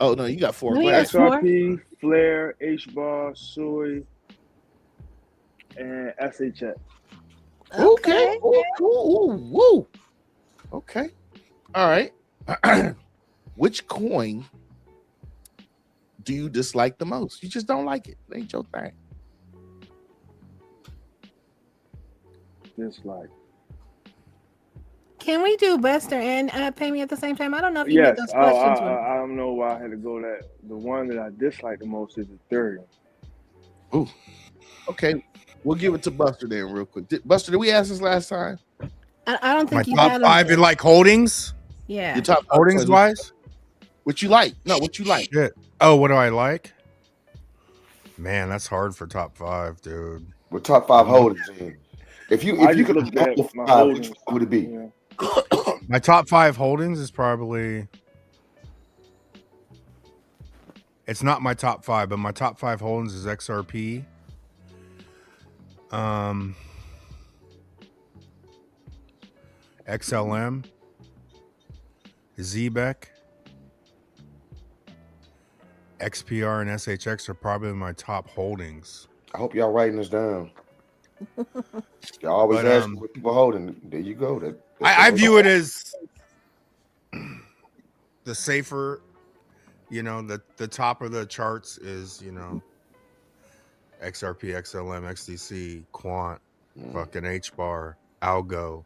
Oh no, you got 4. No, Go you ahead. got 4. XRP, Flare, H-Bar, Sui, and SHX. Okay. Ooh, cool. Ooh, woo. Okay. All right. Which coin do you dislike the most? You just don't like it. It ain't your thing. Dislike. Can we do Buster and Pay Me at the same time? I don't know if you Yes, get those questions. I don't know why I had to go that. The one that I dislike the most is Ethereum. Ooh. Okay. We'll give it to Buster then real quick. Buster, did we ask this last time? I don't My think you top had 5 in like holdings, Yeah. Your top 5 holdings coins. wise. What you like? No, what you like? Shit. Oh, what do I like? Man, that's hard for top 5, dude. With top 5 holdings in. If you I could just looked at roll my 5, holdings. which one would it be? Yeah. My top 5 holdings is probably. It's not my top 5, but my top 5 holdings is XRP. XLM, ZBEC, XPR, and SHX are probably my top holdings. I hope y'all writing this down. Y'all always But, ask what people holding. There you go. I view it as the safer, the top of the charts is, XRP, XLM, XDC, Quant, fucking HBAR, Algo.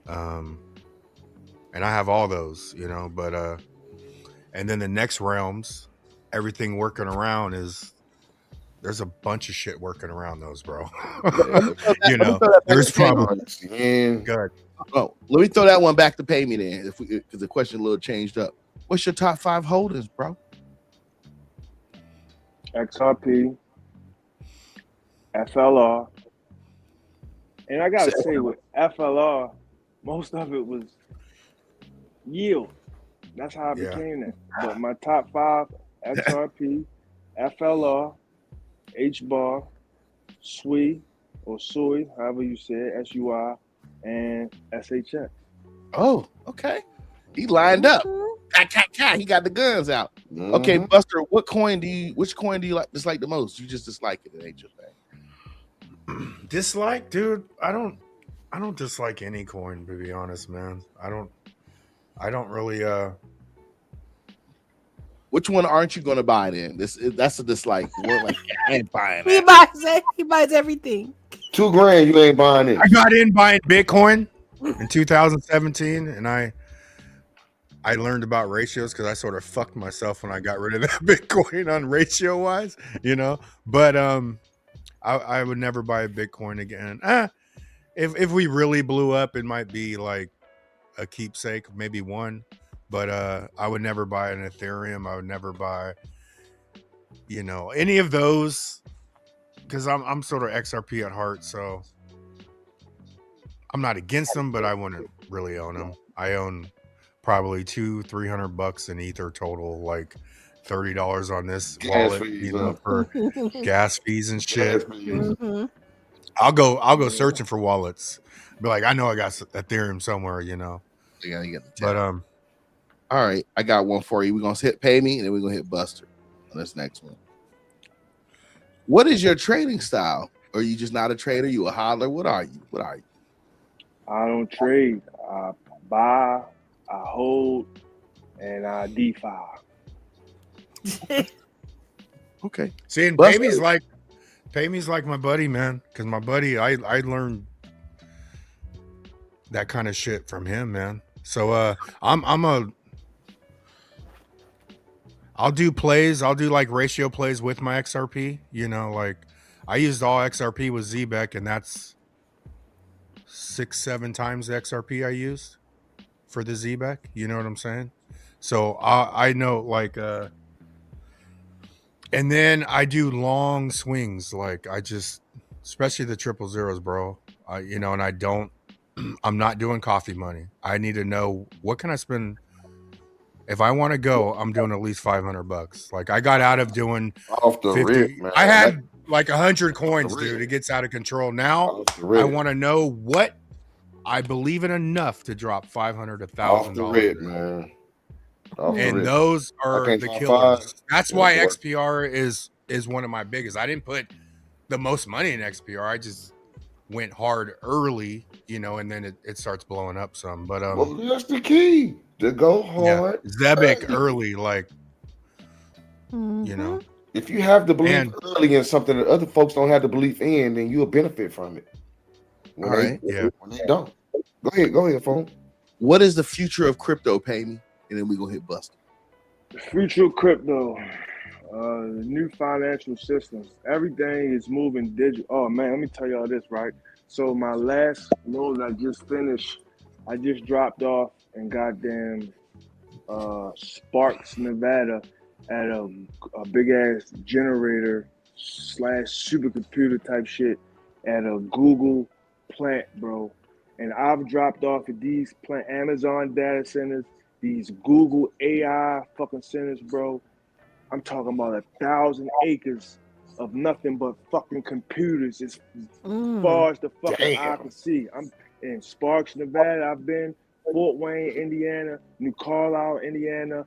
And I have all those, but and then the next realms, everything working around there's a bunch of shit working around those, bro. There's probably good. Oh, let me throw that one back to Pay Me then, because the question a little changed up. What's your top 5 holdings, bro? XRP, FLR, and I gotta say with FLR, most of it was yield. That's how I became that. But my top 5: XRP, FLR, HBAR, SUI or Sui, however you say it, SUI, and SHX. Oh, okay. He lined up. He got the guns out. Okay, Buster, which coin do you dislike the most? You just dislike it. It ain't your thing. Dislike, dude. I don't dislike any coin, to be honest, man. I don't really Which one aren't you gonna buy then? That's a dislike. We're like, I ain't buying He that. buys it. He buys everything. $2,000, you ain't buying it. I got in buying Bitcoin in 2017, and I learned about ratios because I sort of fucked myself when I got rid of that Bitcoin on ratio wise, But I would never buy a Bitcoin again. If we really blew up, it might be like a keepsake, maybe one. But I would never buy an Ethereum. I would never buy, any of those, because I'm sort of XRP at heart. So I'm not against them, but I wouldn't really own them. I own probably $200-300 in Ether total, like $30 on this wallet, fees, for gas fees and shit. Mm-hmm. I'll go searching for wallets. Be like, I know I got Ethereum somewhere, Yeah, you get the But All right, I got one for you. We're gonna hit Pay Me, and then we're gonna hit Buster on this next one. What is your trading style? Are you just not a trader? You a hodler? What are you? What are you? I don't trade. I buy, I hold, and I DeFi. Okay. See, and Buster. Pay Me's like my buddy, man. Because my buddy, I learned that kind of shit from him, man. So I'll do plays. I'll do like ratio plays with my XRP. You know, like I used all XRP with ZBEC, and that's 6-7 times the XRP I used for the ZBEC. You know what I'm saying? So I know like and then I do long swings. Like I just, especially the 000s, bro. You know, and I don't. I'm not doing coffee money. I need to know what can I spend. If I want to go, I'm doing at least $500. Like I got out of doing Off the 50. rip, man. I had like 100 coins, dude. It gets out of control. Now Off the rip. I want to know what I believe in enough to drop $500 to Off the rip, $1,000. man. Off the And rip. those I are can't the top killers. five. That's Yeah, why boy. XPR is one of my biggest. I didn't put the most money in XPR. I just went hard early, you know, and then it starts blowing up some. But Well, that's the key. To go hard. yeah, Zebic early. early, like you know. If you have the belief And- early in something that other folks don't have the belief in, then you'll benefit from it. When All they, right. Yeah. When they don't. Go ahead, phone. What is the future of crypto? Pay Me, and then we gonna hit Buster. The future of crypto, the new financial systems, everything is moving digital. Oh man, let me tell y'all this, right? So my last load I just finished, I just dropped off and goddamn Sparks, Nevada, at a big ass generator / supercomputer type shit at a Google plant, bro. And I've dropped off at these plant Amazon data centers, these Google AI fucking centers, bro. I'm talking about 1,000 acres of nothing but fucking computers as far as the fucking eye can see. I'm in Sparks, Nevada. I've been Fort Wayne, Indiana, New Carlisle, Indiana,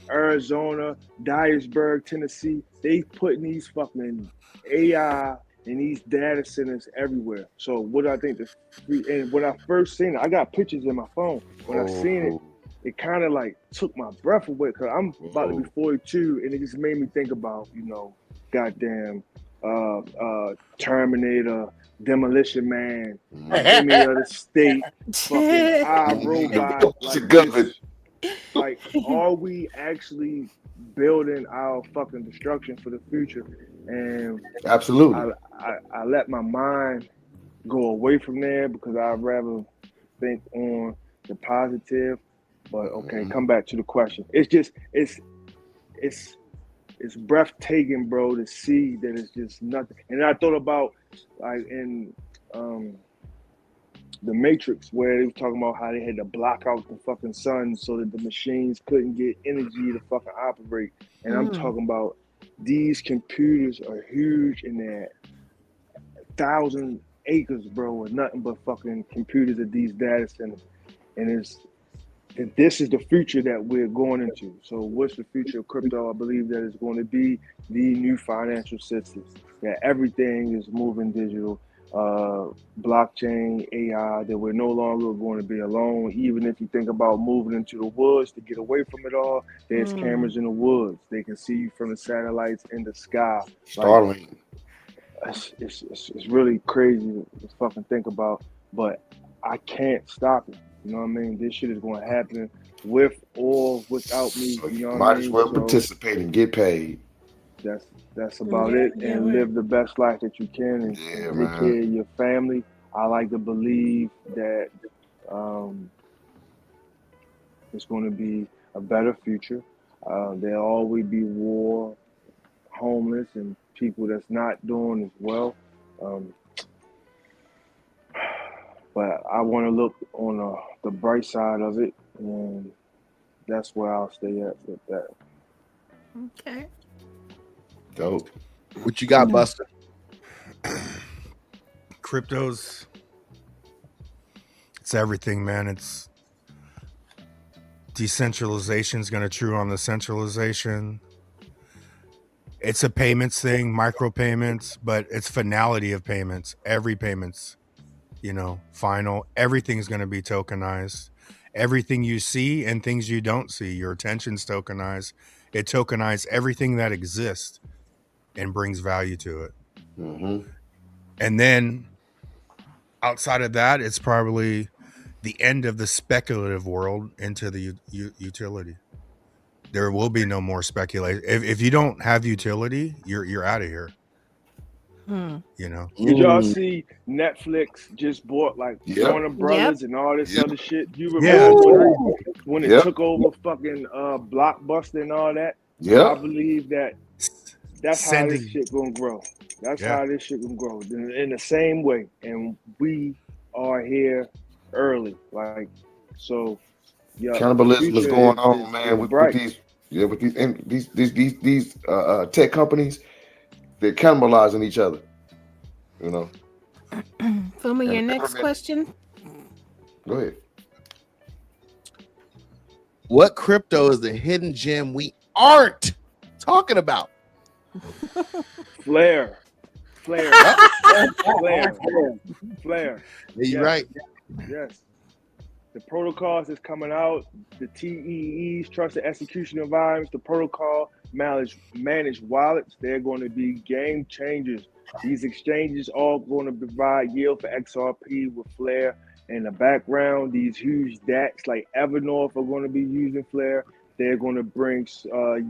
Arizona, Dyersburg, Tennessee. They putting these fucking AI in these data centers everywhere. So what I think and when I first seen it, I got pictures in my phone. When I seen it, it kind of like took my breath away because I'm about to be 42, and it just made me think about, you know, goddamn Terminator, Demolition Man, Enemy of the State, fucking iRobot. Like, are we actually building our fucking destruction for the future? And absolutely, I let my mind go away from there because I'd rather think on the positive. But okay, come back to the question. It's just it's breathtaking, bro, to see that it's just nothing. And I thought about like in the Matrix, where they were talking about how they had to block out the fucking sun so that the machines couldn't get energy to fucking operate. And I'm talking about these computers are huge, and they're 1,000 acres, bro, with nothing but fucking computers at these data centers. And this is the future that we're going into. So what's the future of crypto? I believe that it's going to be the new financial systems, that everything is moving digital, blockchain, AI, that we're no longer going to be alone. Even if you think about moving into the woods to get away from it all, there's cameras in the woods. They can see you from the satellites in the sky. Starlink. Like, it's really crazy to fucking think about, but I can't stop it. You know what I mean? This shit is going to happen with or without me. So you know what might I mean? as well participate and get paid. That's about it. And live the best life that you can and take care of your family. I like to believe that it's going to be a better future. There'll always be war, homeless, and people that's not doing as well. But I want to look on the bright side of it, and that's where I'll stay at with that. Okay. Dope. What you got, Buster? Crypto's, it's everything, man. Decentralization is going to true on the centralization. It's a payments thing, micropayments, but it's finality of payments. Every payment's, final. Everything's going to be tokenized. Everything you see and things you don't see, your attention's tokenized. It tokenizes everything that exists and brings value to it. Mm-hmm. And then outside of that, it's probably the end of the speculative world into the utility. There will be no more speculation. If you don't have utility, you're out of here. Did y'all see Netflix just bought like Warner Brothers and all this other shit? You remember when it took over fucking Blockbuster and all that? Yeah. I believe that's how this shit gonna grow. That's how this shit gonna grow in the same way. And we are here early, like so. Yeah, cannibalism is going on, man. With these tech companies, they're cannibalizing each other. FUMA, your next question. Go ahead. What crypto is the hidden gem we aren't talking about? Flare. You're right. Yes. The protocols that's coming out, the TEEs, trusted execution environments, the protocol managed wallets, they're going to be game changers. These exchanges are going to provide yield for XRP with Flare in the background. These huge DAX like Evernorth are going to be using Flare. They're going to bring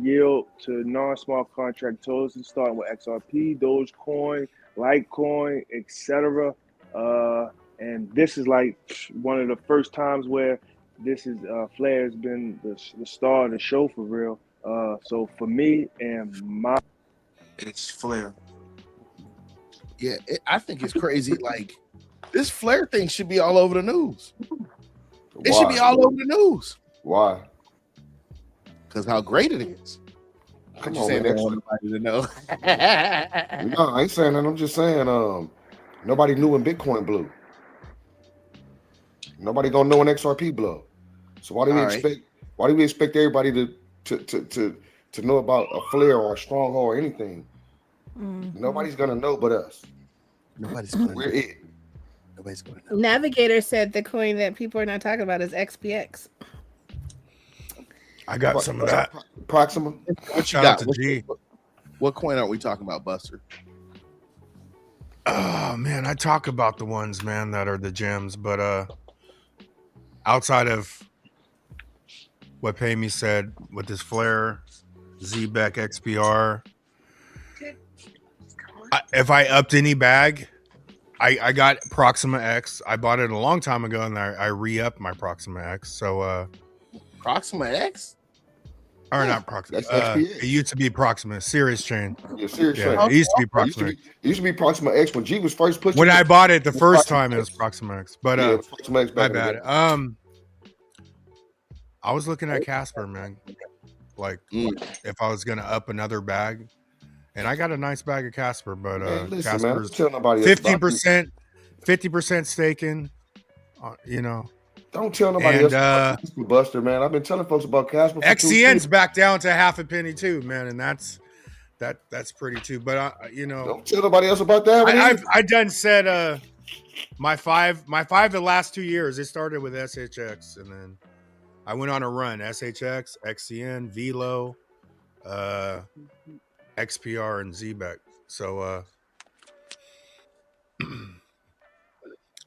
yield to non-smart contract tokens, starting with XRP, Dogecoin, Litecoin, etc. And this is like one of the first times where this is Flare has been the star of the show for real. So for me and it's Flare. Yeah, I think it's crazy. Like this Flare thing should be all over the news. It should be all over the news. Why? Because how great it is. Come on, on, saying man. nobody to know. No, I ain't saying that. I'm just saying nobody knew when Bitcoin blew. Nobody gonna know when XRP blew. So why do we expect everybody to know about a Flare or a Stronghold or anything? Mm-hmm. Nobody's gonna know but us. We're it. Nobody's gonna know. Navigator said the coin that people are not talking about is XPX. I got some of that. Proxima. What you got? What coin are we talking about, Buster? Oh man, I talk about the ones, man, that are the gems, but outside of what Pay Me said with this Flare, ZBEC, XPR, if I upped any bag, I got Proxima X. I bought it a long time ago, and I re-upped my Proxima X. So Proxima X? Or not Proxima. It used to be Proxima, Sirius Chain. Yeah, Sirius Chain. It used to be Proxima. It used to be Proxima X when G was first pushed. When I bought it the first time, it was Proxima X. But Proxima X my bad. I was looking at Casper, man. Like if I was gonna up another bag, and I got a nice bag of Casper, but Casper's 50% staking. Don't tell nobody else about Casper, Buster, man. I've been telling folks about Casper. XCN's back down to half a penny too, man, and that's pretty too. But don't tell nobody else about that. I done said my five the last 2 years. It started with SHX, and then I went on a run: SHX, XCN, Velo, XPR, and ZBEC. So,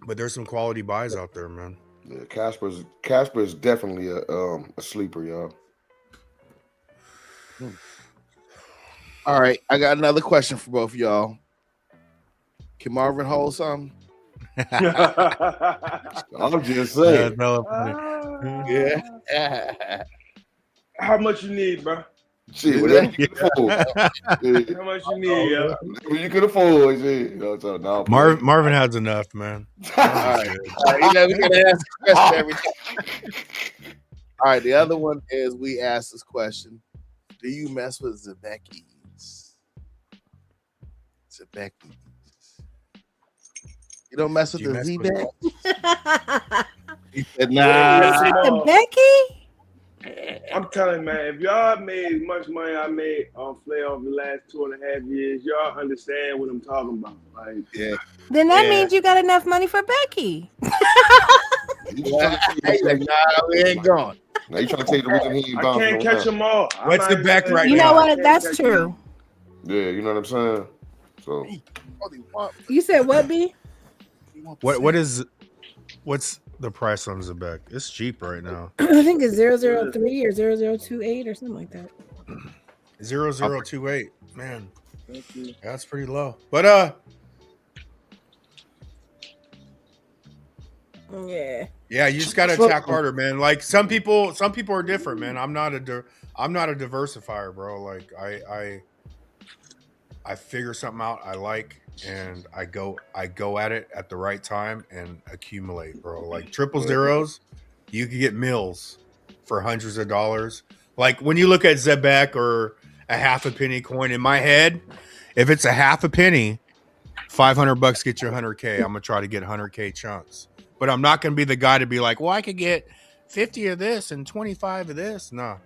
but there's some quality buys out there, man. Yeah, Casper is definitely a sleeper, y'all. All right, I got another question for both of y'all. Can Marvin hold something? I'm just saying. Yeah. How much you need, bro? Shit, whatever you can afford. How much you need, yo? Whatever you can afford. Marvin has enough, man. All right. We gotta ask a question every time. All right, the other one is we asked this question. Do you mess with Zebekis? You don't mess with the Z-Beck? He said, nah. Becky? I'm telling you, man, if y'all made as much money I made on Flair over the last 2.5 years, y'all understand what I'm talking about. Like, Yeah. Then that Yeah. means you got enough money for Becky. He's like, nah, we ain't going. Now you trying to tell you the reason he ain't I bouncing can't on catch now. them all. What's the back right You now? know what? Can't That's catch true. Yeah, you know what I'm saying? So You said what, B? What's the price on Zebek? It's cheap right now. I think it's 003 or 0028 or something like that. 0028. Man, Thank you. that's pretty low. But Yeah. yeah, you just gotta attack harder, man. Like some people are different, man. I'm not a diversifier, bro. Like I figure something out I like, and I go at it at the right time and accumulate, bro. Like triple zeros, you could get mills for hundreds of dollars. Like when you look at Zebek or a half a penny coin, in my head, if it's a half a penny, $500 get you 100K. I'm gonna try to get 100K chunks, but I'm not gonna be the guy to be like, well, I could get 50 of this and 25 of this. No,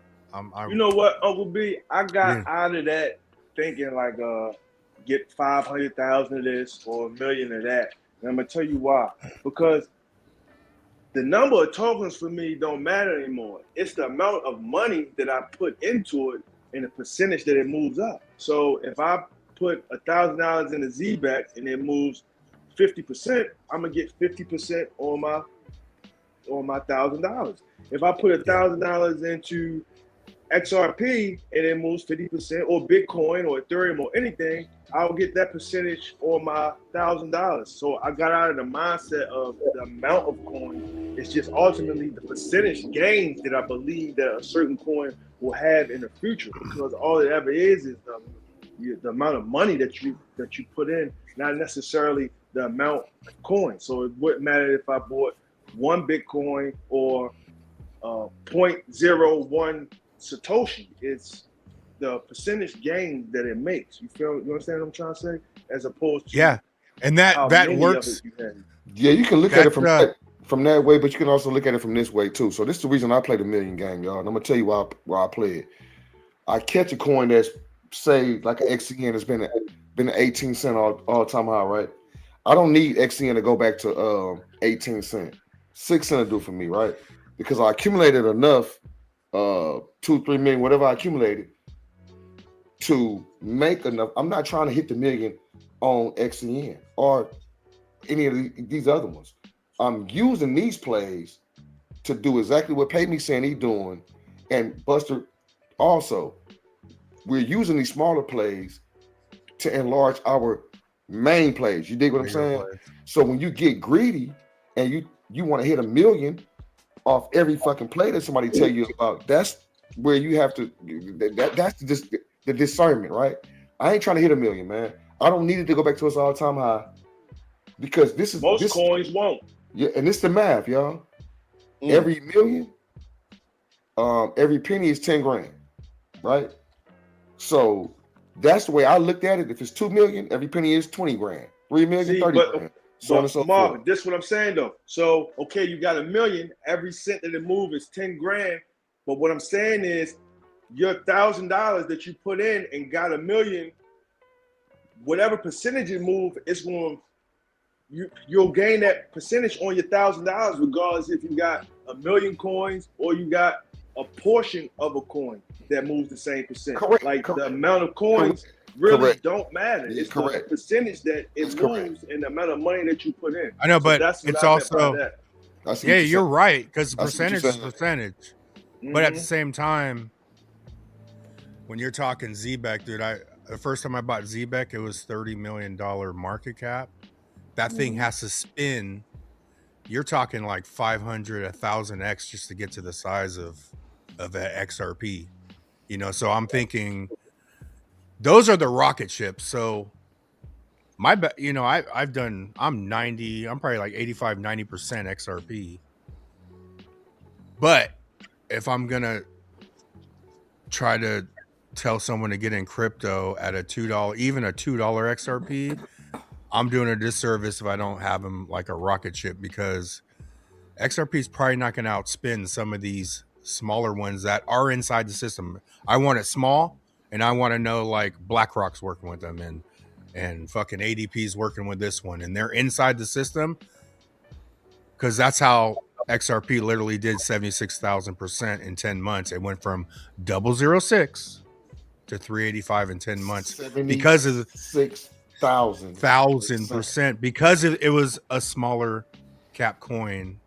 You know what, Uncle B? I got Yeah. out of that thinking like, get 500,000 of this or 1 million of that. And I'm gonna tell you why. Because the number of tokens for me don't matter anymore. It's the amount of money that I put into it and the percentage that it moves up. So if I put $1,000 in a ZBAC and it moves 50%, I'm gonna get 50% on my $1,000. If I put $1,000 into XRP and it moves 50%, or Bitcoin or Ethereum or anything, I'll get that percentage on my $1,000. So I got out of the mindset of the amount of coin. It's just ultimately the percentage gains that I believe that a certain coin will have in the future, because all it ever is the amount of money that you put in, not necessarily the amount of coin. So it wouldn't matter if I bought 1 Bitcoin or 0.01 Satoshi. It's the percentage gain that it makes. You understand what I'm trying to say? As opposed to and that works. Yeah, you can look at it from that way, but you can also look at it from this way too. So this is the reason I play the million game, y'all. And I'm gonna tell you why I play it. I catch a coin that's, say, like an XCN has been at 18 cent all time high, right? I don't need XCN to go back to 18 cent. 6 cent will do for me, right? Because I accumulated enough, 2-3 million, whatever I accumulated, to make enough. I'm not trying to hit the million on XCN or any of these other ones. I'm using these plays to do exactly what Pay Me saying he doing, and Buster also. We're using these smaller plays to enlarge our main plays. You dig what I'm saying? So when you get greedy and you want to hit 1 million off every fucking play that somebody tell you about, that's where you have to. That's just the discernment, right? I ain't trying to hit 1 million, man. I don't need it to go back to its all-time high, because most coins won't. Yeah, and it's the math, y'all. Every million, every penny is 10 grand, right? So that's the way I looked at it. If it's 2 million, every penny is 20 grand. 3 million, 30 grand. So on and so Marvin, forth. this is what I'm saying though. So okay, you got 1 million. Every cent that it moves is 10 grand. But what I'm saying is, your $1,000 that you put in and got 1 million, whatever percentage it move, it's going. You'll gain that percentage on your $1,000 regardless if you got 1 million coins or you got a portion of a coin that moves the same percent. The amount of coins really don't matter. It's the percentage that it moves and the amount of money that you put in. I know, but that's it's also you're right, because I see what percentage you're is saying. percentage. But at the same time, when you're talking ZBEC, dude, the first time I bought ZBEC, it was $30 million market cap. That thing has to spin. You're talking like 500, 1,000x just to get to the size of an XRP. You know, so I'm thinking those are the rocket ships. So my bet, you know, I'm probably like 85, 90% XRP. But if I'm gonna try to tell someone to get in crypto at a $2, even a $2 XRP, I'm doing a disservice if I don't have them like a rocket ship, because XRP is probably not going to outspin some of these smaller ones that are inside the system. I want it small, and I want to know like BlackRock's working with them, and fucking ADP's working with this one, and they're inside the system, because that's how XRP literally did 76,000% in 10 months. It went from 0.006 to 385 in 10 months because of 1,000%, because it was a smaller cap coin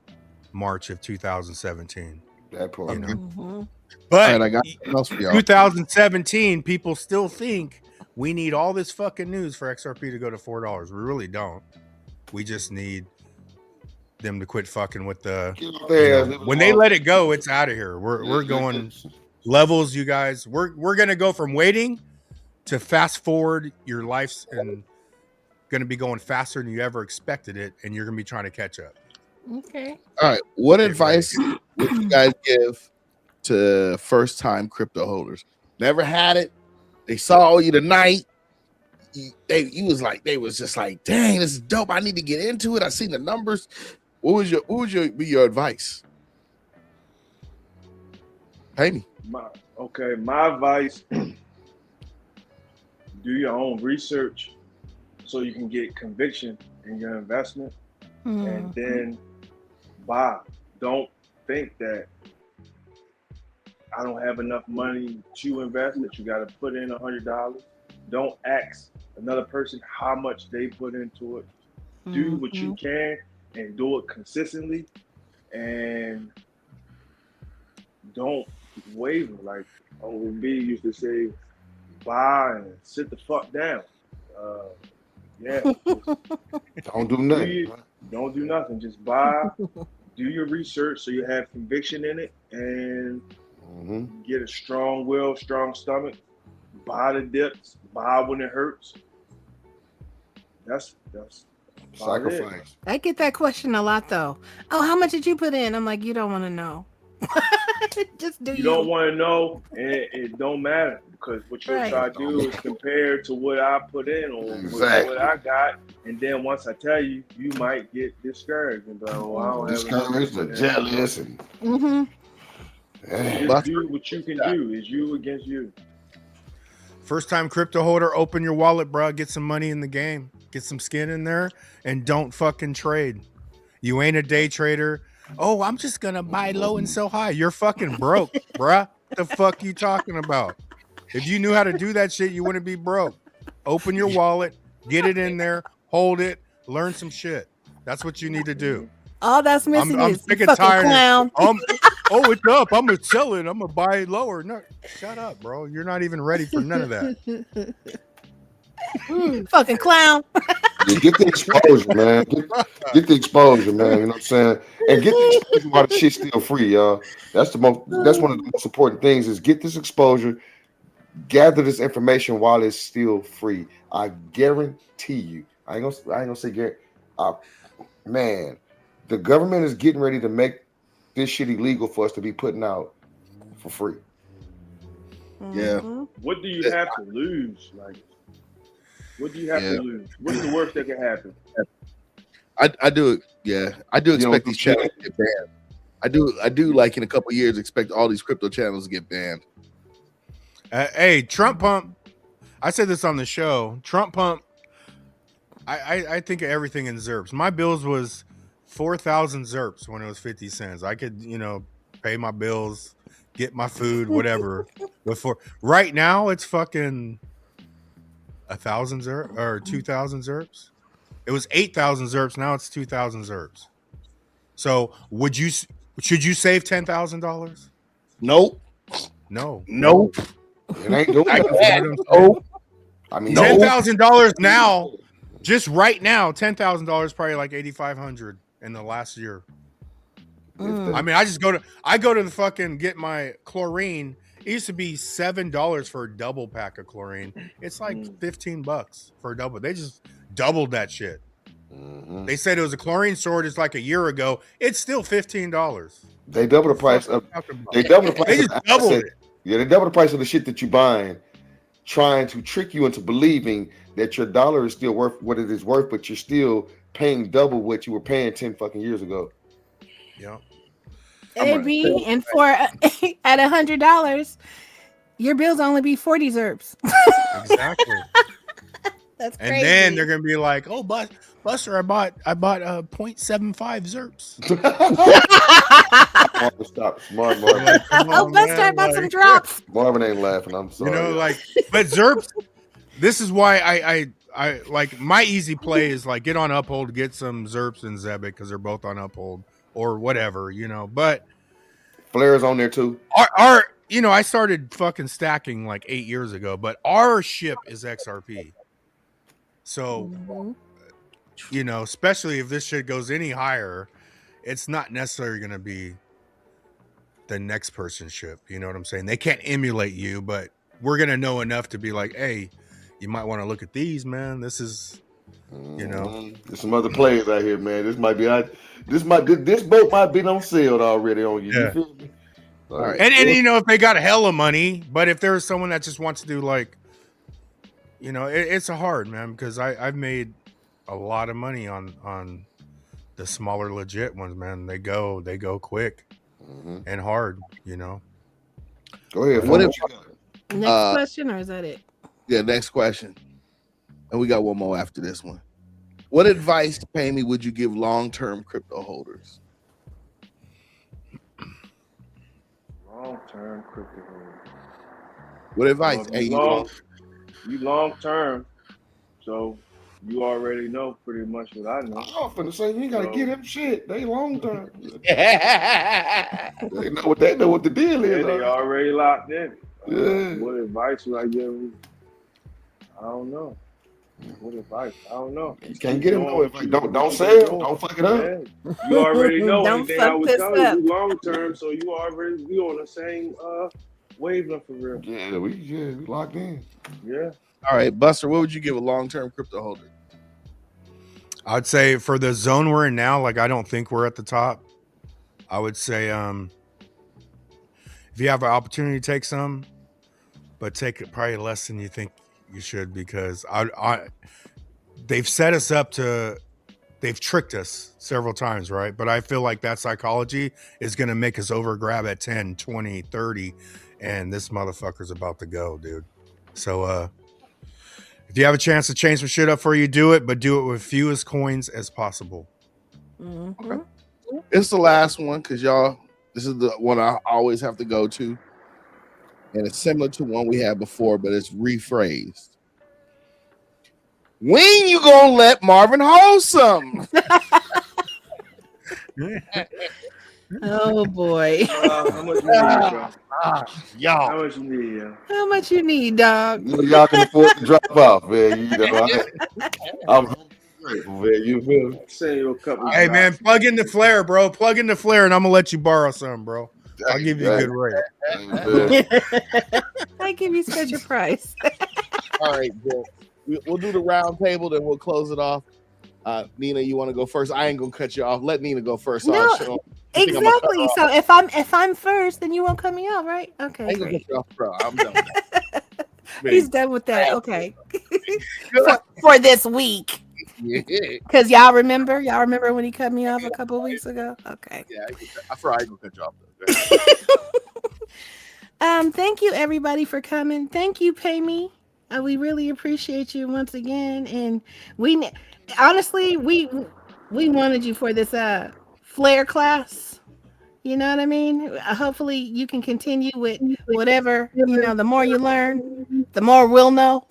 March of 2017. That part. You know? Mm-hmm. But All right, I got something else for y'all. 2017, people still think we need all this fucking news for XRP to go to $4. We really don't. We just need them to quit fucking with the. When they let it go, it's out of here. We're going levels, you guys. We're gonna go from waiting to fast forward. Your life's and gonna be going faster than you ever expected it, and you're gonna be trying to catch up. Okay. All right. What advice would you guys give to first-time crypto holders? Never had it. They saw you tonight. They was just like, dang, this is dope. I need to get into it. I seen the numbers. What would your advice? Pay me. My advice: do your own research so you can get conviction in your investment, and then buy. Don't think that I don't have enough money to invest, that you got to put in $100. Don't ask another person how much they put into it. Do what you can and do it consistently, and don't waver. Like OB used to say, buy and sit the fuck down. Don't do nothing. Don't do nothing. Just buy, do your research so you have conviction in it, and get a strong will, strong stomach. Buy the dips, buy when it hurts. That's sacrifice. I get that question a lot though. Oh, how much did you put in? I'm like, you don't want to know. Just do you. You don't want to know, and it don't matter, because what you're trying to do is compare to what I put in or what I got, and then once I tell you, you might get discouraged and be like, oh, I don't have discouraged or jealous and just do what you can do. Is you against you. First time crypto holder, open your wallet, bro. Get some money in the game. Get some skin in there, and don't fucking trade. You ain't a day trader. Oh, I'm just gonna buy low and sell high. You're fucking broke, bruh. What the fuck you talking about? If you knew how to do that shit, you wouldn't be broke. Open your wallet, get it in there, hold it, learn some shit. That's what you need to do. All that's missing I'm is sick you and fucking tired. clown. Oh, it's up. I'm gonna sell it. I'm gonna buy it lower. No, shut up, bro. You're not even ready for none of that. Fucking clown. Yeah, get the exposure, man. Get the exposure, man. You know what I'm saying? And get the exposure while the shit's still free, y'all. That's one of the most important things is get this exposure, gather this information while it's still free. I guarantee you. I ain't gonna say guarantee. Man, the government is getting ready to make this shit illegal for us to be putting out for free. Yeah. What do you have to lose? Like, what do you have to lose? What's the worst that can happen? I do. Yeah, I do expect these channels to get banned. I do. Like in a couple of years, expect all these crypto channels to get banned. Hey, Trump pump. I said this on the show. Trump pump. I think of everything in ZERPs. My bills was 4,000 ZERPs when it was 50 cents. I could, pay my bills, get my food, whatever. Before right now, it's fucking 1,000 ZERPs or 2,000 ZERPs. It was 8,000 ZERPs. Now it's 2,000 ZERPs. So should you save $10,000? Nope. No. Nope. It ain't doing that. Oh. I mean, $10,000 now, just right now, $10,000 probably like 8,500 in the last year. I mean, I go to the fucking get my chlorine. It used to be $7 for a double pack of chlorine. It's like $15 for a double. They just doubled that shit. They said it was a chlorine shortage like a year ago. It's still $15. They double the price of. They double the price. They just doubled it. Yeah, they double the price of the shit that you buying, trying to trick you into believing that your dollar is still worth what it is worth, but you're still paying double what you were paying 10 fucking years ago. Yeah. AB, and for at $100, your bills only be 40 zerps. Exactly. That's And crazy. then they're gonna be like, "Oh, Buster, I bought 0.75 zerps." Stop, smart Marvin. Come Oh, on, Buster, I man, bought like, some drops. Marvin ain't laughing. I'm sorry. you know, like, but zerps. This is why I like my easy play is like get on Uphold, get some zerps and Zebit because they're both on Uphold or whatever, you know. But Flair's on there too. our you know, I started fucking stacking like 8 years ago, but our ship is XRP. So, you know, especially if this shit goes any higher, it's not necessarily going to be the next person's ship. You know what I'm saying? They can't emulate you, but we're going to know enough to be like, hey, you might want to look at these, man. This is, you know, there's some other players out here, man. This might be this boat might be on sale already on you. Yeah. You feel me? All right. And you know, if they got hella money, but if there's someone that just wants to do like, you know, it's a hard, man, because I've made a lot of money on the smaller legit ones, man. They go quick and hard, you know. Go ahead. What if, Next question, or is that it? yeah, next question. And we got one more after this one. What advice, Pay Me, would you give long-term crypto holders? Long-term crypto holders. What advice? Well, Hey, you long-term, so you already know pretty much what I know. I'm finna say you ain't gotta get him shit. They long term. yeah. They know what the deal is. Yeah, they already locked in. Yeah. What advice would I give them? I don't know. What advice? I don't know. You can't get him no advice. Don't sell. Don't fuck it up. Yeah. You already know Don't anything I fuck would this tell you. up. You long term, so you already be on the same wavelength for real. Yeah, we locked in. Yeah. All right, Buster, what would you give a long-term crypto holder? I'd say for the zone we're in now, like I don't think we're at the top. I would say if you have an opportunity, take some, but take it probably less than you think you should, because they've set us up to, they've tricked us several times, right? But I feel like that psychology is going to make us over grab at 10, 20, 30, and this motherfucker's about to go, dude. So if you have a chance to change some shit up for you, do it, but do it with fewest coins as possible. Okay. It's the last one because y'all, this is the one I always have to go to. And it's similar to one we had before, but it's rephrased. When you gonna let Marvin hold some? Oh boy. How much you need, bro? Y'all. How much you need, yeah? How much you need, dog? You know, y'all can afford to drop off, man. You know, I'm grateful, man. You feel me? Send you a couple. Hey, man, plug in the flare, bro. Plug in the flare, and I'm going to let you borrow some, bro. I'll give you a good rate. I give you such a price. All right, Bill. We'll do the round table, then we'll close it off. Nina, you want to go first? I ain't gonna cut you off. Let Nina go first. No, exactly. So if I'm first, then you won't cut me off, right? Okay. I ain't gonna cut you off, bro. I'm done with that. He's done with that. Okay. for this week. Yeah. Because y'all remember when he cut me off a couple weeks ago? Okay. Yeah, I forgot I ain't gonna cut you off though. Thank you everybody for coming. Thank you, Pay Me. We really appreciate you once again. And we honestly we wanted you for this flare class. You know what I mean? Hopefully you can continue with whatever, you know, the more you learn, the more we'll know.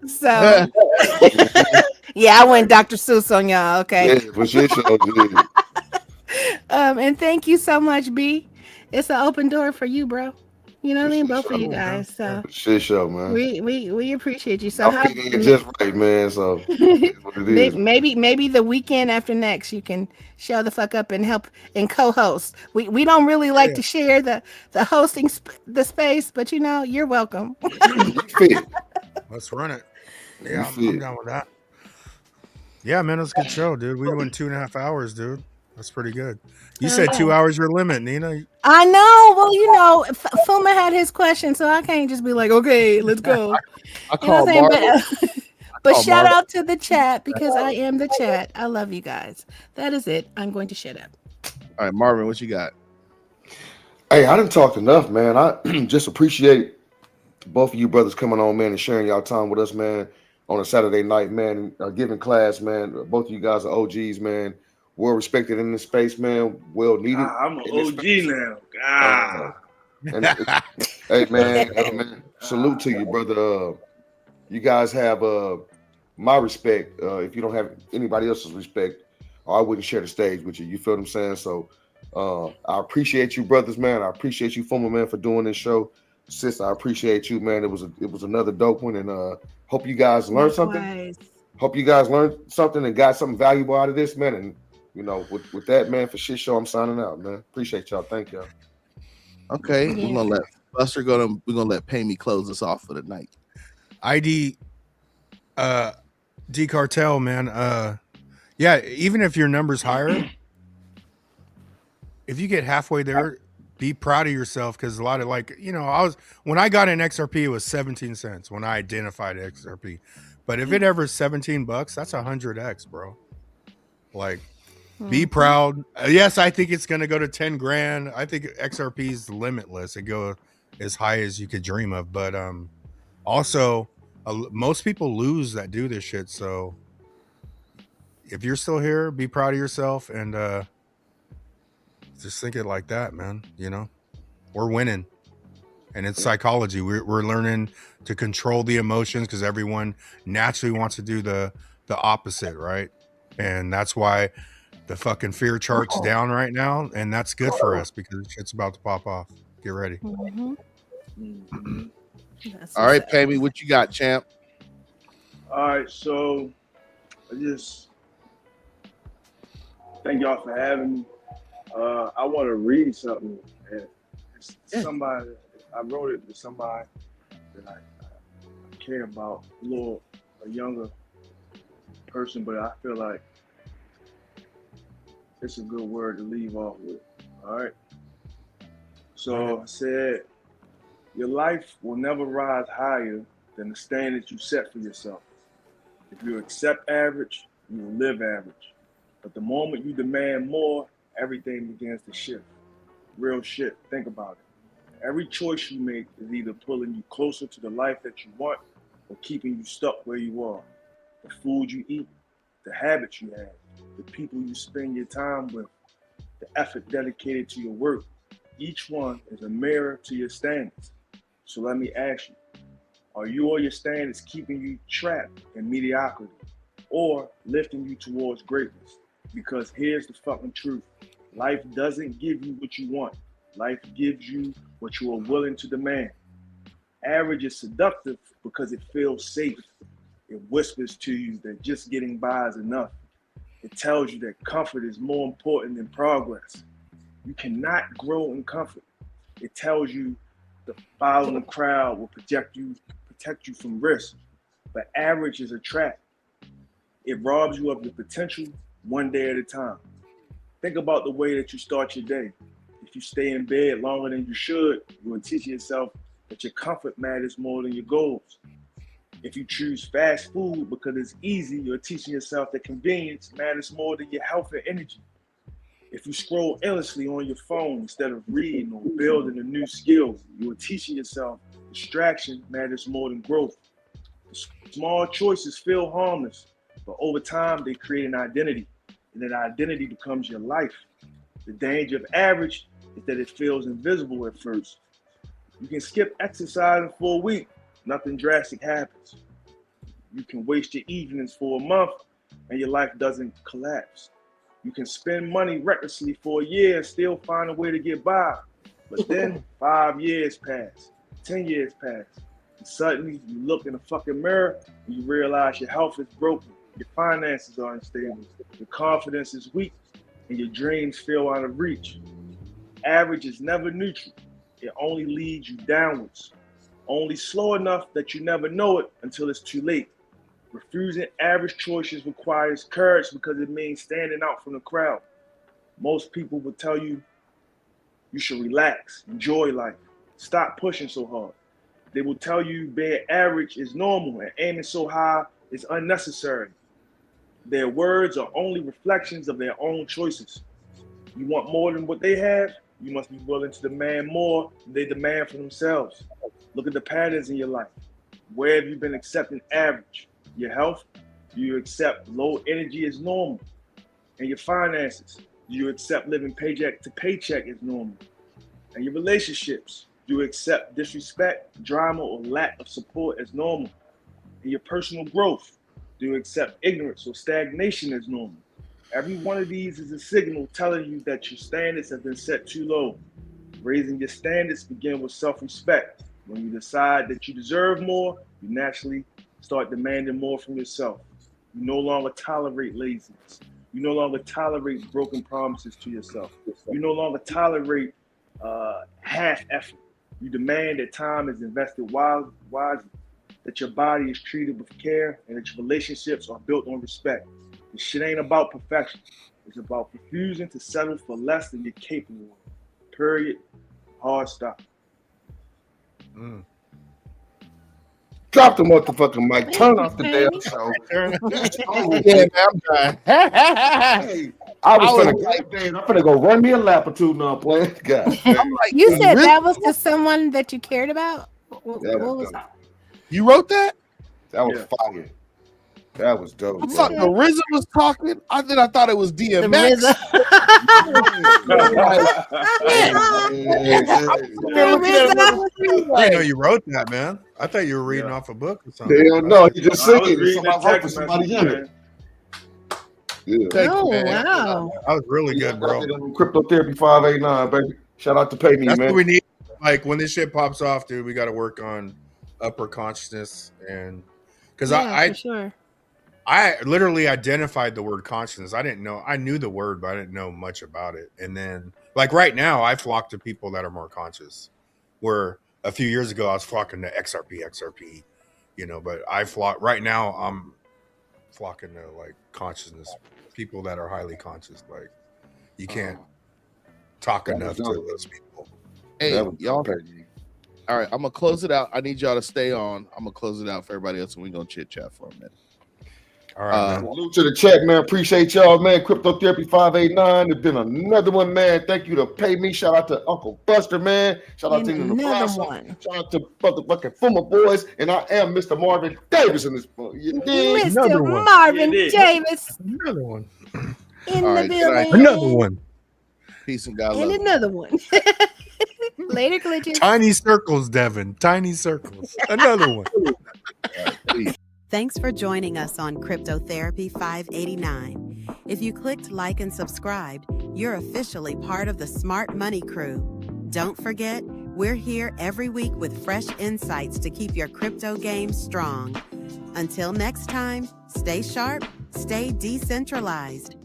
So yeah, I went Dr. Seuss on y'all, okay? Yeah, for sure. And thank you so much, B. It's an open door for you, bro. You know what I mean? Both of you guys. So shit show, man. We appreciate you. So I'm just right, man. So what it is. maybe the weekend after next you can show the fuck up and help and co-host. We don't really like to share the hosting the space, but you know, you're welcome. Let's run it. Yeah, I'm down with that. Yeah, man, it was a good show, dude. We went 2.5 hours, dude. That's pretty good. You said 2 hours your limit, Nina. I know. Well, you know, FUMA had his question, so I can't just be like, okay, let's go. I call but shout out to the chat because I am the chat. I love you guys. That is it. I'm going to shut up. All right, Marvin, what you got? Hey, I didn't talk enough, man. I just appreciate both of you brothers coming on, man, and sharing y'all time with us, man, on a Saturday night, man, giving class, man. Both of you guys are OGs, man. Well respected in this space, man. Well needed. I'm an in this OG space. now. And hey, man, salute to you, brother. You guys have my respect. If you don't have anybody else's respect, I wouldn't share the stage with you. You feel what I'm saying? So I appreciate you, brothers, man. I appreciate you, FUMA, man, for doing this show. Sis, I appreciate you, man. It was another dope one, and hope you guys learned something. Hope you guys learned something and got something valuable out of this, man. And you know, with that, man, for shit show, I'm signing out, man. Appreciate y'all. Thank y'all. Okay, we're gonna let Buster go. We're gonna let Pay Me close us off for the night. ID D Cartel, man. Yeah, even if your number's higher, if you get halfway there, be proud of yourself, because a lot of, like, you know, when I got an XRP, it was 17 cents when I identified XRP. But if it ever is $17, that's 100x, bro. Like, be proud. Yes, I think it's gonna go to 10 grand. I think XRP is limitless. It go as high as you could dream of. But also, most people lose that do this shit. So if you're still here, be proud of yourself, and just think it like that, man. You know, we're winning, and it's psychology. We're learning to control the emotions, because everyone naturally wants to do the opposite, right? And that's why the fucking fear chart's down right now, and that's good for us, because it's about to pop off. Get ready. All right, Pay Me, what you got, champ? All right, so I just thank y'all for having me. I want to read something. It's somebody, I wrote it to somebody that I care about, a younger person, but I feel like it's a good word to leave off with. All right. So I said, your life will never rise higher than the standards you set for yourself. If you accept average, you will live average. But the moment you demand more, everything begins to shift. Real shit. Think about it. Every choice you make is either pulling you closer to the life that you want or keeping you stuck where you are. The food you eat, the habits you have, the people you spend your time with, the effort dedicated to your work, each one is a mirror to your standards. So let me ask you, are you or your standards keeping you trapped in mediocrity or lifting you towards greatness? Because here's the fucking truth. Life doesn't give you what you want. Life gives you what you are willing to demand. Average is seductive because it feels safe. It whispers to you that just getting by is enough. It tells you that comfort is more important than progress. You cannot grow in comfort. It tells you the following the crowd will protect you from risk. But average is a trap. It robs you of your potential one day at a time. Think about the way that you start your day. If you stay in bed longer than you should, you will teach yourself that your comfort matters more than your goals. If you choose fast food because it's easy, you're teaching yourself that convenience matters more than your health and energy. If you scroll endlessly on your phone instead of reading or building a new skill, you are teaching yourself distraction matters more than growth. Small choices feel harmless, but over time they create an identity, and that identity becomes your life. The danger of average is that it feels invisible at first. You can skip exercising for a week, nothing drastic happens. You can waste your evenings for a month and your life doesn't collapse. You can spend money recklessly for a year and still find a way to get by. But then 5 years pass, 10 years pass, and suddenly you look in the fucking mirror and you realize your health is broken, your finances are unstable, your confidence is weak, and your dreams feel out of reach. Average is never neutral. It only leads you downwards. Only slow enough that you never know it until it's too late. Refusing average choices requires courage because it means standing out from the crowd. Most people will tell you you should relax, enjoy life, stop pushing so hard. They will tell you being average is normal and aiming so high is unnecessary. Their words are only reflections of their own choices. You want more than what they have? You must be willing to demand more than they demand for themselves. Look at the patterns in your life. Where have you been accepting average? Your health? Do you accept low energy as normal? And your finances? Do you accept living paycheck to paycheck as normal? And your relationships? Do you accept disrespect, drama, or lack of support as normal? And your personal growth? Do you accept ignorance or stagnation as normal? Every one of these is a signal telling you that your standards have been set too low. Raising your standards begin with self-respect. When you decide that you deserve more, you naturally start demanding more from yourself. You no longer tolerate laziness. You no longer tolerate broken promises to yourself. You no longer tolerate half effort. You demand that time is invested wisely, that your body is treated with care, and that your relationships are built on respect. This shit ain't about perfection. It's about refusing to settle for less than you're capable of. Period. Hard stop. Drop the motherfucking mic. Turn off the damn show. Yeah, man, I'm done. Hey, I was finna go run me a lap or two. No, I'm playing. God, I'm like, You said really? that was to someone that you cared about? What was that? You wrote that? that was fire. That was dope. I thought the RZA was talking. I thought it was The DMX. RZA. I didn't know you wrote that, man. I thought you were reading off a book or something. Hell no, you just I was singing. reading the Somebody hoping text somebody message, in it. man. Yeah. Thank you, Oh, man. wow. That was really good, bro. Cryptotherapy 589, baby. Shout out to Pay Me, That's man. what we need. Like when this shit pops off, dude, we got to work on upper consciousness, and because Yeah, for sure. I literally identified the word consciousness. I didn't know. I knew the word, but I didn't know much about it. And then, like right now, I flock to people that are more conscious. Where a few years ago, I was flocking to XRP, you know. But I flock right now. I'm flocking to like consciousness, people that are highly conscious. Like you can't talk enough to those people. Hey, That was y'all. dope. All right, I'm gonna close it out. I need y'all to stay on. I'm gonna close it out for everybody else, and we're gonna chit chat for a minute. All right, man. Salute to the chat, man. Appreciate y'all, man. Cryptotherapy 589. There's been another one, man. Thank you to Pay Me. Shout out to Uncle Buster, man. Shout out to Ninna Another Blossom. one. Shout out to motherfucking FUMA Boy'Z. And I am Mr. Marvin Davis in this book. You dig? Another Mr. one. Marvin Yeah, it is. Davis Another one. in All the right, good night. building. Another one. Peace and God And love. another one. Later, glitches. Tiny circles, Devin. Tiny circles. Another one. Peace. Thanks for joining us on Cryptotherapy 589. If you clicked like and subscribed, you're officially part of the Smart Money crew. Don't forget, we're here every week with fresh insights to keep your crypto game strong. Until next time, stay sharp, stay decentralized.